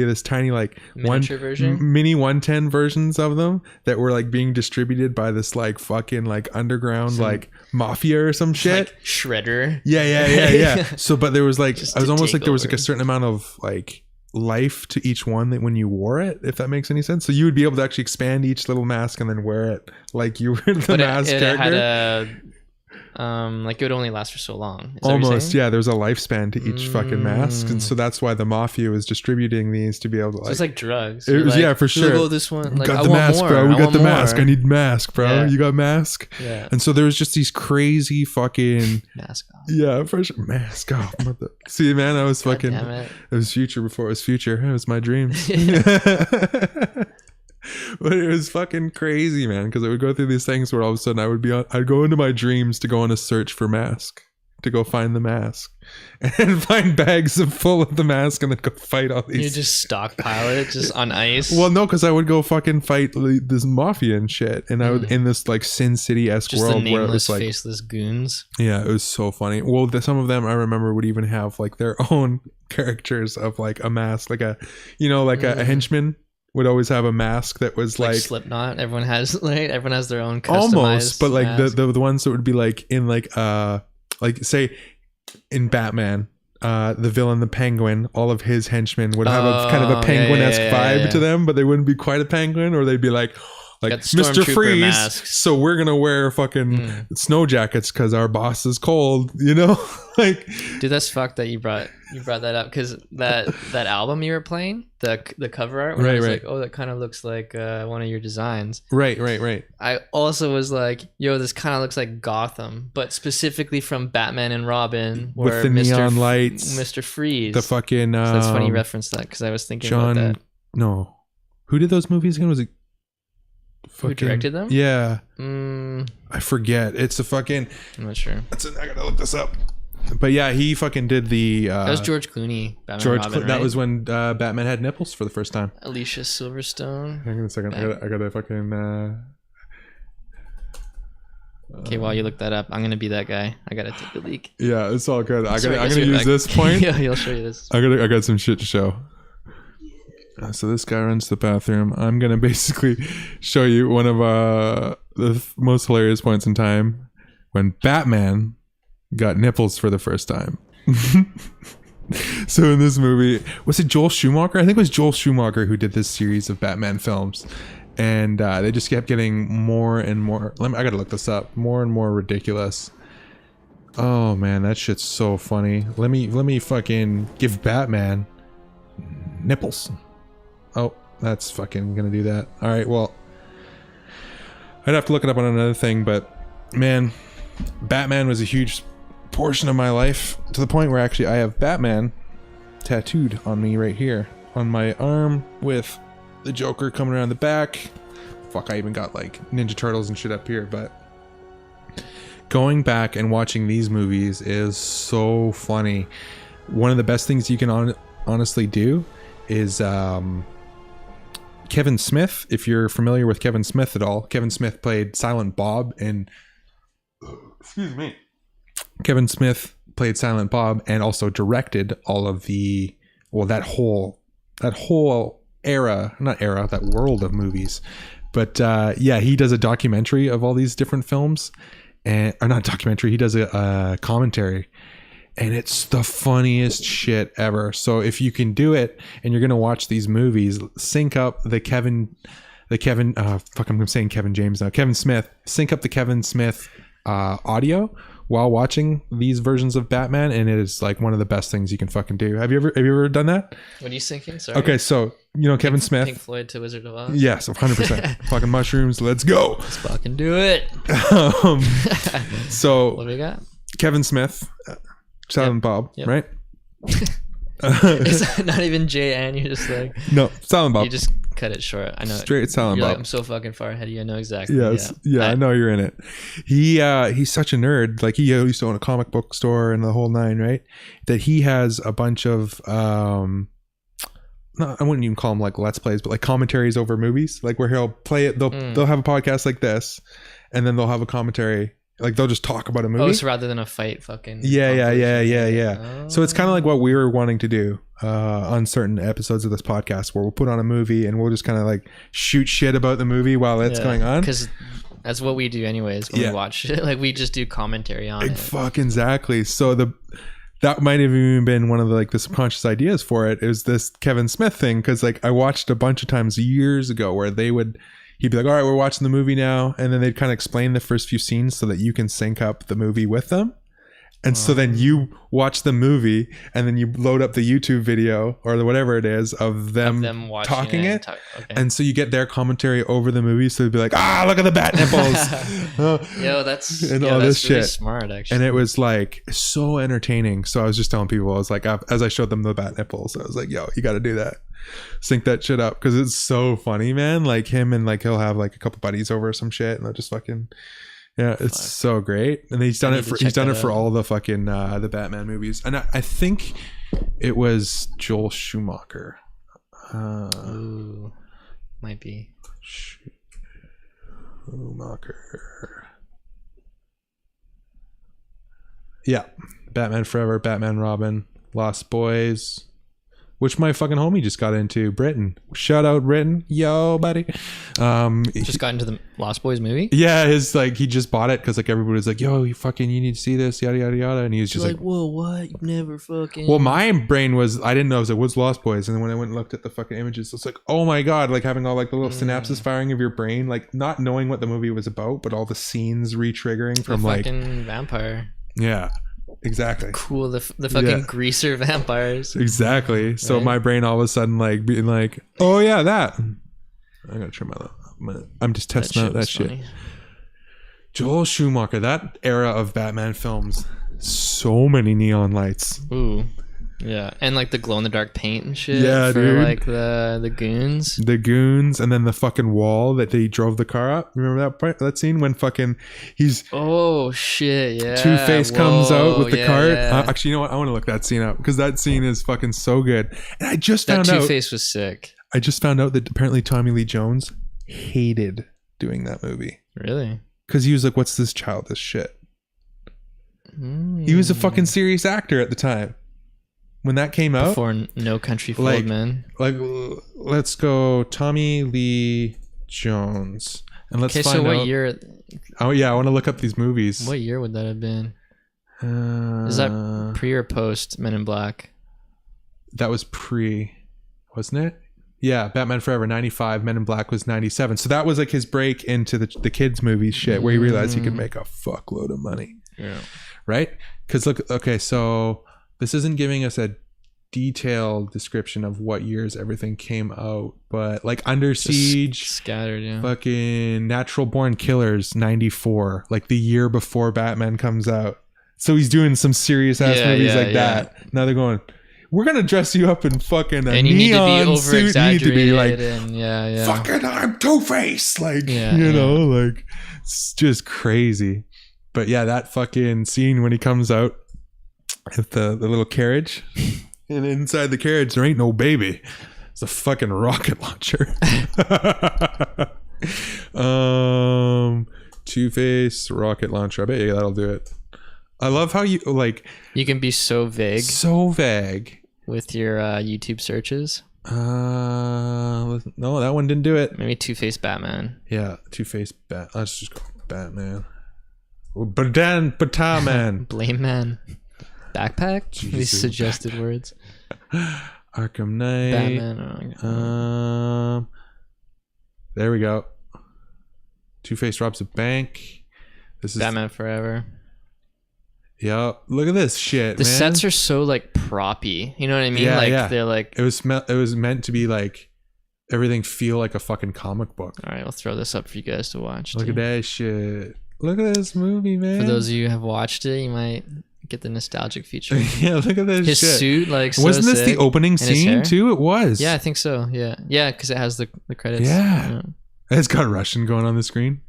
this tiny like miniature version, mini 110 versions of them that were like being distributed by this like fucking like underground like mafia or some shit, like Shredder. Yeah. So but there was like Just I was to almost take like there was like over. a certain amount of like life to each one that when you wore it, if that makes any sense. So you would be able to actually expand each little mask and then wear it like you were the mask it character. had a like it would only last for so long. Is that what you're Almost, saying? yeah. There's a lifespan to each fucking mask, and so that's why the mafia was distributing these to be able to. So it's like drugs. It You're was, like, yeah, for sure. Look, oh, this one. Like, got I the want mask, more. bro. We I got want the more. mask. I need mask, bro. Yeah. You got mask. Yeah. And so there was just these crazy fucking Mask off. yeah, for sure. Mask off. See, man, I was fucking. Damn it. It was future before it was future. It was my dreams. But it was fucking crazy, man, because I would go through these things where all of a sudden I'd go into my dreams to go on a search for mask, to go find the mask, and find bags full of the mask, and then go fight all these. You just stockpile it just on ice. Well, no, because I would go fucking fight this mafia and shit, and I would in this like Sin City-esque just world the where it nameless, was like faceless goons. yeah, it was so funny. Well, some of them I remember would even have like their own characters of like a mask, like a a henchman would always have a mask that was Like like Slipknot. Everyone has their own customized almost, but like mask. the ones that would be like in like say in Batman, the villain, the Penguin, all of his henchmen would have a kind of a penguin-esque vibe to them, but they wouldn't be quite a penguin, or they'd be like like Got Mr. stormtrooper Freeze. masks. So we're gonna wear fucking snow jackets because our boss is cold. Like, Dude, that's fucked that you brought that up, because that album you were playing, the cover art, when I was like, oh, that kind of looks like one of your designs. Right. I also was like, yo, this kind of looks like Gotham, but specifically from Batman and Robin, with the neon lights, Mr. Freeze, the fucking. So that's funny you referenced that, because I was thinking about that. No, who did those movies again? Was it? Who directed them? Yeah, I forget. It's a fucking. I'm not sure. I gotta look this up. But yeah, he fucking did the. That was George Clooney. Batman Robin, right? That was when Batman had nipples for the first time. Alicia Silverstone. Hang on a second. I gotta fucking. Okay, while you look that up, I'm gonna be that guy. I gotta take the leak. Yeah, it's all good. I'm gonna use this point. Yeah, he'll show you this. I got some shit to show. So this guy runs the bathroom. I'm gonna basically show you one of the most hilarious points in time when Batman got nipples for the first time. So in this movie, was it Joel Schumacher? I think it was Joel Schumacher who did this series of Batman films, and they just kept getting more and more. I gotta look this up. More and more ridiculous. Oh man, that shit's so funny. Let me fucking give Batman nipples. Oh, that's fucking gonna do that. All right, well, I'd have to look it up on another thing, but man, Batman was a huge portion of my life, to the point where actually I have Batman tattooed on me right here on my arm with the Joker coming around the back. Fuck, I even got like Ninja Turtles and shit up here. But going back and watching these movies is so funny. One of the best things you can honestly do is Kevin Smith. If you're familiar with Kevin Smith at all, Kevin Smith played Silent Bob in excuse me. Kevin Smith played Silent Bob and also directed all of the, well, that whole that world of movies. But yeah, he does a documentary of all these different films, or not documentary, he does a commentary, and it's the funniest shit ever. So if you can do it and you're gonna watch these movies, sync up I'm saying Kevin James now. Kevin Smith, sync up the Kevin Smith audio while watching these versions of Batman, and it is like one of the best things you can fucking do. Have you ever done that? What are you thinking? Sorry. Okay, so Kevin Smith, Pink Floyd to Wizard of Oz. Yes, 100%. Fucking mushrooms, let's go. Let's fucking do it. So What do we got? Kevin Smith, Silent Bob, Yep. right? It's not even JN. You're just like, No, Silent Bob. you just cut it short. I know. Straight Silent You're Bob. like, I'm so fucking far ahead of you. I know exactly. Yes, yeah, I know you're in it. He's such a nerd. Like, he used to own a comic book store and the whole nine, right? That he has a bunch of I wouldn't even call them like let's plays, but like commentaries over movies. Like, where he'll play it. They'll have a podcast like this, and then they'll have a commentary. Like, they'll just talk about a movie. Oh, so rather than a fight, fucking. Yeah. Oh. So it's kind of like what we were wanting to do on certain episodes of this podcast, where we'll put on a movie and we'll just kind of like shoot shit about the movie while it's going on. Because that's what we do anyways when we watch it. Like, we just do commentary on it. Fucking exactly. So that might have even been one of the subconscious ideas for it, is this Kevin Smith thing. Because like, I watched a bunch of times years ago where he'd be like, all right, we're watching the movie now. And then they'd kind of explain the first few scenes so that you can sync up the movie with them. And so then you watch the movie and then you load up the YouTube video or whatever it is of them talking it. Okay. And so you get their commentary over the movie. So they'd be like, look at the bat nipples. Yo, that's and all this really shit. Smart, actually. And it was like so entertaining. So I was just telling people, I was like, as I showed them the bat nipples, I was like, yo, you got to do that. Sync that shit up, because it's so funny, man. Like, him and like he'll have like a couple buddies over or some shit, and they'll just fucking it's so great. And he's done it for all the fucking the Batman movies, and I think it was Joel Schumacher. Ooh, might be Schumacher. Yeah, Batman Forever, Batman Robin, Lost Boys, which my fucking homie just got into. Britain, shout out Britain, yo buddy. Just got into the Lost Boys movie. Yeah, his like he just bought it because like everybody was like, yo, you need to see this, yada yada yada, and he was just like, whoa, what? You've never fucking. well, my brain was, I didn't know. I was like, what's Lost Boys? And then when I went and looked at the fucking images, it's like, oh my god, like having all like the little synapses firing of your brain, like not knowing what the movie was about, but all the scenes re-triggering from the like fucking vampire. Yeah, exactly. Cool, the fucking greaser vampires. Exactly. So Right? my brain all of a sudden like being like, oh yeah, that. I gotta turn I'm just testing out that shit. Funny. Joel Schumacher, that era of Batman films, so many neon lights. Ooh. Yeah, and like the glow in the dark paint and shit. Yeah, for dude. like the goons. The goons, and then the fucking wall that they drove the car up. Remember that part, that scene when fucking he's Oh shit! Yeah. Two-Face comes out with the cart. Yeah. Actually, you know what? I want to look that scene up because that scene is fucking so good. And I just That found out. Two-Face was sick. I just found out that apparently Tommy Lee Jones hated doing that movie Really? because he was like, "What's this childish shit?" He was a fucking serious actor at the time when that came out. Before No Country for Like- Old Men. Like, let's go Tommy Lee Jones, and let's Okay, find so what out. year? Oh yeah, I want to look up these movies. What year would that have been? Is that pre or post Men in Black? That was pre, wasn't it? Yeah, Batman Forever 95, Men in Black was 97. So that was like his break into the kids movie shit where he realized he could make a fuckload of money. Yeah. Right? Because look, okay, so this isn't giving us a detailed description of what years everything came out, but like Under Siege, Scattered, yeah. fucking Natural Born Killers 94, like the year before Batman comes out. So he's doing some serious ass Yeah, movies yeah, like that. Now they're going, we're gonna dress you up in fucking a And you need to be neon over suit. You need to be like, and yeah. fucking I'm Two-Face, like, Yeah, you yeah. know, like it's just crazy. But yeah, that fucking scene when he comes out with the little carriage, and inside the carriage there ain't no baby. It's a fucking rocket launcher. Two-Face rocket launcher. I bet you that'll do it. I love how you like You can be so vague so vague. with your YouTube searches. No, that one didn't do it. Maybe Two-Face Batman. Yeah, Two-Face Bat. Let's just go Batman. Batman. Blame Man. Backpack? These Jesus, suggested words. Arkham Knight. Batman. There we go. Two-Face robs a bank. This is Batman Forever. Yeah, look at this shit. The man. sets are so like proppy. You know what I mean? Yeah, like yeah. they're like. It was meant to be like everything feel like a fucking comic book. All right, I'll throw this up for you guys to watch. Look too. at that shit. Look at this movie, man. For those of you who have watched it, you might get the nostalgic feature. Yeah, look at this His shit. suit, like, so wasn't this sick. the opening And his scene hair? too? It was. Yeah, I think so. Yeah, because it has the credits. Yeah. It's got Russian going on the screen.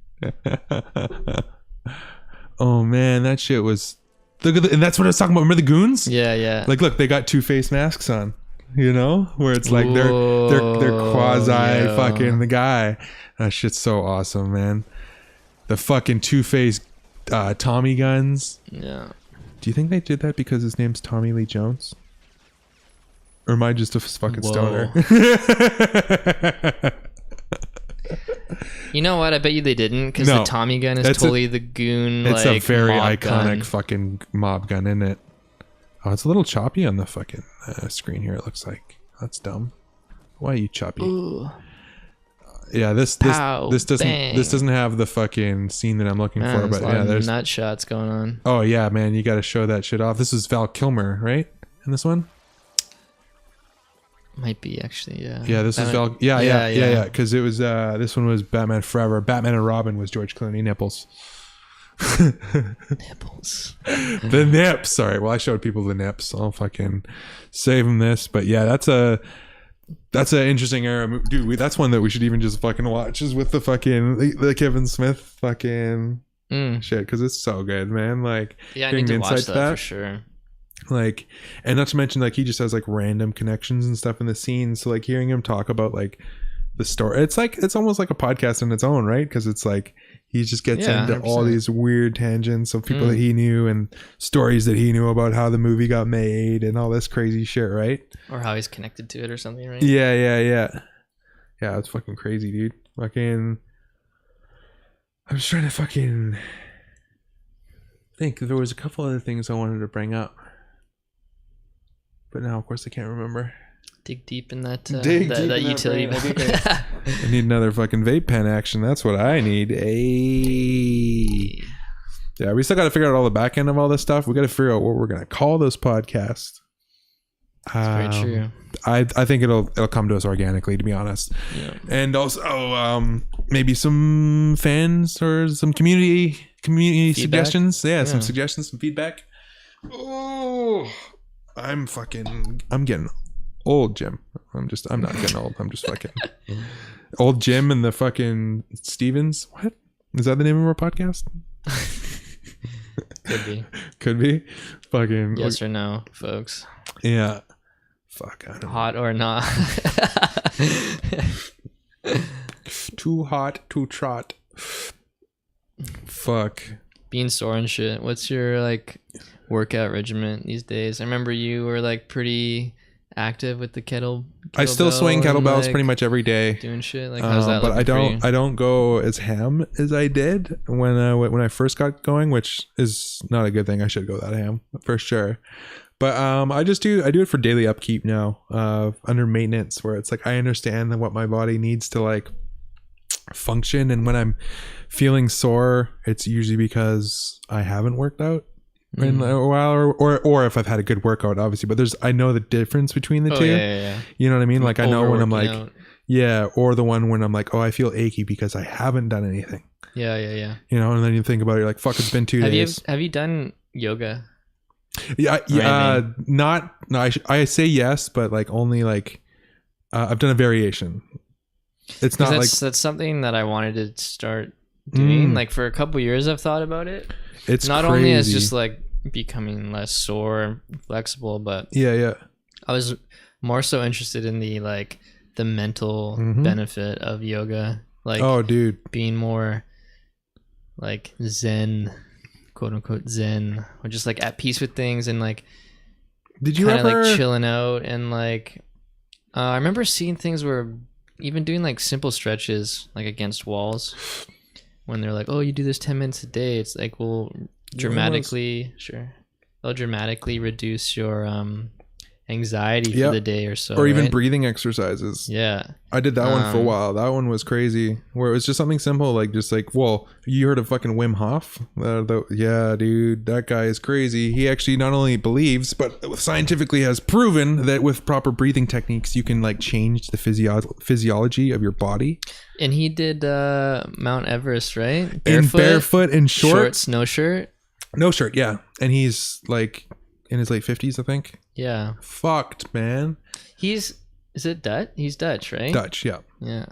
Oh man, that shit was. Look at and that's what I was talking about. Remember the goons? Yeah. Like, look, they got Two-Face masks on. You know, where it's like they're quasi yeah. fucking the guy. That shit's so awesome, man. The fucking Two-Face Tommy guns. Yeah. Do you think they did that because his name's Tommy Lee Jones? Or am I just a fucking Whoa. stoner? You know what? I bet you they didn't, because No. the Tommy gun is That's totally the goon. It's like, a very mob iconic gun. fucking mob gun, isn't it? Oh, it's a little choppy on the fucking screen here. It looks like that's dumb. Why are you choppy? Ooh. Yeah, this Pow, doesn't bang. this doesn't have the fucking scene that I'm looking Man, for. there's But a lot yeah, of there's. nut shots going on. Oh yeah, man, you got to show that shit off. This is Val Kilmer, right? In this one. Might be actually, yeah. Yeah, this is Batman- Val. Yeah. Because it was this one was Batman Forever. Batman and Robin was George Clooney nipples. Nipples. The nips. Sorry. Well, I showed people the nips. I'll fucking save them this. But yeah, that's an interesting era, dude. That's one that we should even just fucking watch. Is with the fucking the Kevin Smith fucking shit, because it's so good, man. Like, Yeah, I getting need to insight watch to that for sure. Like, and not to mention, like, he just has like random connections and stuff in the scenes. So like hearing him talk about like the story, it's almost like a podcast in its own, right? Because it's like he just gets into 100%. all these weird tangents of people that he knew and stories that he knew about how the movie got made and all this crazy shit, right? Or how he's connected to it or something, right? Yeah, it's fucking crazy, dude. Fucking, I was trying to fucking think. There was a couple other things I wanted to bring up, but now of course I can't remember. Dig deep in that that utility belt. I need another fucking vape pen action. That's what I need. Ayy. Yeah, we still got to figure out all the back end of all this stuff. We got to figure out what we're gonna call this podcast. That's very true. I think it'll come to us organically, to be honest. Yeah. And also maybe some fans or some community Feedback? suggestions. Yeah, some suggestions, some feedback. Oh, I'm getting old, Jim. I'm not getting old. I'm just fucking old Jim and the fucking Stevens. What? Is that the name of our podcast? Could be. Fucking yes or no, folks. Yeah. Fuck, I don't Hot or not. Too hot to trot. Fuck. Being sore and shit. What's your like workout regimen these days? I remember you were like pretty active with the kettle. I still swing kettlebells like, pretty much every day. Doing shit. Like how's that? But I don't go as ham as I did when I first got going, which is not a good thing. I should go that ham for sure. But I do it for daily upkeep now, under maintenance, where it's like I understand what my body needs to like function, and when I'm feeling sore, it's usually because I haven't worked out in a while, or if I've had a good workout, obviously. But I know the difference between the two. Yeah. You know what I mean? Like I know when I'm like, or the one when I'm like, oh, I feel achy because I haven't done anything. Yeah. You know, and then you think about it, you're like, fuck, it's been 2 days. Have you done yoga? I say yes, but like only like I've done a variation. It's not like that's something that I wanted to start doing. Like for a couple years I've thought about it. It's not crazy. Only as just like becoming less sore and flexible, but yeah I was more so interested in the like the mental benefit of yoga, like oh dude, being more like zen, quote unquote zen, or just like at peace with things, and like did you ever like chilling out, and like I remember seeing things where even doing like simple stretches like against walls, when they're like, oh, you do this 10 minutes a day, it's like they'll dramatically reduce your anxiety for the day or so, or even breathing exercises. I did that one for a while. That one was crazy, where it was just something simple, like just like, well, you heard of fucking Wim Hof? Yeah, dude, that guy is crazy. He actually not only believes, but scientifically has proven that with proper breathing techniques you can like change the physiology of your body. And he did Mount Everest, right? Barefoot and shorts, no shirt, yeah. And he's like in his late 50s, I think. Yeah. Fucked, man. Is it Dutch? He's Dutch, right? Dutch, yeah. Yeah.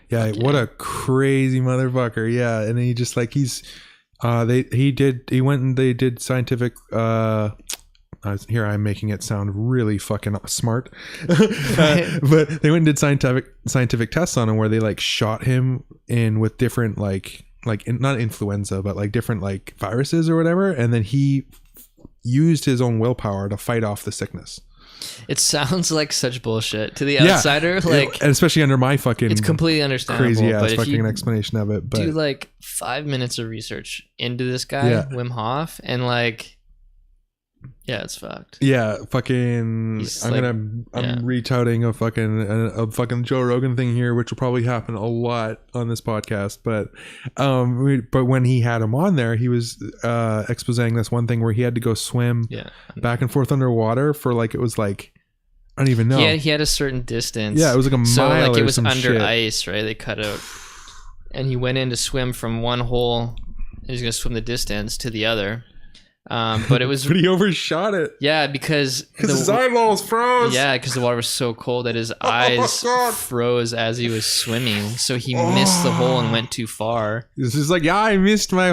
Yeah, what a crazy motherfucker. Yeah, and he just like they went and they did scientific here I'm making it sound really fucking smart. But they went and did scientific tests on him where they like shot him in with different like not influenza, but like different like viruses or whatever, and then he used his own willpower to fight off the sickness. It sounds like such bullshit to the outsider, like, and especially under my fucking it's completely understandable, crazy ass but fucking explanation of it. But do like 5 minutes of research into this guy, Wim Hof, and like, yeah, it's fucked. Yeah, fucking. I'm retouting a fucking Joe Rogan thing here, which will probably happen a lot on this podcast. But when he had him on there, he was exposing this one thing where he had to go swim back and forth underwater for like, it was like, I don't even know. Yeah, he had a certain distance. Yeah, it was like a mile. So like it was under shit. Ice, right? They cut out, and he went in to swim from one hole. He was gonna swim the distance to the other. But it was but he overshot it. Yeah, because his eyeballs froze. Yeah, because the water was so cold that his eyes froze as he was swimming. So he missed the hole and went too far. This is like, I missed my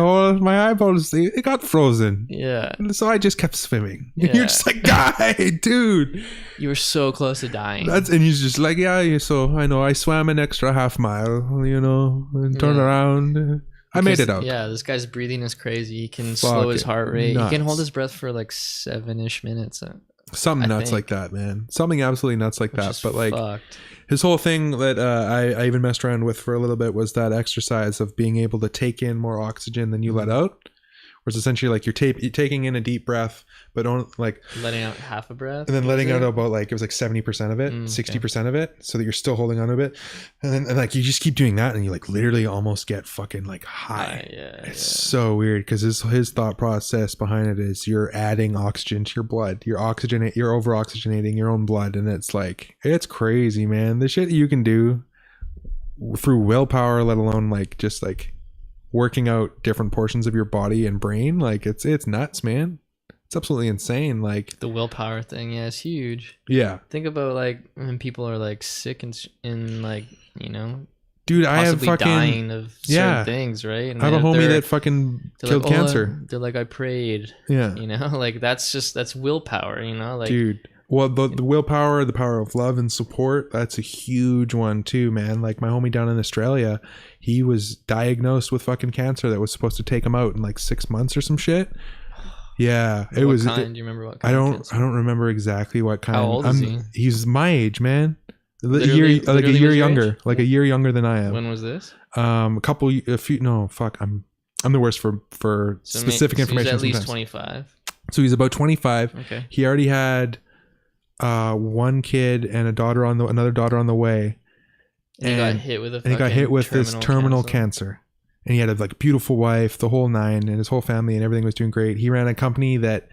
eyeballs. It got frozen. Yeah. So I just kept swimming. Yeah. You're just like, guy, dude. You were so close to dying. And he's just like, so I know I swam an extra half mile, and turned around. I made it out. Yeah, this guy's breathing is crazy. He can Fuck slow his it. heart rate. Nuts. He can hold his breath for like 7-ish minutes. Something I nuts think. like that, man. Something absolutely nuts like Which that. is But like fucked. his whole thing that I even messed around with for a little bit was that exercise of being able to take in more oxygen than you let out. Where it's essentially like you're taking in a deep breath, but don't like Letting out half a breath. and then letting was out it? about like it was like 70% of it, okay. 60% of it, so that you're still holding on to it. And then and like you just keep doing that and you like literally almost get fucking like high. It's so weird because his thought process behind it is you're adding oxygen to your blood. You're over oxygenating your own blood, and it's like it's crazy, man. The shit you can do through willpower, let alone like just like working out different portions of your body and brain, like it's nuts, man. It's absolutely insane. Like The willpower thing, yeah, it's huge. yeah, Think about like when people are like sick and like, you know, dude, I have possibly fucking dying of certain yeah. things, right? And I have a homie they're- that fucking they're killed like, "Oh, cancer. they're like, I prayed, Yeah, you know, like that's willpower, you know, like dude. Well, the willpower, the power of love and support, that's a huge one too, man. Like my homie down in Australia, he was diagnosed with fucking cancer that was supposed to take him out in like 6 months or some shit. Yeah, it what was. kind? Do you remember what kind? I of don't. cancer? I don't remember exactly what kind. How old is he? He's my age, man. Literally like a year was your younger, age? like a year younger than I am. When was this? A few. No, fuck. I'm the worst for So specific so information. He's at least sometimes. 25. So he's about 25. Okay. He already had one kid and another daughter on the way, And he got hit with and he got hit with this terminal cancer. And he had a like beautiful wife, the whole nine, and his whole family, and everything was doing great. He ran a company that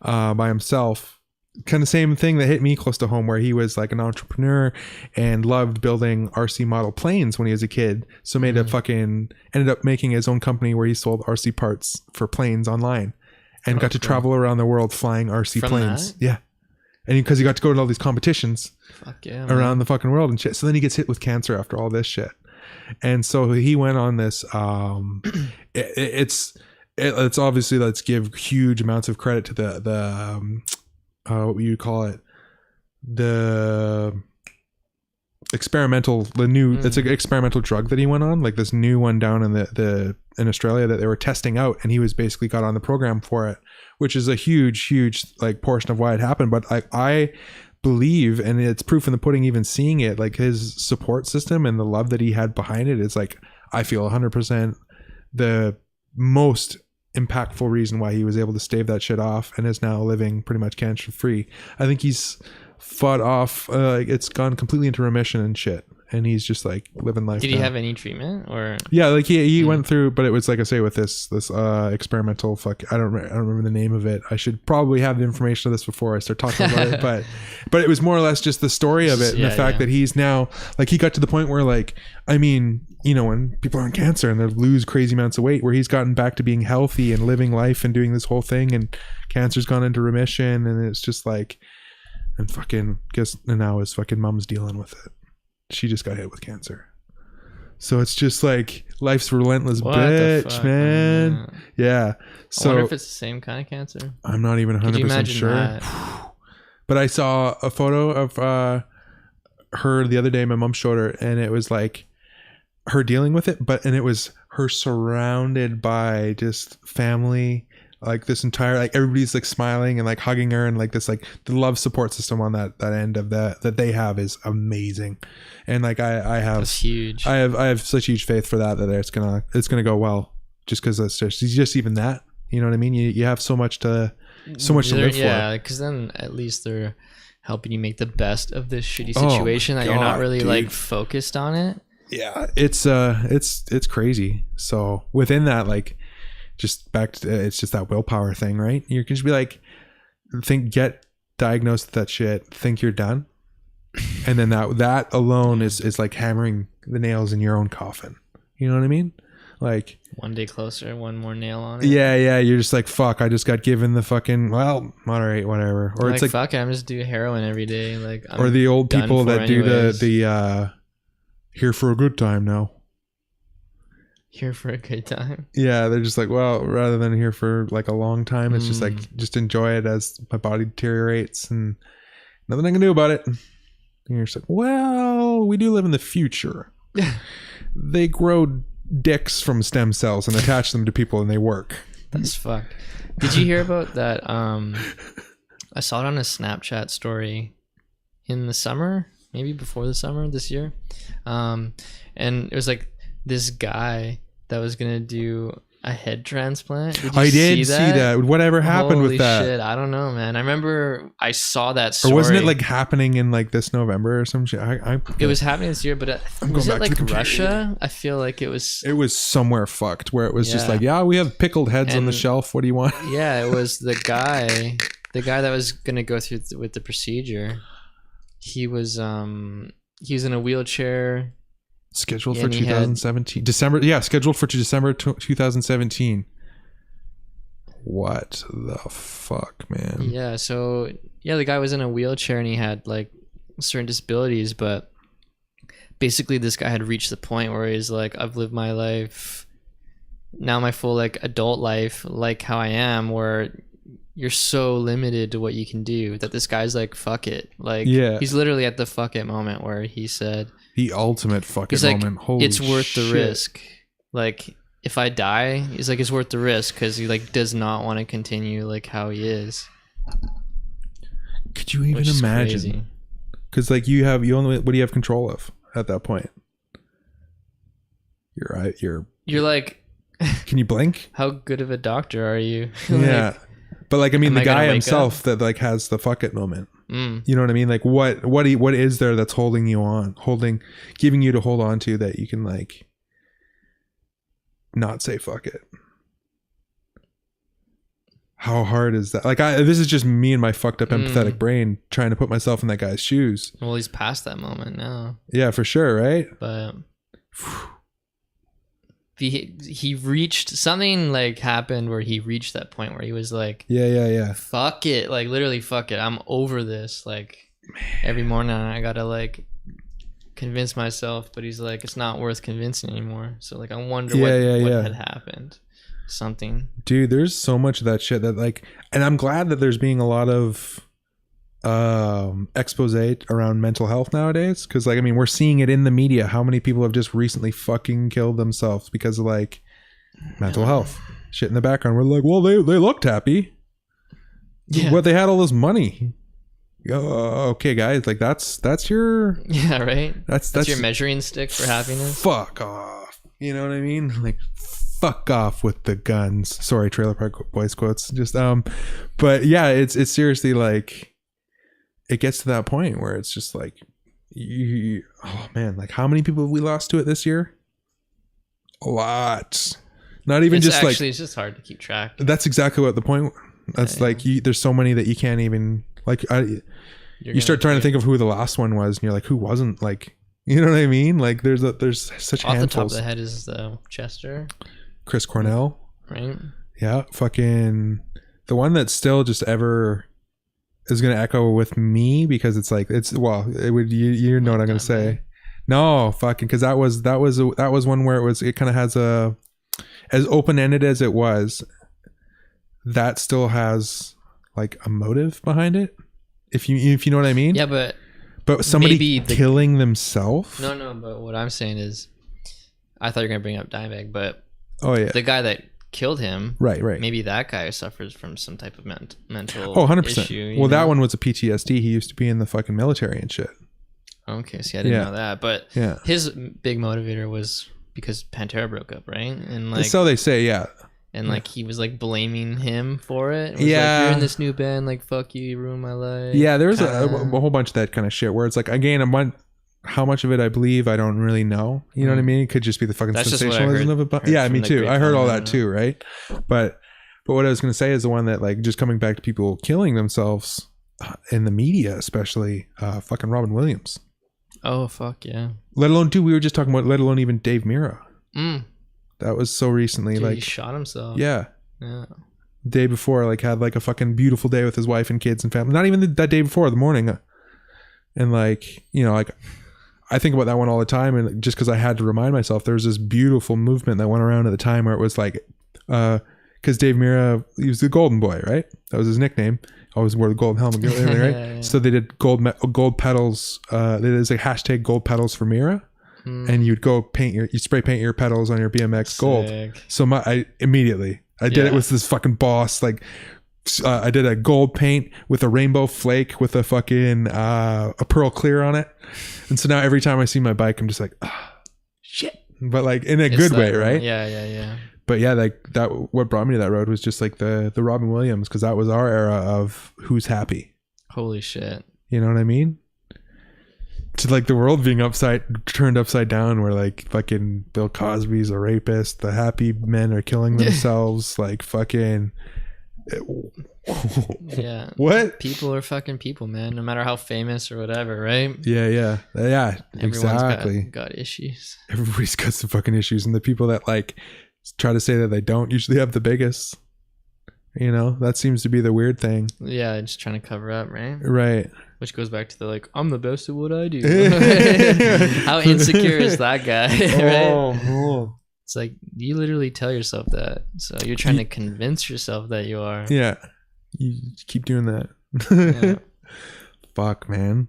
by himself, kind of same thing that hit me close to home, where he was like an entrepreneur and loved building RC model planes when he was a kid. So ended up making his own company where he sold RC parts for planes online, and got to travel around the world flying RC From planes. that? Yeah, and because he got to go to all these competitions Fuck yeah, man. around the fucking world and shit. So then he gets hit with cancer after all this shit. And so he went on this it's obviously, let's give huge amounts of credit to the what you call it, the experimental, it's an experimental drug that he went on, like this new one down in Australia that they were testing out, and he was basically got on the program for it, which is a huge like portion of why it happened. But I believe, and it's proof in the pudding, even seeing it, like his support system and the love that he had behind it is like, I feel 100% the most impactful reason why he was able to stave that shit off and is now living pretty much cancer free. I think he's fought off it's gone completely into remission and shit, and he's just like living life. Did now. he have any treatment or? Yeah, like he went through, but it was like I say with this experimental I don't remember the name of it. I should probably have the information of this before I start talking about it, but it was more or less just the story of it, and the fact that he's now like, he got to the point where, like, I mean, you know, when people are on cancer and they lose crazy amounts of weight, where he's gotten back to being healthy and living life and doing this whole thing, and cancer's gone into remission, and it's just like, and fucking and now his fucking mom's dealing with it. She just got hit with cancer. So it's just like life's relentless bitch, man. Yeah. So I wonder if it's the same kind of cancer. I'm not even 100% sure. That? But I saw a photo of her the other day. My mom showed her, and it was like her dealing with it, and it was her surrounded by just family, like this entire, like everybody's like smiling and like hugging her, and like this, like the love support system on that end of that they have is amazing. And like I have, that's huge. I have such huge faith for that it's gonna go well, just because it's just even that, you know what I mean? You have so much to live for. Yeah, because then at least they're helping you make the best of this shitty situation that you're not really like focused on it. Yeah, it's crazy. So within that, like, just back to, it's just that willpower thing, right? You can just be like, get diagnosed with that shit, think you're done, and then that alone is like hammering the nails in your own coffin. You know what I mean? Like, one day closer, one more nail on it. Yeah. You're just like, fuck, I just got given the fucking, well, moderate, whatever. Or it's like, fuck it, I'm just do heroin every day. Like, I'm or the old people that anyways. do the here for a good time now. Here for a good time. Yeah, they're just like, well, rather than here for like a long time, it's just like, just enjoy it as my body deteriorates and nothing I can do about it. And you're just like, well, we do live in the future. They grow dicks from stem cells and attach them to people and they work. That's fucked. Did you hear about that? I saw it on a Snapchat story in the summer, maybe before the summer this year. And it was like this guy that was going to do a head transplant. Did you see that. Whatever happened Holy with that? Shit, I don't know, man. I remember I saw that story. Or wasn't it like happening in like this November or some shit? It was happening this year, but was it like Russia? I feel like it was. It was somewhere fucked where it was just like, yeah, we have pickled heads on the shelf. What do you want? Yeah, it was the guy that was gonna go through with the procedure. He was in a wheelchair. Scheduled for 2017 December. Yeah, scheduled for December 2017. What the fuck, man? Yeah, so the guy was in a wheelchair and he had like certain disabilities, but basically this guy had reached the point where he's like, I've lived my life now, my full like adult life, like how I am, where you're so limited to what you can do, that this guy's like, fuck it. Like, he's literally at the fuck it moment where he said, the ultimate fucking moment. Holy it's worth shit. the risk. Like, if I die, he's like, it's worth the risk, because he like does not want to continue like how he is. Could you even imagine? Because like you only, what do you have control of at that point? You're like, can you blink? How good of a doctor are you? Yeah. But like, I mean, the guy himself that like has the fuck it moment. You know what I mean? Like what is there that's holding you on, giving you to hold on to, that you can like not say fuck it? How hard is that? Like, this is just me and my fucked up empathetic brain trying to put myself in that guy's shoes. Well, he's past that moment now. Yeah, for sure, right? But he reached something, like happened where he reached that point where he was like, yeah, fuck it, like literally fuck it, I'm over this. Like, every morning I gotta like convince myself, but he's like, it's not worth convincing anymore. So like, I wonder what had happened. Something, dude, there's so much of that shit that like, and I'm glad that there's being a lot of expose around mental health nowadays, because like, I mean, we're seeing it in the media, how many people have just recently fucking killed themselves because of like mental health shit in the background. We're like, well, they looked happy, but they had all this money. Okay, guys, like that's your right, that's your measuring stick for happiness. Fuck off, you know what I mean? Like, fuck off with the guns. Sorry, Trailer Park Boys quotes. Just but yeah, it's seriously like, it gets to that point where it's just like, oh man, like how many people have we lost to it this year? A lot. Not even just like, it's just hard to keep track. That's exactly what the point. That's like, there's so many that you can't even like. You start trying to think of who the last one was, and you're like, who wasn't? Like, you know what I mean? Like, there's such off handfuls. The top of the head is Chester, Chris Cornell, right? Yeah, fucking the one that still just ever is gonna echo with me, because it's like, it would, you know what I'm gonna say? No, fucking, because that was one where it kind of has as open-ended as it was, that still has like a motive behind it, if you know what I mean. Yeah, but somebody killing themselves. No, but what I'm saying is, I thought you were gonna bring up Dimebag, but the guy that killed him, right, maybe that guy suffers from some type of mental 100%. issue. Well, that one was a PTSD. He used to be in the fucking military and shit. Okay, see, I didn't know that, but his big motivator was because Pantera broke up, right? And like, so they say, yeah. And like, he was like blaming him for it. Like, you're in this new band, like, fuck you ruined my life. Yeah, there's a whole bunch of that kind of shit where it's like, again, how much of it I believe, I don't really know. You know what I mean? It could just be the fucking sensationalism of it. Yeah, me too. I heard all that too, right? But what I was going to say is the one that, like, just coming back to people killing themselves in the media, especially fucking Robin Williams. Oh, fuck yeah. Let alone, we were just talking about, let alone even Dave Mirra. That was so recently. Dude, like, he shot himself. Yeah. Day before, like, had like a fucking beautiful day with his wife and kids and family. Not even that day before, the morning. And like, you know, like, I think about that one all the time, and just because I had to remind myself, there was this beautiful movement that went around at the time where it was like, because Dave Mirra, he was the Golden Boy, right? That was his nickname. Always wore the golden helmet, right? Yeah. So they did gold pedals. It is a hashtag gold pedals for Mirra. and you'd go you spray paint your pedals on your BMX gold. So I did it with this fucking boss. Like, I did a gold paint with a rainbow flake with a fucking a pearl clear on it. And so now every time I see my bike, I'm just like, shit. But like in a good way, right? Yeah. But yeah, like that. What brought me to that road was just like the Robin Williams, because that was our era of who's happy. Holy shit. You know what I mean? To like the world being turned upside down, where like fucking Bill Cosby's a rapist, the happy men are killing themselves, like fucking. Yeah. What? People are fucking people, man. No matter how famous or whatever, right? Yeah. Exactly. Got issues. Everybody's got some fucking issues, and the people that like try to say that they don't usually have the biggest. You know, that seems to be the weird thing. Yeah, just trying to cover up, right? Right. Which goes back to the like, I'm the best at what I do. How insecure is that guy? Right? Oh. It's like you literally tell yourself that, so you're trying to convince yourself that you are. Yeah, you keep doing that. Yeah. Fuck, man.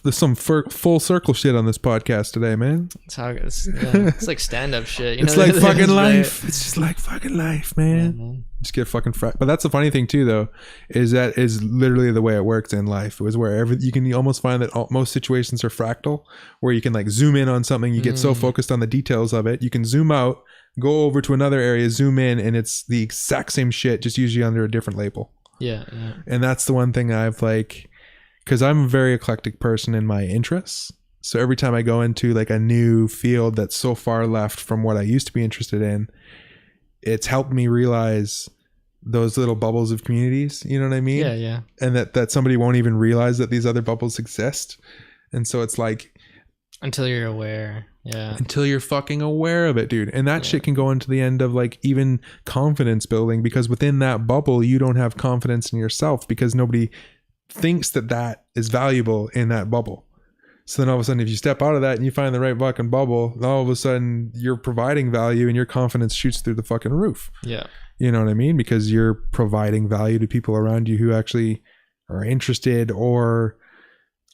There's some full circle shit on this podcast today, man. It's how it's like stand up shit. You It's know? like fucking life. It's just like fucking life, man. Yeah, man. Just get fucking But that's the funny thing too, though, is that is literally the way it works in life. It was where you can almost find that most situations are fractal, where you can like zoom in on something. You get so focused on the details of it, you can zoom out, go over to another area, zoom in, and it's the exact same shit, just usually under a different label. Yeah. And that's the one thing I've like, because I'm a very eclectic person in my interests. So every time I go into like a new field that's so far left from what I used to be interested in, it's helped me realize those little bubbles of communities. You know what I mean? Yeah. And that somebody won't even realize that these other bubbles exist. And so it's like, until you're aware. Yeah. Until you're fucking aware of it, dude. And that shit can go into the end of like even confidence building, because within that bubble, you don't have confidence in yourself because nobody thinks that is valuable in that bubble. So then all of a sudden, if you step out of that and you find the right fucking bubble, then all of a sudden you're providing value and your confidence shoots through the fucking roof. Yeah. You know what I mean? Because you're providing value to people around you who actually are interested, or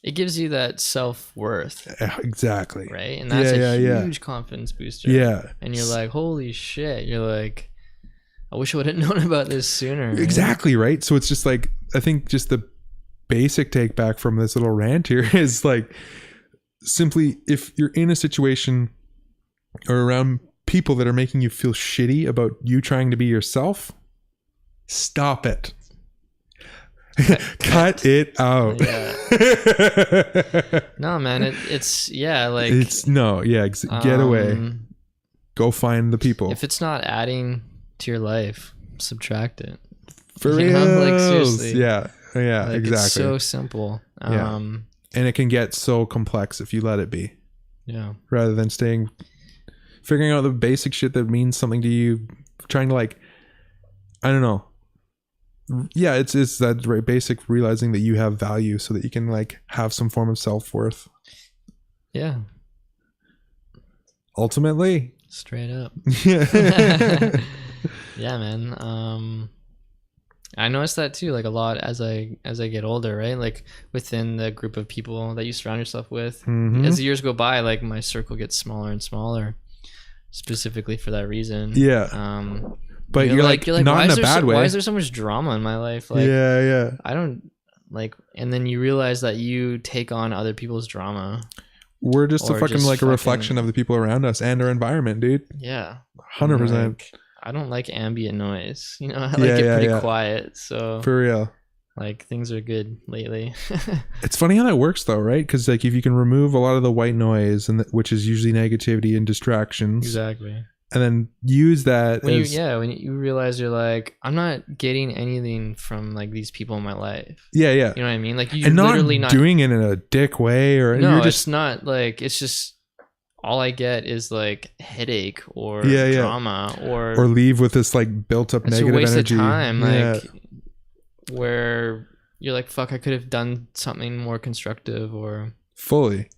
it gives you that self-worth. Exactly. Right? And that's a huge confidence booster. Yeah. And you're like, holy shit. You're like, I wish I would have known about this sooner. Right? Exactly, right? So it's just like, I think just the basic take back from this little rant here is like, simply, if you're in a situation or around people that are making you feel shitty about you trying to be yourself, stop it. Cut it out. Yeah. No, man, it's like it's get away. Go find the people. If it's not adding to your life, subtract it. For real. Like seriously. Yeah, like, exactly. It's so simple. And it can get so complex if you let it be. Yeah. Rather than figuring out the basic shit that means something to you, trying to like, I don't know. Yeah, it's that right basic realizing that you have value so that you can like have some form of self-worth. Yeah. Ultimately. Straight up. Yeah. Yeah, man. I noticed that too, like a lot as I get older, right? Like within the group of people that you surround yourself with, as the years go by, like my circle gets smaller and smaller, specifically for that reason. Yeah. But you're like not in a bad way. Why is there so much drama in my life? Like, yeah. I don't like, and then you realize that you take on other people's drama. We're just a reflection of the people around us and our environment, dude. Yeah. 100%. Like, I don't like ambient noise. You know, I like it pretty quiet. So for real. Like things are good lately. It's funny how that works though, right? Because like if you can remove a lot of the white noise, which is usually negativity and distractions. Exactly. And then use that when you realize you're like, I'm not getting anything from like these people in my life. Yeah. You know what I mean? Like you're and literally not doing it in a dick way, or no, you're just it's not like, it's just all I get is like headache or drama or leave with this like built up negative energy. It's a waste of time, like where you're like, fuck, I could have done something more constructive, or fully.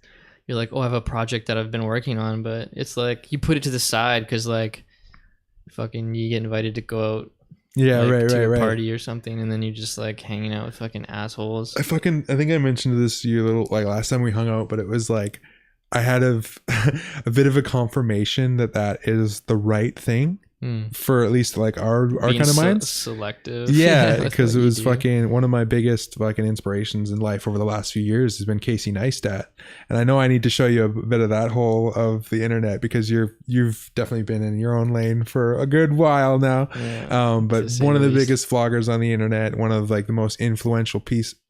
You're like, oh, I have a project that I've been working on, but it's like you put it to the side because like fucking you get invited to go out to a party or something, and then you're just like hanging out with fucking assholes. I think I mentioned this to you a little like last time we hung out, but it was like I had a bit of a confirmation that is the right thing for at least like our kind of minds. Selective. Yeah, because it was fucking one of my biggest fucking inspirations in life over the last few years has been Casey Neistat. And I know I need to show you a bit of that hole of the internet because you've definitely been in your own lane for a good while now. Yeah, but one of the biggest vloggers on the internet, one of like the most influential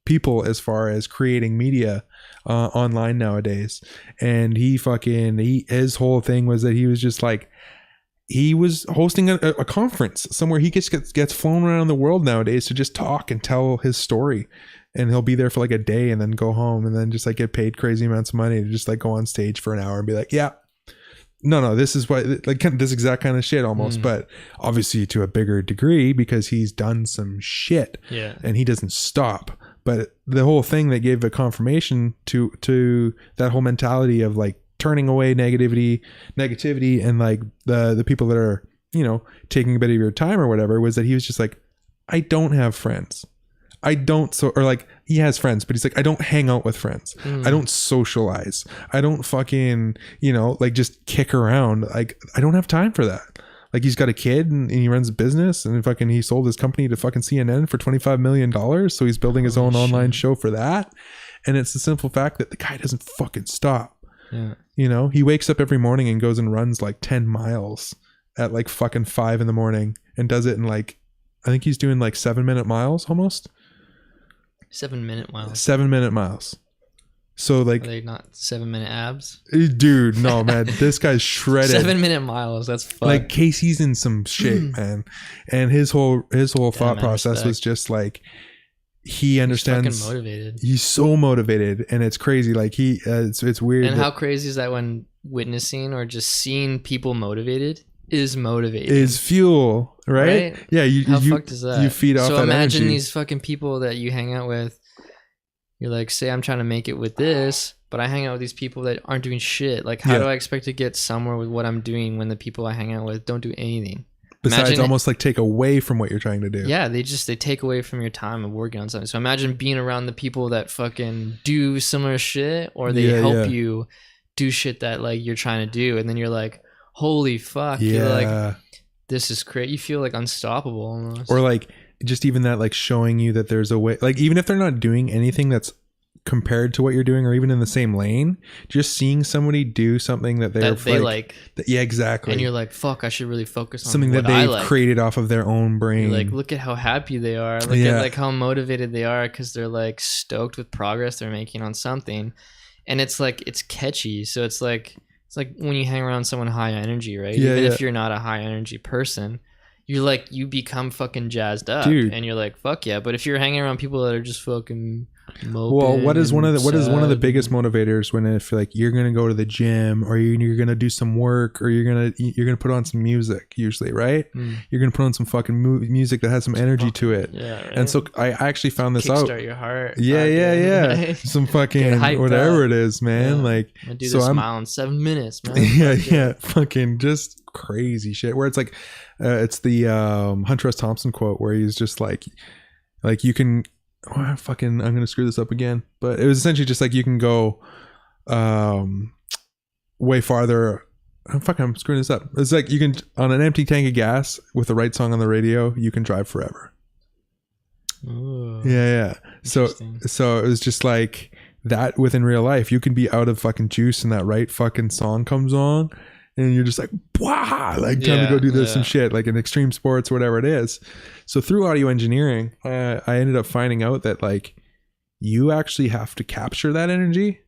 people as far as creating media online nowadays. And his whole thing was that he was just like, he was hosting a conference somewhere. He gets flown around the world nowadays to just talk and tell his story, and he'll be there for like a day and then go home and then just like get paid crazy amounts of money to just like go on stage for an hour and be like, yeah, no, this is what, like this exact kind of shit almost, but obviously to a bigger degree because he's done some shit and he doesn't stop. But the whole thing that gave a confirmation to that whole mentality of like turning away negativity and like the people that are, you know, taking a bit of your time or whatever, was that he was just like, I don't have friends. Or like he has friends, but he's like, I don't hang out with friends. I don't socialize. I don't fucking, you know, like just kick around. Like I don't have time for that. Like he's got a kid and he runs a business and fucking he sold his company to fucking CNN for $25 million. So he's building his own online show for that. And it's the simple fact that the guy doesn't fucking stop. Yeah. You know, he wakes up every morning and goes and runs like 10 miles at like fucking 5 a.m. and does it in like, I think he's doing like 7-minute miles almost. 7-minute miles. 7-minute miles. So like, are they not 7-minute abs? Dude, no, man, this guy's shredded. 7-minute miles. That's fucked. Like Casey's in some shape, man. And his whole thought process was just like, he understands. He's fucking motivated. He's so motivated, and it's crazy. Like it's weird. And how crazy is that when witnessing or just seeing people motivated is motivating? Is fuel, right? Yeah. How fucked is that? You feed off that energy. So imagine these fucking people that you hang out with. You're like, say I'm trying to make it with this, but I hang out with these people that aren't doing shit. Like, how do I expect to get somewhere with what I'm doing when the people I hang out with don't do anything? Besides almost like take away from what you're trying to do. Yeah, they take away from your time of working on something. So imagine being around the people that fucking do similar shit, or they help you do shit that like you're trying to do, and then you're like, holy fuck. You're like, this is crazy. You feel like unstoppable almost. Or like just even that, like showing you that there's a way, like even if they're not doing anything that's compared to what you're doing or even in the same lane, just seeing somebody do something that they like yeah, exactly. And you're like, fuck, I should really focus on something that they've created off of their own brain. You're like, look at how happy they are. Look at like how motivated they are because they're like stoked with progress they're making on something. And it's like, it's catchy. So it's like when you hang around someone high energy, right? Even if you're not a high energy person, you're like, you become fucking jazzed up. Dude. And you're like, fuck yeah. But if you're hanging around people that are just fucking well, what is one of the biggest motivators when if like you're gonna go to the gym or you're gonna do some work or you're gonna put on some music usually, right? You're gonna put on some fucking music that has some energy to it. Yeah, right? And so I actually found this out. Kickstart your heart. Yeah. Right? Some fucking whatever it is, man. Like, I do this mile in 7 minutes, man. Yeah. Fucking just crazy shit. Where it's like, it's the Hunter S. Thompson quote where he's just like you can. I'm gonna screw this up again, but it was essentially just like you can go way farther. I'm screwing this up. It's like you can, on an empty tank of gas with the right song on the radio, you can drive forever. Ooh, yeah. So it was just like that within real life. You can be out of fucking juice and that right fucking song comes on and you're just like, wow, like time to go do this some shit, like in extreme sports or whatever it is. So through audio engineering, I ended up finding out that like you actually have to capture that energy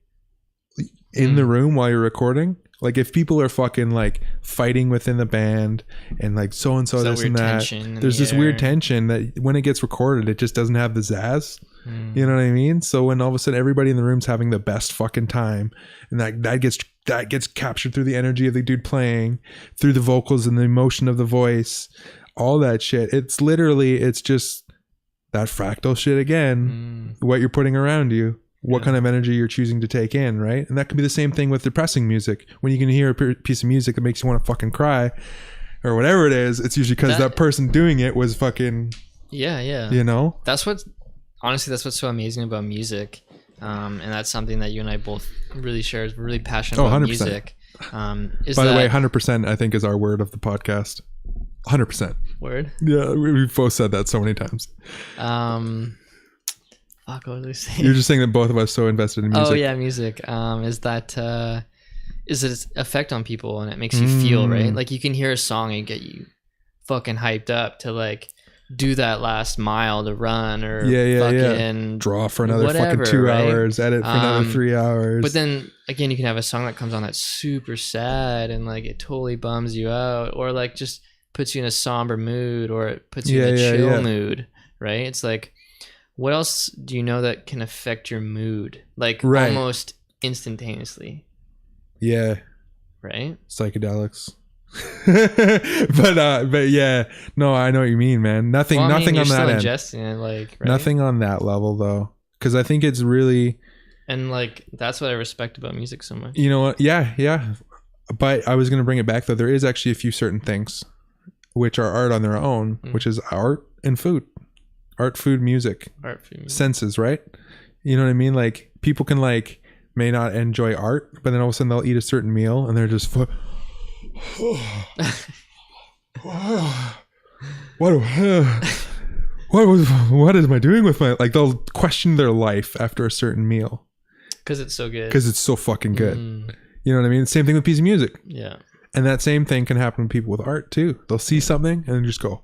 in the room while you're recording. Like if people are fucking like fighting within the band and like so and so this and that, there's this weird tension that when it gets recorded, it just doesn't have the zazz. You know what I mean? So when all of a sudden everybody in the room's having the best fucking time, and that gets captured through the energy of the dude playing, through the vocals and the emotion of the voice, all that shit. It's just that fractal shit again. What you're putting around you. What kind of energy you're choosing to take in, right? And that could be the same thing with depressing music. When you can hear a piece of music that makes you want to fucking cry or whatever it is, it's usually because that person doing it was fucking... Yeah. You know? That's what's so amazing about music. and that's something that you and I both really share. Is really passionate about 100%. music. By the way, 100% I think is our word of the podcast. 100%. Word? Yeah, we've both said that so many times. Fuck, what was I saying? You're just saying that both of us so invested in music. Oh yeah, music. Is its effect on people, and it makes you feel, right? Like you can hear a song and get you fucking hyped up to like do that last mile to run or fucking draw for another whatever, fucking 2 right? hours, edit for another 3 hours. But then again, you can have a song that comes on that's super sad and like it totally bums you out, or like just puts you in a somber mood, or it puts you in a chill mood, right? It's like, what else do you know that can affect your mood like almost instantaneously? Yeah. Right? Psychedelics. but yeah, no, I know what you mean, man. Nothing on that end. Ingesting it, like, right? Nothing on that level though, because I think it's really, and like that's what I respect about music so much. You know what? Yeah. But I was gonna bring it back though. There is actually a few certain things which are art on their own, which is art and food, art, food, music, senses, right? You know what I mean? Like people can like may not enjoy art, but then all of a sudden they'll eat a certain meal and they're just what am I doing with my, like they'll question their life after a certain meal because it's so good, because it's so fucking good. You know what I mean? Same thing with a piece of music. Yeah. And that same thing can happen to people with art too. They'll see something and then just go,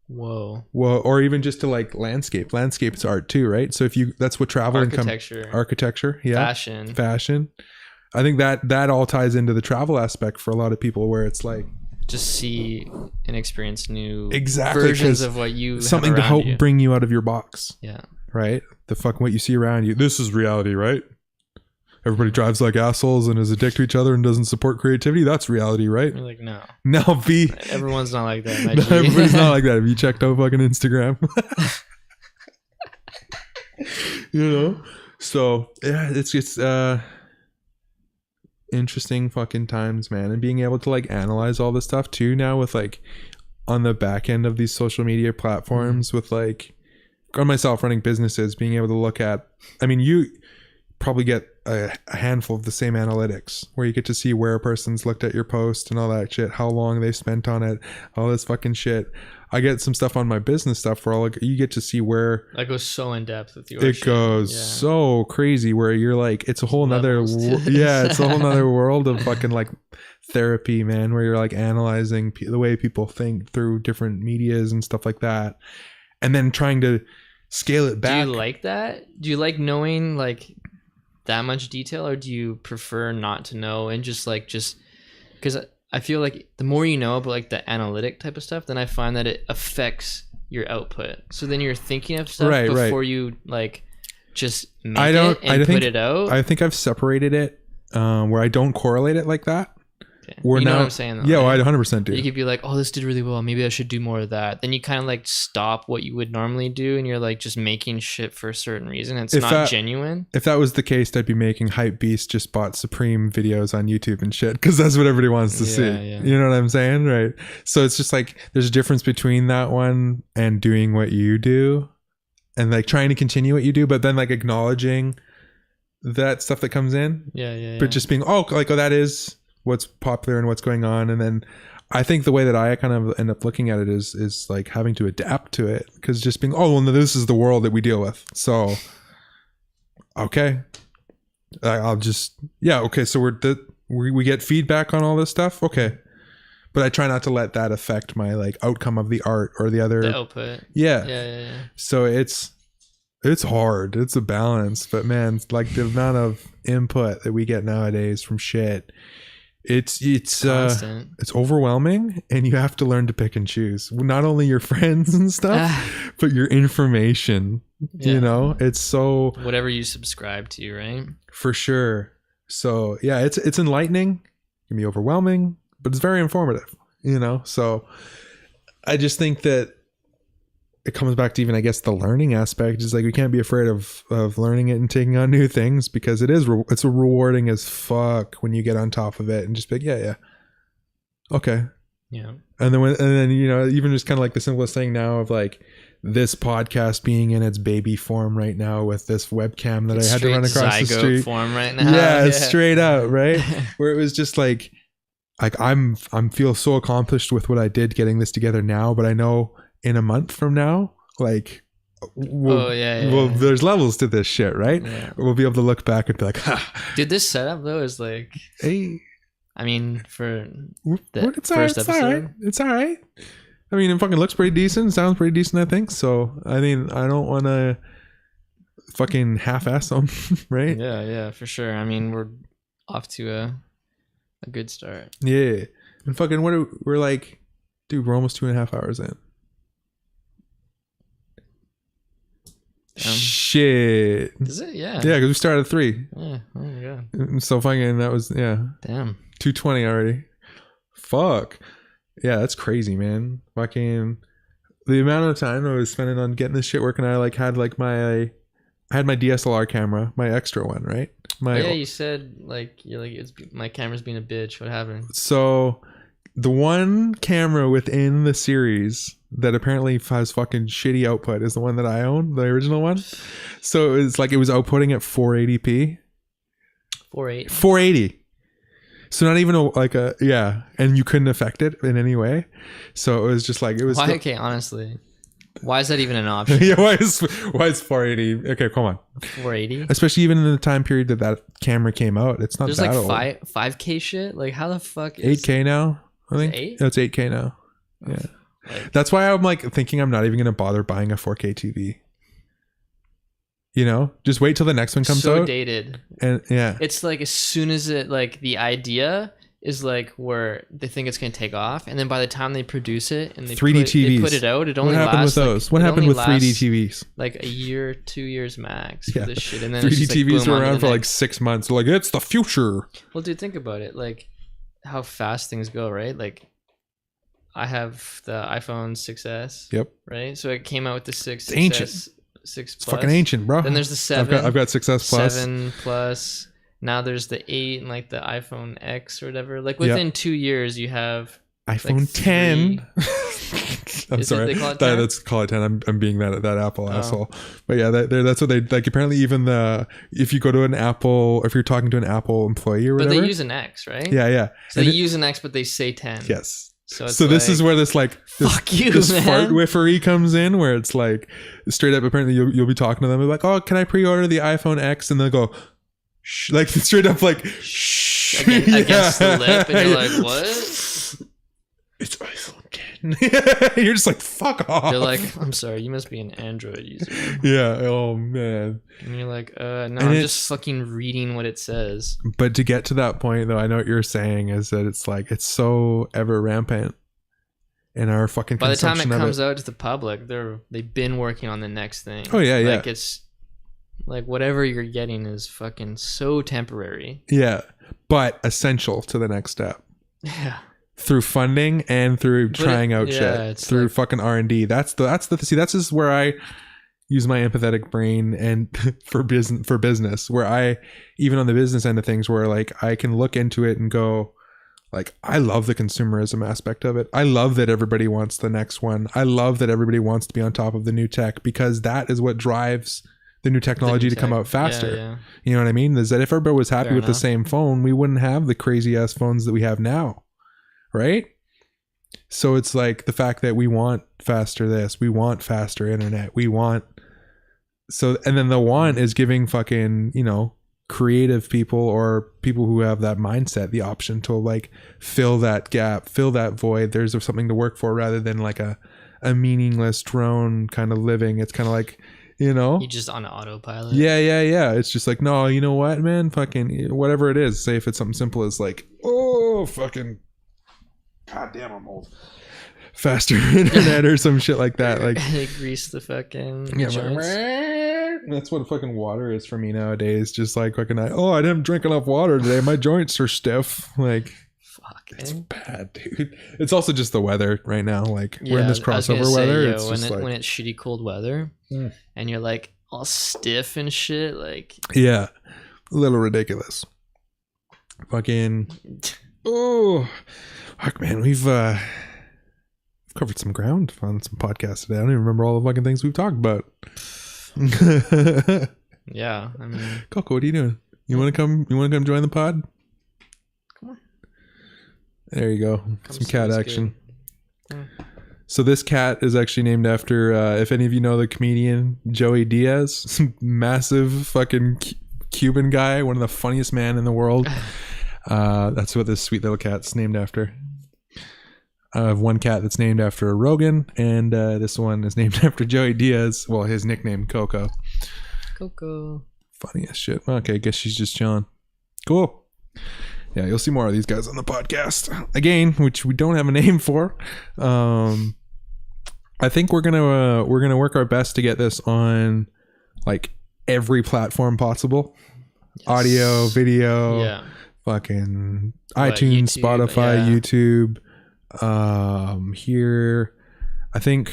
whoa. Or even just to like landscape is art too, right? So if you, that's what travel and architecture, yeah, fashion. I think that all ties into the travel aspect for a lot of people, where it's like just see and experience new versions of what you something to help bring you out of your box. Yeah. Right? The fucking what you see around you. This is reality, right? Everybody drives like assholes and is a dick to each other and doesn't support creativity. That's reality, right? You're like, no. No, everyone's not like that. No, everybody's not like that. Have you checked out fucking Instagram? You know? So, yeah, it's just interesting fucking times, man. And being able to like analyze all this stuff too now with like on the back end of these social media platforms with like on myself running businesses, being able to look at, I mean, you probably get a handful of the same analytics where you get to see where a person's looked at your post and all that shit, how long they spent on it, all this fucking shit. I get some stuff on my business stuff where like you get to see where that goes so in depth with your it goes so crazy where you're like, it's a whole nother it's a whole nother world of fucking like therapy, man, where you're like analyzing the way people think through different medias and stuff like that, and then trying to scale it back. Do you like that? Do you like knowing like that much detail, or do you prefer not to know and just because I feel like the more you know about like the analytic type of stuff, then I find that it affects your output. So then you're thinking of stuff before you like just make put it out. I think I've separated it where I don't correlate it like that. Okay. You know what I'm saying though, yeah, right? well, I 100% do. You could be like, oh, this did really well, maybe I should do more of that. Then you kind of like stop what you would normally do and you're like just making shit for a certain reason. It's not genuine. If that was the case, I'd be making Hype Beast just bought Supreme videos on YouTube and shit, because that's what everybody wants to see. Yeah. You know what I'm saying? Right. So it's just like there's a difference between that one and doing what you do and like trying to continue what you do, but then like acknowledging that stuff that comes in. Yeah. But just being that is what's popular and what's going on. And then I think the way that I kind of end up looking at it is like having to adapt to it, because just being this is the world that we deal with, so okay, I'll just okay, so we get feedback on all this stuff, okay, but I try not to let that affect my like outcome of the art or the output. Yeah. So it's hard, it's a balance, but man, like the amount of input that we get nowadays from shit, it's overwhelming, and you have to learn to pick and choose not only your friends and stuff but your information. You know, it's so whatever you subscribe to, right? For sure. So yeah, it's enlightening, it can be overwhelming, but it's very informative, you know. So I just think that it comes back to even, I guess, the learning aspect is like we can't be afraid of learning it and taking on new things, because it's rewarding as fuck when you get on top of it and just be like, okay, yeah. And then you know, even just kind of like the simplest thing now of like this podcast being in its baby form right now with this webcam that It's I had to run across the zygote street. form right now. Yeah, straight up, right? Where it was just like I'm feel so accomplished with what I did getting this together now, but I know in a month from now, like well, there's levels to this shit, right? Yeah. We'll be able to look back and be like, Dude, this setup though is like, hey, I mean, for the it's all right, first episode, it's all right. I mean, it fucking looks pretty decent, sounds pretty decent, I think. So, I mean, I don't want to fucking half-ass them, right? Yeah, for sure. I mean, we're off to a good start. Yeah, and fucking we're like, dude, we're almost 2.5 hours in. Shit. Is it? Yeah. Yeah, because we started at 3. Yeah. Oh my god. So fucking that was Damn. 2:20 already. Fuck. Yeah, that's crazy, man. Fucking the amount of time I was spending on getting this shit working. I had my DSLR camera, my extra one, right? You said you're like it's my camera's being a bitch. What happened? So the one camera within the series that apparently has fucking shitty output is the one that I own, the original one. So it was outputting at 480p. 480. So not even and you couldn't affect it in any way. So it was just like it was. Why? Okay, honestly, why is that even an option? Yeah, why is 480? Okay, come on. 480. Especially even in the time period that camera came out, it's not There's that like old. 5K shit. Like how the fuck is 8K now? I think 8? it's 8K now. Yeah, that's why I'm like thinking I'm not even gonna bother buying a 4K TV. You know, just wait till the next one comes out. So dated. And yeah, It's like as soon as it like the idea is like where they think it's gonna take off, and then by the time they produce it and they 3D TVs. they put it out, it only what happened lasts with those? like, What it happened only with 3D lasts, TVs? Like a year, 2 years max for Yeah. this shit, and then 3D it's just, like, TVs boom, were on to around the for like next. 6 months. They're like, it's the future. Well, dude, think about it. Like how fast things go, right? Like I have the iPhone 6s. Yep, Right. So it came out with the 6. It's ancient. 6 it's plus. fucking ancient, bro. Then there's the 7. I've got 6S Plus. 7 plus. Now there's the 8 and like the iPhone X or whatever. Like within 2 years, you have iPhone like 10. I'm Is it- sorry. they call it 10? That's call it 10. I'm being that Apple asshole. But yeah, that's what they like. Apparently, even if you go to an Apple, if you're talking to an Apple employee or But whatever, they use an X, right? yeah. So they use an X, but they say 10. Yes. So, it's So this like, is where this fuck you, this man. fart whiffery comes in, where it's like straight up. Apparently, you'll be talking to them like, "Oh, can I pre-order the iPhone X?" And they'll go, "Shh," like straight up, like, "Shh," against the lip, and you're Yeah. like, what? It's iPhone 10. You're just like, fuck off. They're like, I'm sorry, you must be an Android user. yeah. Oh man. And you're like, no, And I'm it's- just fucking reading what it says. But to get to that point, though, I know what you're saying is that it's like it's so ever rampant in our fucking. By the time it consumption of comes out to the public, they've been working on the next thing. Oh, yeah. Like it's like whatever you're getting is fucking so temporary. Yeah, but essential to the next step. Yeah. Through funding and through trying out shit, it's through like- fucking R&D. That's just where I use my empathetic brain and for business, where I, even on the business end of things, where like I can look into it and go, like, I love the consumerism aspect of it. I love that everybody wants the next one. I love that everybody wants to be on top of the new tech, because that is what drives the new technology to come out faster. Yeah. You know what I mean? Is that if everybody was happy Fair with the enough. same phone, we wouldn't have the crazy ass phones that we have now. Right? So it's like the fact that we want faster this, we want faster internet, and then the want is giving fucking, creative people or people who have that mindset the option to like fill that gap, fill that void. There's something to work for rather than like a meaningless drone kind of living. It's kind of like, You just on autopilot. yeah. It's just like, no, you know what, man? Fucking whatever it is. Say if it's something simple as like, oh, fucking, god damn, I'm old. Faster internet or some shit like that. Like, They grease the fucking yeah, joints. that's what fucking water is for me nowadays. Just like fucking, I didn't drink enough water today. My joints are stiff. Like, Fuck. it's eh? bad, dude. It's also just the weather right now. Like, we're in this I was gonna crossover say, weather. yo, It's just when like, it's shitty cold weather and you're like all stiff and shit, like yeah, a little ridiculous. Fucking, oh, fuck, man. We've covered some ground on some podcasts today. I don't even remember all the fucking things we've talked about. Yeah, I mean, Coco, what are you doing? You want to come join the pod? Come on. There you go. Some cat sounds action. good. So this cat is actually named after, if any of you know the comedian Joey Diaz, massive fucking Cuban guy, one of the funniest men in the world. That's what this sweet little cat's named after. I have one cat that's named after Rogan, and this one is named after Joey Diaz. Well, his nickname, Coco. Coco. Funny as shit. Okay, I guess she's just chilling. Cool. Yeah, you'll see more of these guys on the podcast. Again, which we don't have a name for. I think we're gonna work our best to get this on like every platform possible. Yes. Audio, video, yeah. Fucking iTunes, YouTube, Spotify, YouTube. Here, I think,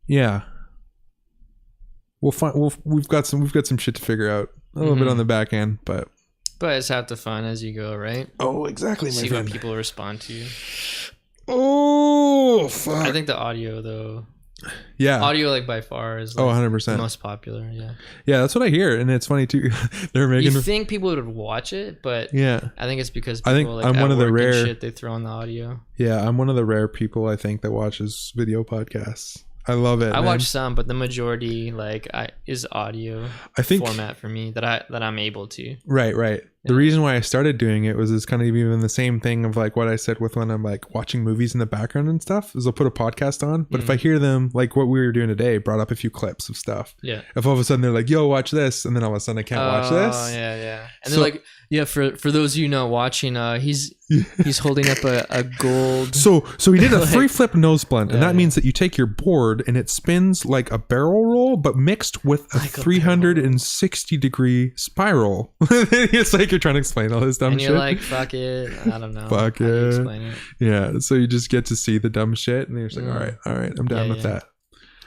yeah. We've got some shit to figure out. A little bit on the back end, but it's have to fun as you go, right? Oh, exactly. See what people respond to you. Oh, fuck. I think the audio though. Yeah. Audio like by far is like 100%. the most popular, yeah. Yeah, that's what I hear, and it's funny too. They're making. You think people would watch it, but yeah, I think it's because people, I think like, I'm one of the rare shit they throw on the audio. Yeah, I'm one of the rare people I think that watches video podcasts. I love it. I watch some, but the majority is audio. I think format for me that I'm able to. Right. The reason why I started doing it was kind of even the same thing of like what I said with when I'm like watching movies in the background and stuff. Is I'll put a podcast on, but if I hear them like what we were doing today, brought up a few clips of stuff. Yeah. If all of a sudden they're like, "Yo, watch this," and then all of a sudden I can't watch this. Oh yeah. And they're like, yeah. For those of you not watching, he's holding up a gold. So he did a free flip nose blunt, and that means that you take your board and it spins like a barrel roll, but mixed with a 360 degree spiral. It's like you're trying to explain all this dumb and shit. You're like, fuck it, I don't know. Fuck How do you it. explain it. Yeah. So you just get to see the dumb shit, and you're just like, all right, I'm down with that.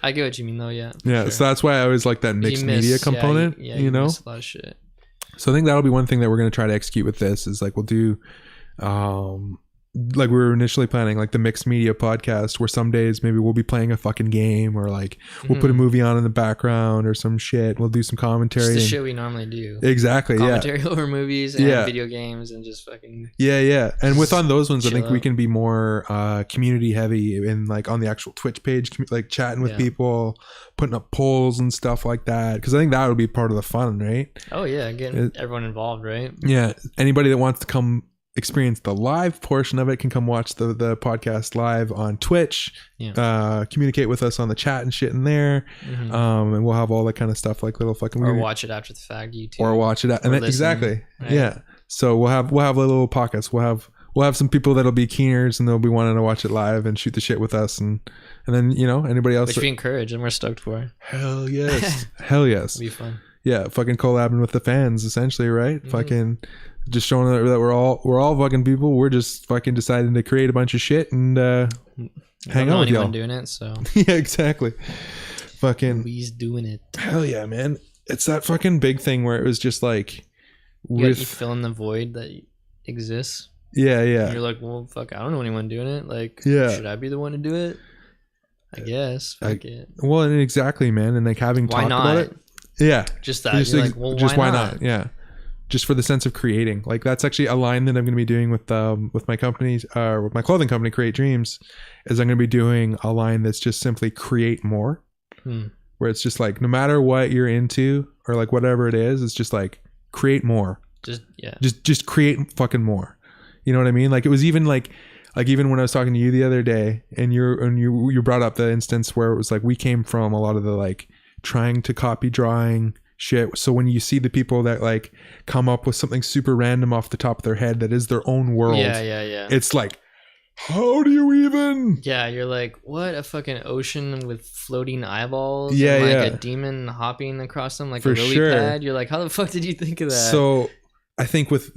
I get what you mean though. Yeah. Yeah. Sure. So that's why I always like that mixed media component. You know. Miss a lot of shit. So I think that'll be one thing that we're going to try to execute with this is like we'll do like we were initially planning like the mixed media podcast where some days maybe we'll be playing a fucking game or like we'll put a movie on in the background or some shit. We'll do some commentary. Just the shit we normally do. Exactly. Commentary over movies and video games and just fucking. Yeah. And with on those ones, I think out. we can be more community heavy and like on the actual Twitch page, like chatting with people, putting up polls and stuff like that. Because I think that would be part of the fun, right? Oh yeah, getting everyone involved, right? Yeah. Anybody that wants to come experience the live portion of it can come watch the podcast live on Twitch, communicate with us on the chat and shit in there, and we'll have all that kind of stuff like little fucking or watch it after the fact, YouTube, or watch it and then, exactly right? Yeah, so we'll have little pockets. We'll have some people that'll be keeners and they'll be wanting to watch it live and shoot the shit with us, and then anybody else which we encourage and we're stoked for. Hell yes. Hell yes. It'll be fun. Yeah, fucking collabing with the fans essentially, right? Fucking just showing that we're all fucking people. We're just fucking deciding to create a bunch of shit and hang out with y'all. Doing it, so yeah, exactly. Fucking he's doing it. Hell yeah, man! It's that fucking big thing where it was just like you fill in the void that exists. Yeah. And you're like, well, fuck, I don't know anyone doing it. Like, should I be the one to do it? I guess. Fuck it. Well, and exactly, man, and like having talked about it. Yeah, just that. You're like, well, just why not? Yeah. Just for the sense of creating. Like that's actually a line that I'm going to be doing with my companies, with my clothing company, Create Dreams, is I'm going to be doing a line that's just simply create more, where it's just like, no matter what you're into or like whatever it is, it's just like create more. Just create fucking more. You know what I mean? Like it was even like even when I was talking to you the other day and you brought up the instance where it was like, we came from a lot of the like trying to copy drawing shit. So when you see the people that like come up with something super random off the top of their head that is their own world, it's like, how do you even? Yeah, you're like, what? A fucking ocean with floating eyeballs? And like a demon hopping across them like a lily pad? You're like, how the fuck did you think of that? So I think with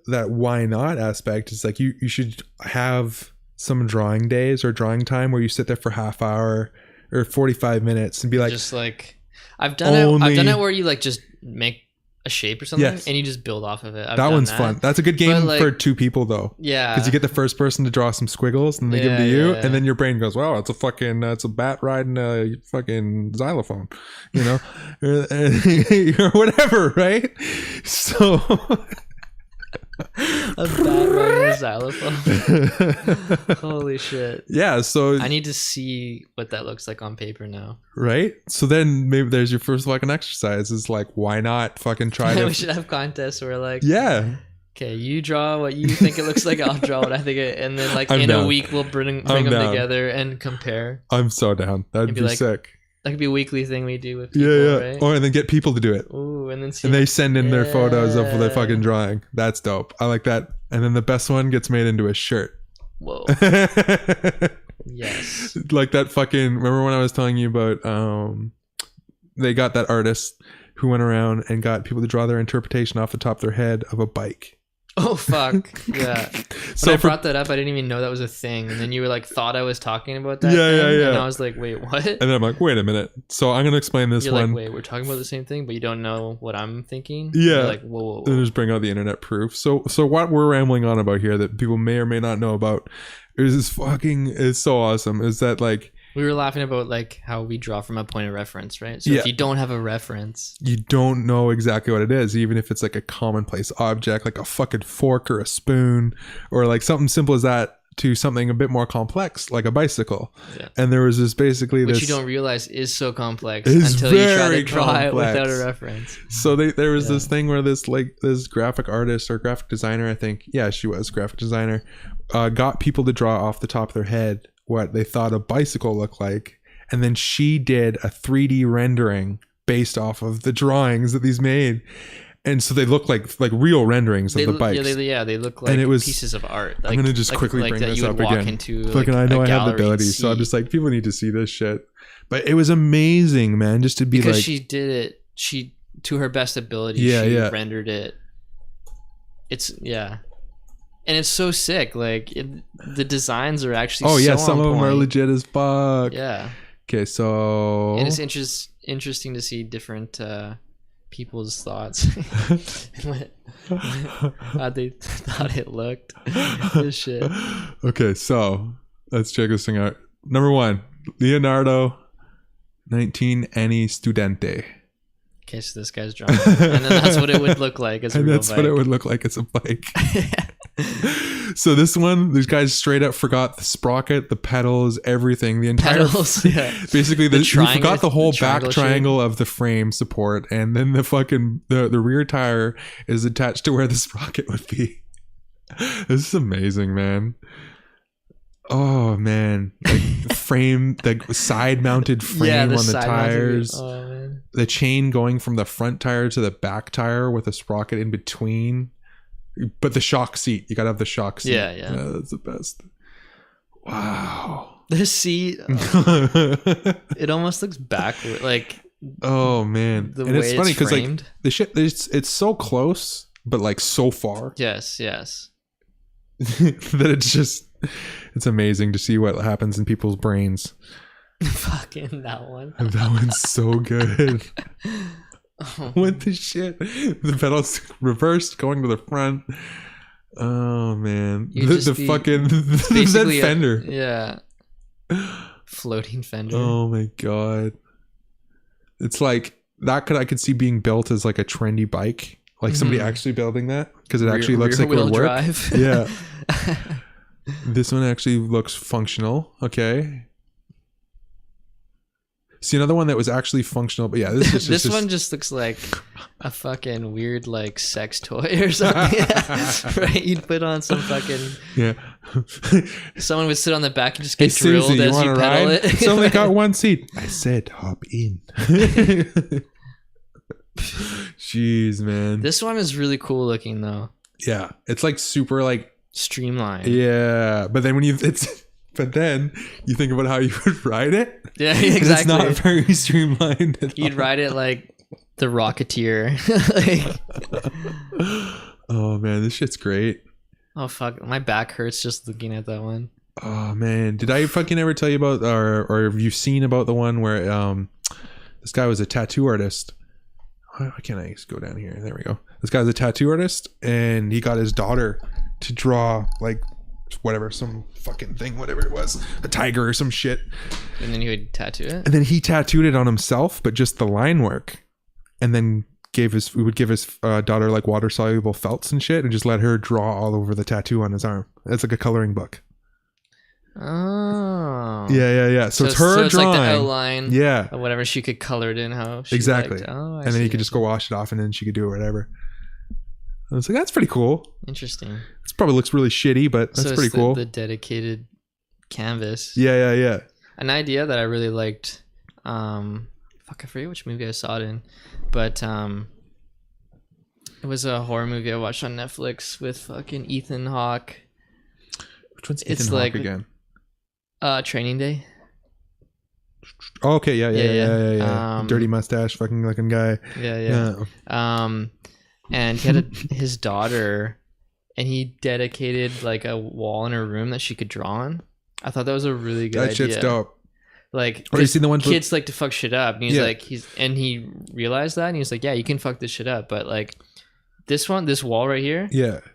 that why not aspect, it's like you should have some drawing days or drawing time where you sit there for half hour or 45 minutes and be like, just like I've done it where you like just make a shape or something, Yes. and you just build off of it. I've That done one's that. fun. That's a good game But, for 2 people though. Yeah, Because you get the first person to draw some squiggles and they give them to you, Yeah. and then your brain goes, "Wow, it's a bat riding a fucking xylophone," you know, or whatever, right? So a bat riding a xylophone. Holy shit! yeah, so I need to see what that looks like on paper now. right. So then maybe there's your first fucking exercise. Is like, why not fucking try We to? should have contests where like, Yeah, okay, you draw what you think it looks like. I'll draw what I think it, and then like I'm in down. a week we'll bring I'm them down. together and compare. I'm so down. That'd It'd be be like- sick. That could be a weekly thing we do with people, Yeah, right? Or and then get people to do it. Ooh, and then see And they send in their photos of their Yeah. fucking drawing. That's dope. I like that. And then the best one gets made into a shirt. Whoa. Yes. Like that fucking, remember when I was telling you about they got that artist who went around and got people to draw their interpretation off the top of their head of a bike. Oh fuck. Yeah. So When I for- brought that up, I didn't even know that was a thing. And then you were like, thought I was talking about that. Yeah, thing, yeah. And I was like, wait, what? and then I'm like, wait a minute. So I'm gonna explain this You're one. like, wait, we're talking about the same thing, but you don't know what I'm thinking. Yeah. You're like, whoa, whoa, And whoa. just bring out the internet proof. So what we're rambling on about here that people may or may not know about is this fucking, it's so awesome, is that like We were laughing about like how we draw from a point of reference, right? So Yeah. if you don't have a reference, you don't know exactly what it is, even if it's like a commonplace object, like a fucking fork or a spoon, or like something simple as that, to something a bit more complex, like a bicycle. Yeah. And there was this basically which this. you don't realize is so complex Is until you try very to draw it complex. without a reference. So there was Yeah. this thing where this graphic artist or graphic designer, I think, yeah, she was graphic designer, got people to draw off the top of their head what they thought a bicycle looked like, and then she did a 3D rendering based off of the drawings that these made, and so they look like real renderings of the bikes. They look like And it was- pieces of art. I'm gonna just quickly bring that this you would up walk again. into, Fucking, I know a I have the gallery and ability, so I'm see. just like, people need to see this shit. But it was amazing, man, just to be because like, she did it. She to her best ability. Yeah, she yeah. rendered it. It's yeah, and it's so sick. Like the designs are actually. oh yeah, so some on of them are point. legit as fuck. Yeah, Okay, so and it's interesting to see different people's thoughts. How they thought it looked. This shit. Okay, so let's check this thing out. Number 1, Leonardo 19 Anni Studente. Okay, so this guy's drunk, and then that's what it would look like as a And real that's bike. what it would look like as a bike. So this one, these guys straight up forgot the sprocket, the pedals, everything, the entire Pedals, yeah. basically The you triangle- forgot the whole the back triangle triangle of the frame support, and then the fucking the rear tire is attached to where the sprocket would be. This is amazing, man. Oh man, like the frame, the side mounted frame on the side mounted- tires, Oh man. the chain going from the front tire to the back tire with a sprocket in between. But the shock seat, you gotta have the shock seat. Yeah, yeah. That's the best. Wow. The seat, it almost looks backward, like Oh man, the and way it's funny it's because like framed. the shit, it's so close, but like so far Yes. that it's amazing to see what happens in people's brains. Fucking that one. And that one's so good. Oh, What the shit? The pedals reversed, going to the front. Oh man, You'd the just be- fucking that basically fender. Yeah. Floating fender. Oh my god, it's like that. I could see being built as like a trendy bike, like somebody Mhm. actually building that, because it actually looks like it rear-wheel would work. drive. Yeah. This one actually looks functional. Okay. See, another one that was actually functional, but yeah, this is This just one just looks like a fucking weird like sex toy or something. Right? You'd put on some fucking. yeah. Someone would sit on the back and just Hey get drilled Susie, you as want you to pedal ride? it. It's only got one seat. I said hop in. Jeez, man. This one is really cool looking though. Yeah, it's like super like Streamlined. yeah, but then when you but then you think about how you would ride it. Yeah, and It's exactly. not very streamlined. At You'd all. ride it like the Rocketeer. Like, Oh man, this shit's great. oh fuck, my back hurts just looking at that one. Oh man, did I fucking ever tell you about, or have you seen about the one where this guy was a tattoo artist? Why can't I just go down here? There we go. This guy's a tattoo artist, and he got his daughter to draw like whatever, some fucking thing, whatever it was, a tiger or some shit. And then he would tattoo it. And then he tattooed it on himself, but just the line work. And then we would give his daughter like water soluble felts and shit, and just let her draw all over the tattoo on his arm. It's like a coloring book. Oh. Yeah. So it's her drawing. Like the outline. Yeah. Or whatever, she could color it in how she exactly. liked. Oh, and then he could just go wash it off, and then she could do whatever. I was like, that's pretty cool. Interesting. This probably looks really shitty, but that's pretty cool. The dedicated canvas. Yeah. An idea that I really liked. Fuck, I forget which movie I saw it in, but it was a horror movie I watched on Netflix with fucking Ethan Hawke. Which one's Ethan Hawke again? Training Day. Oh, okay, yeah. Dirty mustache, fucking looking guy. Yeah. And he had his daughter, and he dedicated like a wall in her room that she could draw on. I thought that was a really good idea. That shit's dope. Like, you seen the ones kids like to fuck shit up, and he realized that, and he was like, yeah, you can fuck this shit up, but like this wall right here,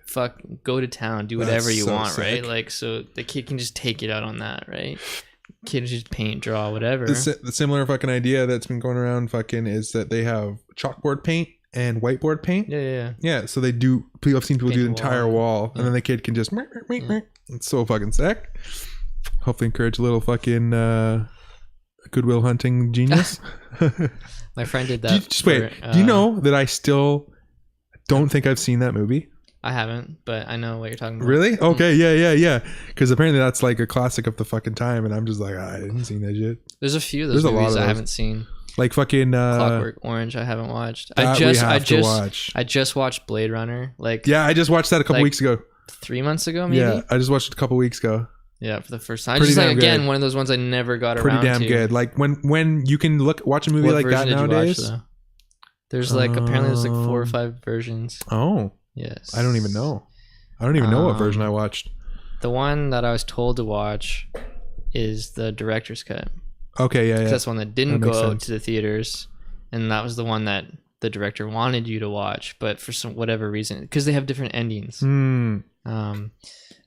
fuck, go to town, do whatever you want, sick. Right? Like, so the kid can just take it out on that, right? Kid just paint, draw, whatever. The similar fucking idea that's been going around fucking is that they have chalkboard paint and whiteboard paint. Yeah. So I've seen people do the entire wall, and then the kid can just. It's so fucking sick. Hopefully encourage a little fucking Goodwill Hunting genius. My friend did that. Do you know that I still don't think I've seen that movie? I haven't, but I know what you're talking about. Really? Okay, yeah. Because apparently that's like a classic of the fucking time, and I'm just like, I didn't see that shit. There's a few of those movies I haven't seen. Like fucking Clockwork Orange, I haven't watched. I just watched Blade Runner. I just watched that a couple weeks ago. 3 months ago, maybe. Yeah, I just watched it a couple weeks ago. Yeah, for the first time. Just like, again, one of those ones I never got around to. Pretty damn good. Like when you can watch a movie like that nowadays. There's apparently there's 4 or 5 versions. Oh. Yes. I don't even know. What version I watched. The one that I was told to watch is the director's cut. Okay, yeah. That's one that didn't go out to the theaters, and that was the one that the director wanted you to watch, but for whatever reason, because they have different endings.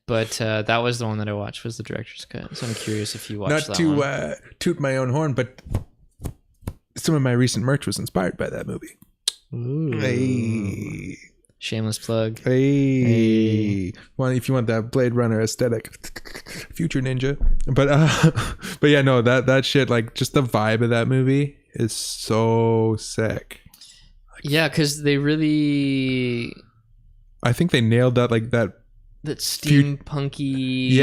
But that was the one that I watched, was the director's cut. So I'm curious if you watched that one. Not to toot my own horn, but some of my recent merch was inspired by that movie. Ooh. Hey. Shameless plug. Hey. Well, if you want that Blade Runner aesthetic, Future Ninja. But yeah, no, that shit, like just the vibe of that movie is so sick. Yeah, because they really, I think they nailed that, like that steampunky.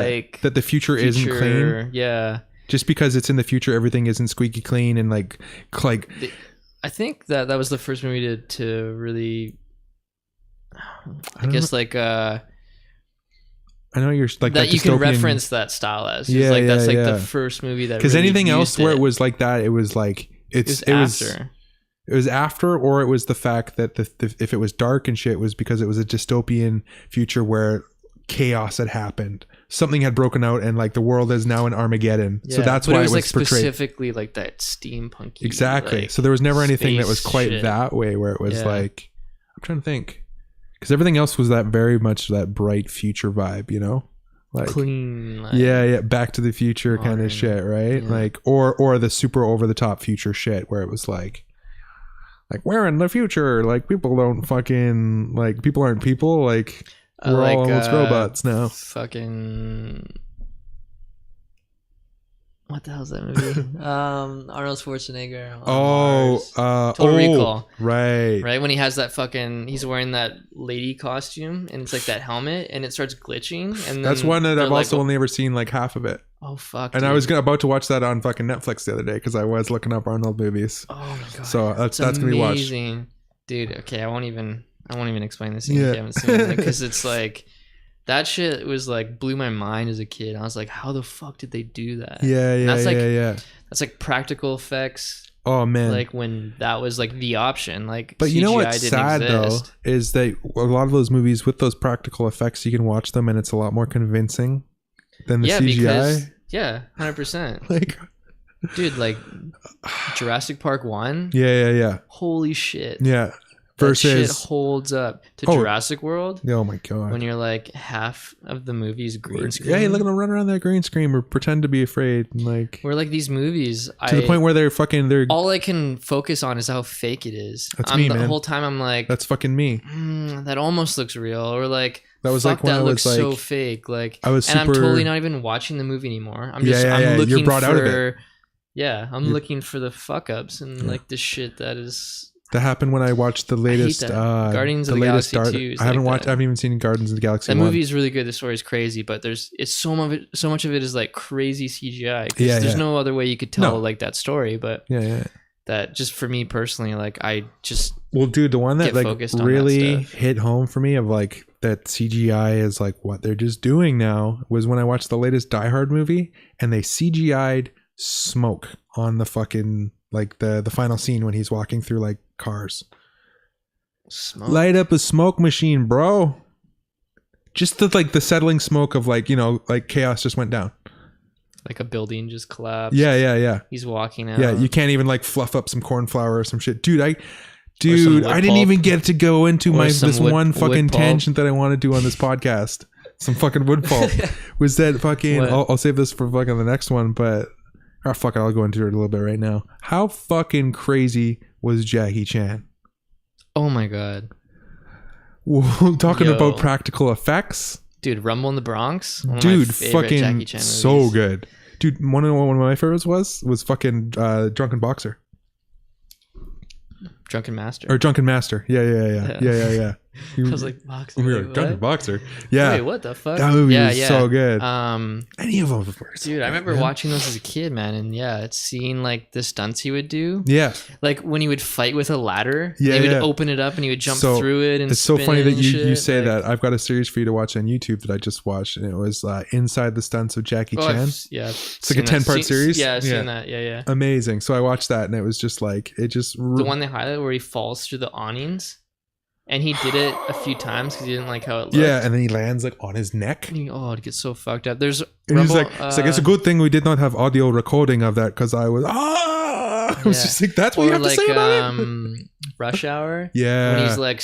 Like that the future isn't clean. Yeah. Just because it's in the future, everything isn't squeaky clean and like. I think that was the first movie to really. I guess like I know you're like that you can reference that style as. That's the first movie that, because really anything else where it was like that, it was like it was after, or it was the fact that if it was dark and shit, was because it was a dystopian future where chaos had happened, something had broken out, and like the world is now in Armageddon. So that's why it was like portrayed specifically like that steampunky. Exactly. So there was never anything that was quite that way, where it was like, I'm trying to think. Because everything else was that very much that bright future vibe, you know, like clean, like, Back to the Future kind of shit, right? Like or the super over the top future shit where it was like we're in the future, like people don't fucking like people aren't people, like we're all almost robots now. Fucking. What the hell's that movie? Arnold Schwarzenegger. Total Recall. Right. When he has that he's wearing that lady costume, and it's like that helmet, and it starts glitching. And that's one that I've also only ever seen like half of it. Oh fuck! And dude. I was about to watch that on fucking Netflix the other day because I was looking up Arnold movies. Oh my god! So that's gonna be watched, dude. Okay, I won't even explain this if you haven't seen it, because it's like. That shit was like blew my mind as a kid. I was like, how the fuck did they do that? That's like practical effects. Oh man. Like when that was like the option. Like, but CGI you know what's sad exist. Though is that a lot of those movies with those practical effects, you can watch them and it's a lot more convincing than the CGI. Because, 100%. Like Dude, like Jurassic Park 1. Yeah. Holy shit. Yeah. That shit Versus holds up to Jurassic World. Oh my god. When you're like half of the movie's green screen. Yeah, you look at them run around that green screen or pretend to be afraid, and like we're like these movies to the point where they're all I can focus on is how fake it is. That's me, the man. whole time I'm like, that's fucking me. That almost looks real, or like that was fuck, like when that I looks was so like fake. Like I was and I'm super- totally not even watching the movie anymore. I'm just Yeah. I'm looking You're brought for out of it. Yeah, I'm looking for the fuck ups and like the shit that is. That happened when I watched the latest Guardians of the Galaxy 2 is I haven't like watched. that. I haven't even seen Guardians of the Galaxy. That 1. movie is really good. The story is crazy, but it's so much of it is like crazy CGI. There's no other way you could tell like that story. But Yeah. that just for me personally, like I just Well, dude, the one that get like focused on really that stuff. hit home for me of like that CGI is like what they're just doing now was when I watched the latest Die Hard movie and they CGI'd smoke on the fucking like the final scene when he's walking through like cars. smoke. Light up a smoke machine, bro. Just the settling smoke of like, you know, like chaos just went down. Like a building just collapsed. Yeah. He's walking out. Yeah, you can't even like fluff up some corn flour or some shit. Dude, I wood didn't pulp. even get to go into Or this some one wood fucking pulp. tangent that I want to do on this podcast. Some fucking wood pulp. Was that fucking What? I'll save this for fucking the next one, but fuck it, I'll go into it a little bit right now. How fucking crazy was Jackie Chan? Oh my god. Talking Yo. about practical effects. Dude, Rumble in the Bronx. One of Dude, my favorite fucking Jackie Chan so movies. good. Dude, one of my favorites was fucking Drunken Boxer. Drunken Master. Or Drunken Master. Yeah. I was like, boxing. We were wait, Drunken what? Boxer. Yeah. Wait, what the fuck? That movie was yeah. so good. Any of them were Dude, I remember watching those as a kid, man, and it's seeing like the stunts he would do. Yeah. Like when he would fight with a ladder, Yeah, he would yeah. open it up and he would jump So, through it and It's so spin funny it that and you shit. say Like, that. I've got a series for you to watch on YouTube that I just watched, and it was Inside the Stunts of Jackie oh, Chan. it's like a 10-part series? Yeah, I've Yeah. seen that. Yeah. Amazing. So I watched that, and it was just like The one they highlighted where he falls through the awnings, and he did it a few times because he didn't like how it looked. Yeah, and then he lands like on his neck. And it gets so fucked up. There's And he's Rumble, like, it's a good thing we did not have audio recording of that because I was I was Yeah. just like, that's what you have to say about it. Rush Hour. Yeah. When he's like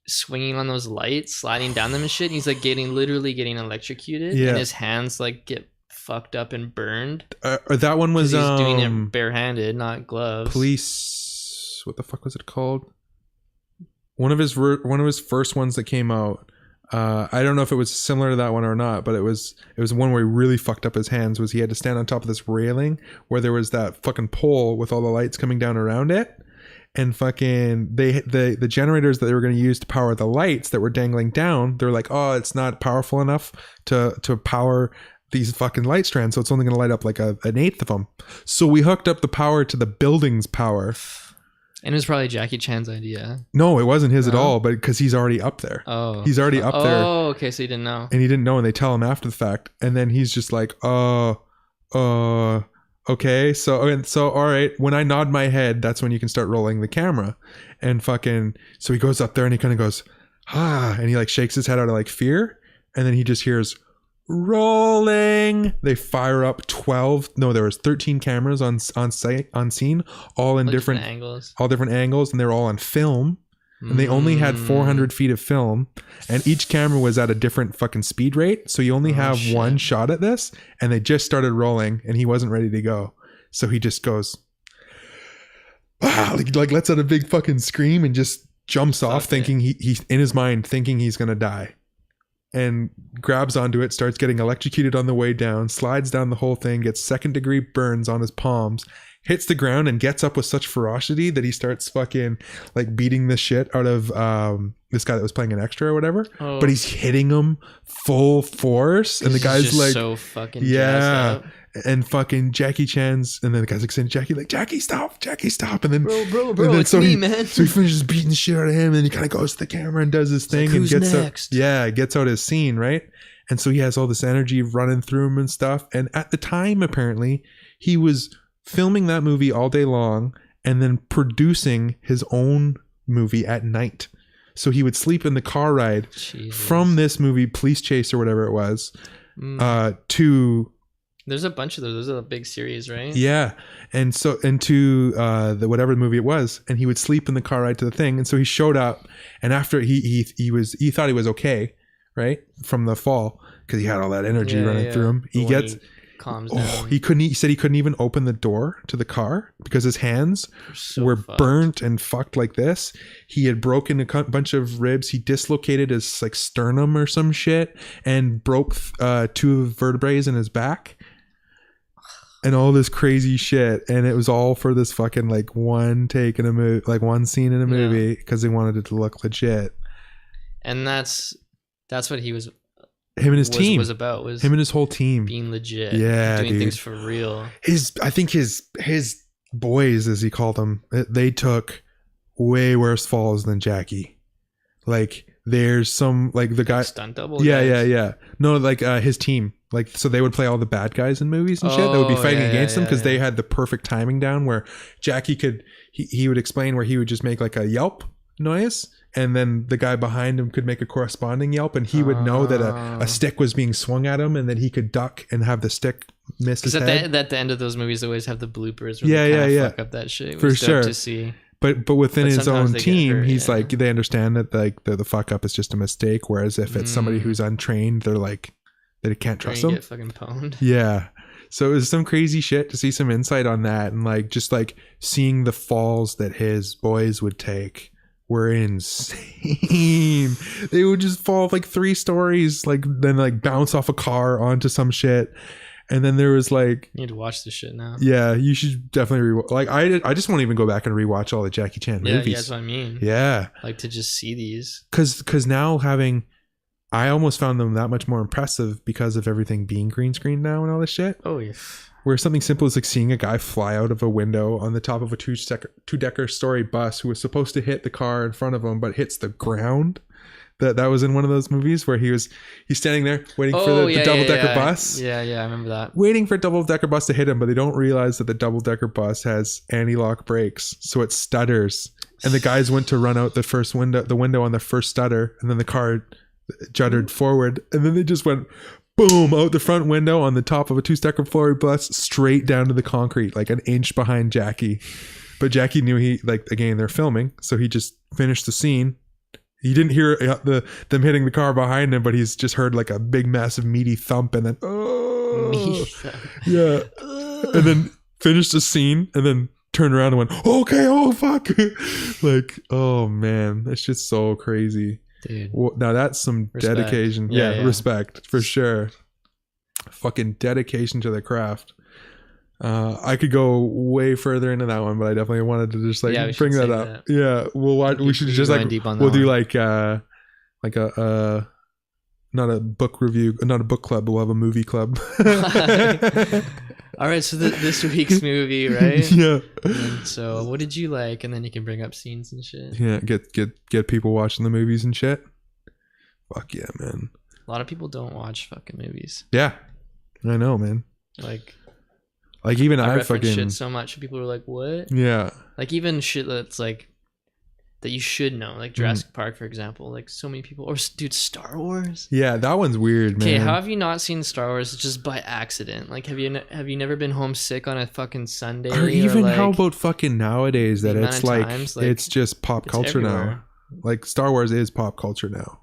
swinging on those lights, sliding down them and shit. And he's like literally getting electrocuted. Yeah. And his hands like get fucked up and burned. Or that one was 'Cause he's doing it barehanded, not gloves. Police. What the fuck was it called? One of his first ones that came out. I don't know if it was similar to that one or not, but it was one where he really fucked up his hands. Was he had to stand on top of this railing where there was that fucking pole with all the lights coming down around it, and fucking the generators that they were going to use to power the lights that were dangling down. They're like, oh, it's not powerful enough to power these fucking light strands, so it's only going to light up like an eighth of them. So we hooked up the power to the building's power. And it was probably Jackie Chan's idea. No, it wasn't his at all, but because he's already up there. Oh. He's already up there. Oh, okay, so he didn't know. And he didn't know, and they tell him after the fact. And then he's just like, okay. So all right. When I nod my head, that's when you can start rolling the camera. And fucking, so he goes up there and he kind of goes, and he like shakes his head out of like fear. And then he just hears rolling. They fire up 13 cameras on scene, all in different angles. all different angles, and they're all on film. And they only had 400 feet of film, and each camera was at a different fucking speed rate. So you only have one shot at this, and they just started rolling, and he wasn't ready to go. So he just goes, like lets out a big fucking scream and just jumps off, thinking he's in his mind thinking he's gonna die. And grabs onto it, starts getting electrocuted on the way down, slides down the whole thing, gets 2nd-degree burns on his palms, hits the ground and gets up with such ferocity that he starts fucking like beating the shit out of this guy that was playing an extra or whatever. Oh. But he's hitting him full force, and the guy's just like, so fucking jazzed up. and fucking Jackie Chan's, and then the guy's like saying, Jackie stop, and then Bro, and then it's me, man. So he finishes beating the shit out of him, and then he kind of goes to the camera and does his thing, like, and who's gets next? gets out his scene, right? And so he has all this energy running through him and stuff. And at the time, apparently, he was filming that movie all day long and then producing his own movie at night. So he would sleep in the car ride from this movie, Police Chase or whatever it was, to There's a bunch of those. Those are a big series, right? Yeah. And so into the whatever movie it was, and he would sleep in the car ride to the thing. And so he showed up, and after he thought he was okay, right, from the fall, because he had all that energy running through him. He gets calms down. He said he couldn't even open the door to the car because his hands were burnt and fucked like this. He had broken a bunch of ribs. He dislocated his like sternum or some shit and broke 2 vertebrae in his back. And all this crazy shit, and it was all for this fucking like one take in a movie, like one scene in a movie, because they wanted it to look legit. And that's what he was. Him and his team was about. Was him and his whole team being legit. Yeah, doing dude. things for real. I think his boys, as he called them, they took way worse falls than Jackie. Like there's some like the guy stunt double. Yeah. No, like his team. Like, so they would play all the bad guys in movies and shit that would be fighting against them because they had the perfect timing down where Jackie could, he would explain where he would just make like a yelp noise and then the guy behind him could make a corresponding yelp and he would know that a stick was being swung at him and then he could duck and have the stick miss his head. At the end of those movies, they always have the bloopers where they fuck up that shit. It was for sure. To see. But within his own team, hurt, he's like, they understand that like the fuck up is just a mistake. Whereas if it's somebody who's untrained, they're like, they can't trust them. Get fucking pwned. Yeah. So it was some crazy shit to see some insight on that. And like, just like seeing the falls that his boys would take were insane. They would just fall like 3 stories, like then like bounce off a car onto some shit. And then there was like, you need to watch this shit now. Yeah, you should definitely like I just want to even go back and rewatch all the Jackie Chan movies. Yeah, that's what I mean. Yeah, like to just see these because now I almost found them that much more impressive because of everything being green screen now and all this shit. Oh yeah. Where something simple as like seeing a guy fly out of a window on the top of a two-decker story bus who was supposed to hit the car in front of him but hits the ground. That was in one of those movies where he's standing there waiting for the double-decker bus. Yeah, I remember that. Waiting for a double-decker bus to hit him, but they don't realize that the double-decker bus has anti-lock brakes, so it stutters. And the guys went to run out the window on the first stutter, and then the car juddered forward, and then they just went boom out the front window on the top of a 2-decker story bus straight down to the concrete, like an inch behind Jackie. But Jackie knew again, they're filming, so he just finished the scene. He didn't hear them hitting the car behind him, but he's just heard like a big, massive, meaty thump, and then yeah, and then finished the scene, and then turned around and went, "Okay, oh fuck!" Like, oh man, that's just so crazy, dude. Well, now that's some respect. dedication. Yeah, respect for sure. Fucking dedication to the craft. I could go way further into that one, but I definitely wanted to just like bring that up. Yeah, we'll watch. We should just like we'll do like a not a book review, not a book club, but we'll have a movie club. All right, so this week's movie, right? Yeah. And so, what did you like? And then you can bring up scenes and shit. Yeah, get people watching the movies and shit. Fuck yeah, man. A lot of people don't watch fucking movies. Yeah, I know, man. Like even I reference fucking shit so much. People are like, "What?" Yeah. Like even shit that's like that you should know, like Jurassic Park, for example. Like so many people, or dude, Star Wars. Yeah, that one's weird, man. Okay, how have you not seen Star Wars just by accident? Like, have you never been homesick on a fucking Sunday? Or even like, how about fucking nowadays that it's like times, it's just pop culture now. Like Star Wars is pop culture now.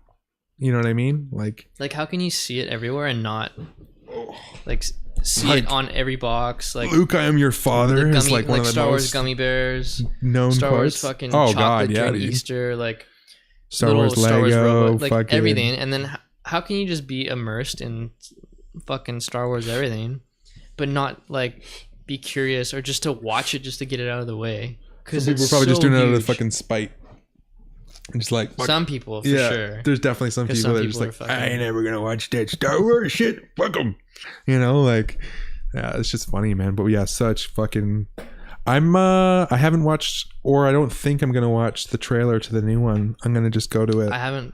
You know what I mean? Like how can you see it everywhere and not like see it on every box? Like Luke, I am your father is like one of the Star Wars most gummy bears, known Star Wars parts. fucking oh chocolate god, yeah, during dude. Easter, like Star Wars Lego, Star Wars robot, like fucking everything. And then how can you just be immersed in fucking Star Wars everything, but not like be curious or just to watch it just to get it out of the way? Because people are probably just doing it out of fucking spite. And just like some people, for sure. There's definitely some people that are just like, I ain't never gonna watch that Star Wars shit. Fuck them. You know, like, yeah, it's just funny, man. But yeah, such fucking. I haven't watched, or I don't think I'm gonna watch the trailer to the new one. I'm gonna just go to it. I haven't.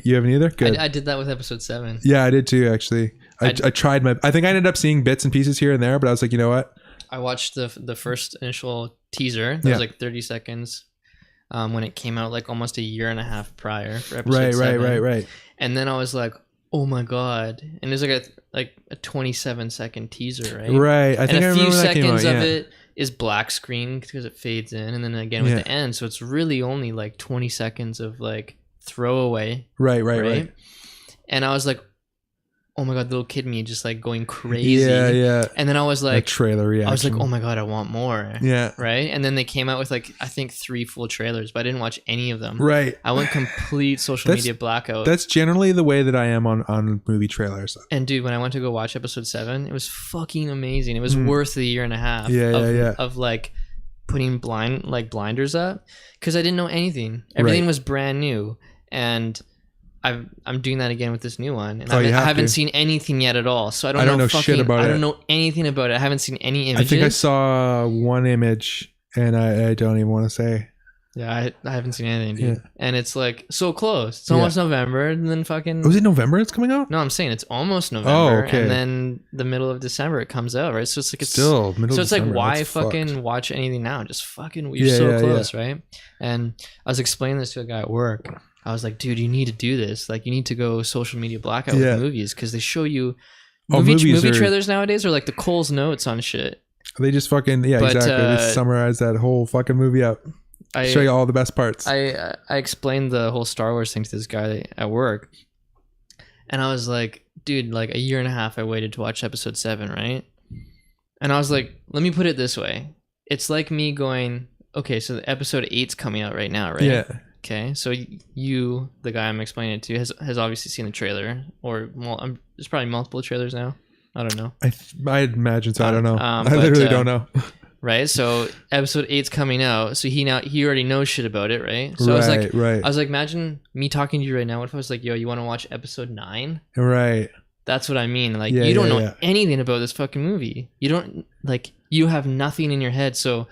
You haven't either? Good. I did that with episode 7. Yeah, I did too. Actually, I tried I think I ended up seeing bits and pieces here and there, but I was like, you know what? I watched the first initial teaser. That was like 30 seconds. When it came out, like almost a year and a half prior for episode 7. Right. And then I was like, oh my god, and there's like a 27-second teaser, right? Right. I think I a remember few that came seconds out, of yeah. it is black screen because it fades in, and then again with Yeah. the end, so it's really only like 20 seconds of like throwaway. Right. And I was like, oh my god, little kid me just like going crazy. Yeah. And then I was Like like, trailer reaction. I was like, oh my god, I want more. Yeah. Right. And then they came out with like I think 3 full trailers, but I didn't watch any of them. Right. I went complete social That's- media blackout. That's generally the way that I am on movie trailers. And dude, when I went to go watch episode 7, it was fucking amazing. It was worth the year and a half of like putting blinders up because I didn't know anything. Everything was brand new, and I'm doing that again with this new one, and I haven't seen anything yet at all. So I don't know shit about it. I don't know anything about it. I haven't seen any images. I think I saw one image, and I don't even want to say. Yeah, I haven't seen anything, dude. Yeah. And it's like so close. It's almost November, and then fucking. Was it November? It's coming out. No, I'm saying it's almost November, okay. and then the middle of December it comes out, right? So it's like it's still middle. So of it's like December. why That's fucking fucked. watch anything now? Just fucking you're so close, right? And I was explaining this to a guy at work. I was like, dude, you need to do this. Like, you need to go social media blackout with movies because they show you movie trailers nowadays are like the Cole's Notes on shit. They just fucking exactly. They summarize that whole fucking movie up. Show you all the best parts. I explained the whole Star Wars thing to this guy at work, and I was like, dude, like a year and a half I waited to watch episode 7, right? And I was like, let me put it this way. It's like me going, okay, so the episode 8's coming out right now, right? Yeah. Okay, so you, the guy I'm explaining it to, has obviously seen the trailer, or there's probably multiple trailers now. I don't know. I imagine so. I don't know. I literally don't know. Right, so episode 8's coming out, so he already knows shit about it, right? So I was like, imagine me talking to you right now. What if I was like, yo, you want to watch episode 9? Right. That's what I mean. Like, you don't know anything about this fucking movie. You don't you have nothing in your head. So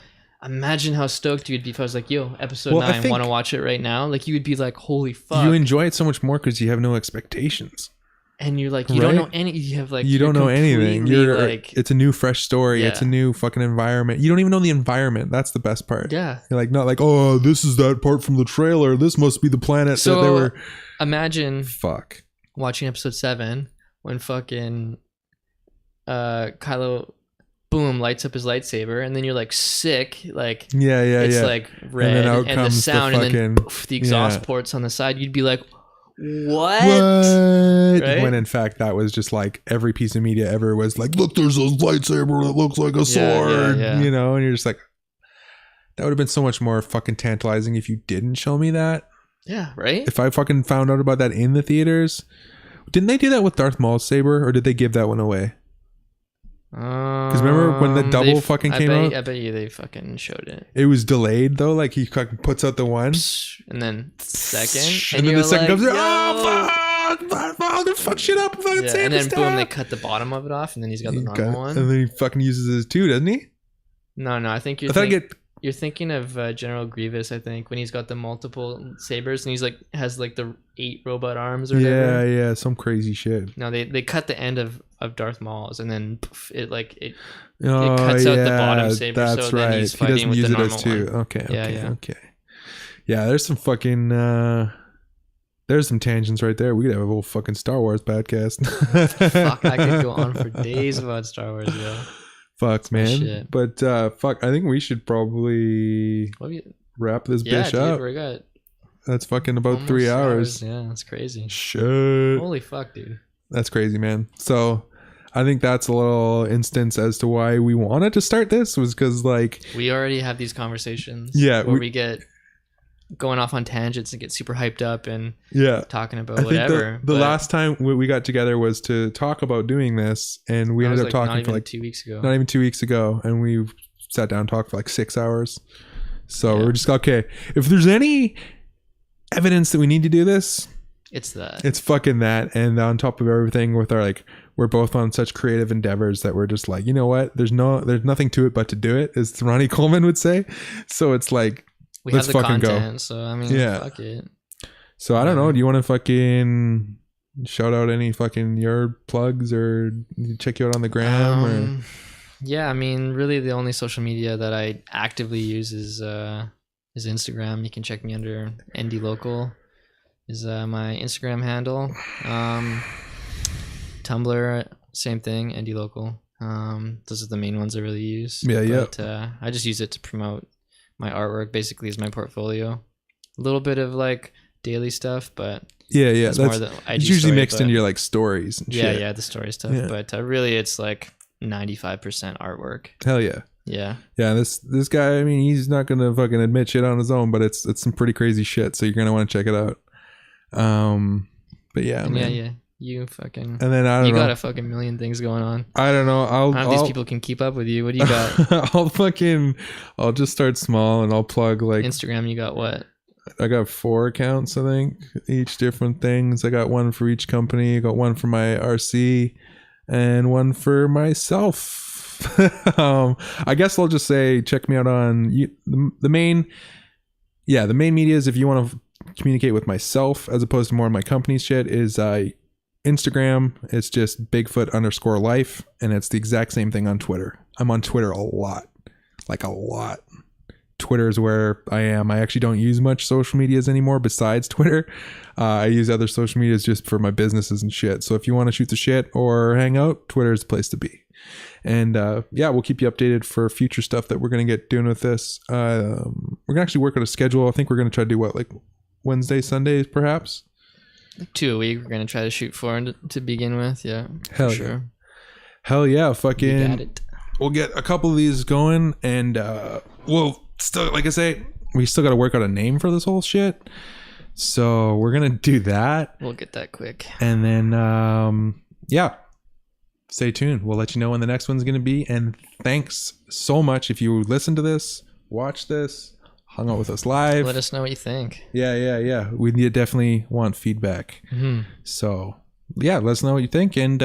imagine how stoked you'd be if I was like, yo, episode 9, want to watch it right now? Like, you would be like, holy fuck. You enjoy it so much more because you have no expectations. And you're like, you don't know any. You have like, you don't know anything. You're like, it's a new, fresh story. Yeah. It's a new fucking environment. You don't even know the environment. That's the best part. Yeah. You're like, not like, oh, this is that part from the trailer. This must be the planet that they were. Imagine watching episode 7 when fucking Kylo, boom, lights up his lightsaber, and then you're like sick, like it's like red, and the sound, and then poof, the exhaust ports on the side. You'd be like, what? Right? When in fact that was just like every piece of media ever was like, look, there's a lightsaber that looks like a sword, you know, and you're just like, that would have been so much more fucking tantalizing if you didn't show me that. Yeah, right. If I fucking found out about that in the theaters. Didn't they do that with Darth Maul's saber, or did they give that one away? Because remember when the double fucking came out? I bet you they fucking showed it. It was delayed though. Like he fucking puts out the one, and then second, and then the second comes. Oh fuck shit up! Fucking and then boom, they cut the bottom of it off, and then he's got the normal one. And then he fucking uses his 2, doesn't he? No, I think you're thinking of General Grievous. I think when he's got the multiple sabers and he's like has like the 8 robot arms or whatever. Yeah, some crazy shit. No, they cut the end of Darth Maul's, and then poof, it cuts out the bottom saber. That's so right. Then he's he fighting doesn't with use the it as 2. one. Okay. Yeah, there's some fucking there's some tangents right there. We could have a whole fucking Star Wars podcast. Fuck, I could go on for days about Star Wars, yo. Fuck, man. But fuck, I think we should probably wrap this bitch up. We got that's fucking about 3 hours. Yeah, that's crazy. Shit. Holy fuck, dude. That's crazy, man. So I think that's a little instance as to why we wanted to start this, was because like we already have these conversations. Yeah, where we get going off on tangents and get super hyped up and talking about whatever. The last time we got together was to talk about doing this, and we ended up talking for like 2 weeks ago. Not even 2 weeks ago, and we sat down and talked for like 6 hours. So we're just okay. If there's any evidence that we need to do this, it's that. It's fucking that. And on top of everything, with our like, we're both on such creative endeavors that we're just like, you know what? There's nothing to it but to do it, as Ronnie Coleman would say. So it's like, let's fucking go. So I mean, fuck it. So I don't know. Do you want to fucking shout out any fucking your plugs, or check you out on the gram? Or? Yeah, I mean, really the only social media that I actively use is Instagram. You can check me under ND Local. is my Instagram handle. Tumblr, same thing, indie local. Those are the main ones I really use. But I just use it to promote my artwork. Basically, is my portfolio. A little bit of like daily stuff, but that's more the IG it's usually story, mixed into your like stories. And shit. The story stuff. Yeah. But really, it's like 95% artwork. Hell yeah. Yeah. Yeah, this guy, I mean, he's not gonna fucking admit shit on his own, but it's some pretty crazy shit, so you're gonna want to check it out. But yeah, man. Yeah. You fucking and then I don't know. You got a fucking million things going on. I don't know. These people can keep up with you. What do you got? I'll just start small and I'll plug like Instagram. You got what? I got 4 accounts, I think, each different things. I got one for each company. I got one for my RC and one for myself. I guess I'll just say check me out on the main media is if you want to communicate with myself as opposed to more of my company shit is Instagram. It's just Bigfoot_life, and it's the exact same thing on Twitter. I'm on Twitter a lot. Twitter is where I am. I actually don't use much social medias anymore besides Twitter. I use other social medias just for my businesses and shit. So if you want to shoot the shit or hang out, Twitter is the place to be. And we'll keep you updated for future stuff that we're going to get doing with this. We're going to actually work on a schedule. I think we're going to try to do like Wednesday, Sundays, perhaps? 2 a week we're going to try to shoot for to begin with. Yeah. Hell yeah. Sure. Hell yeah. Fucking. You got it. We'll get a couple of these going and we'll still, like I say, we still got to work out a name for this whole shit. So we're going to do that. We'll get that quick. And then, stay tuned. We'll let you know when the next one's going to be. And thanks so much if you listen to this, watch this, hung out with us live. Let us know what you think. Yeah. We definitely want feedback. Mm-hmm. So, let us know what you think. And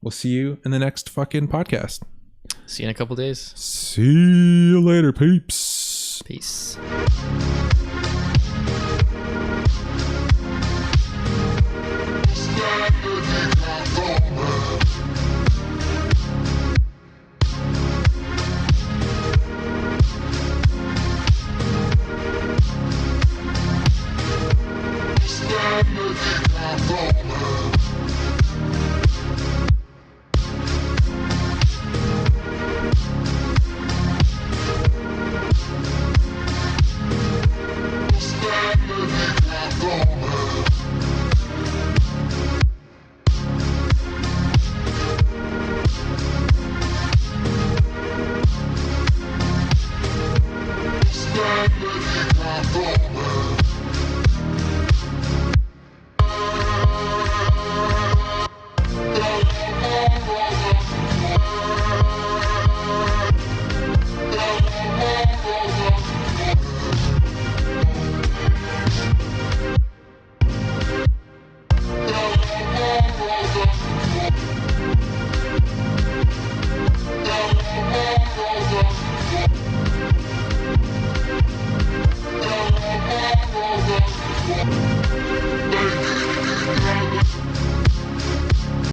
we'll see you in the next fucking podcast. See you in a couple days. See you later, peeps. Peace. Stand the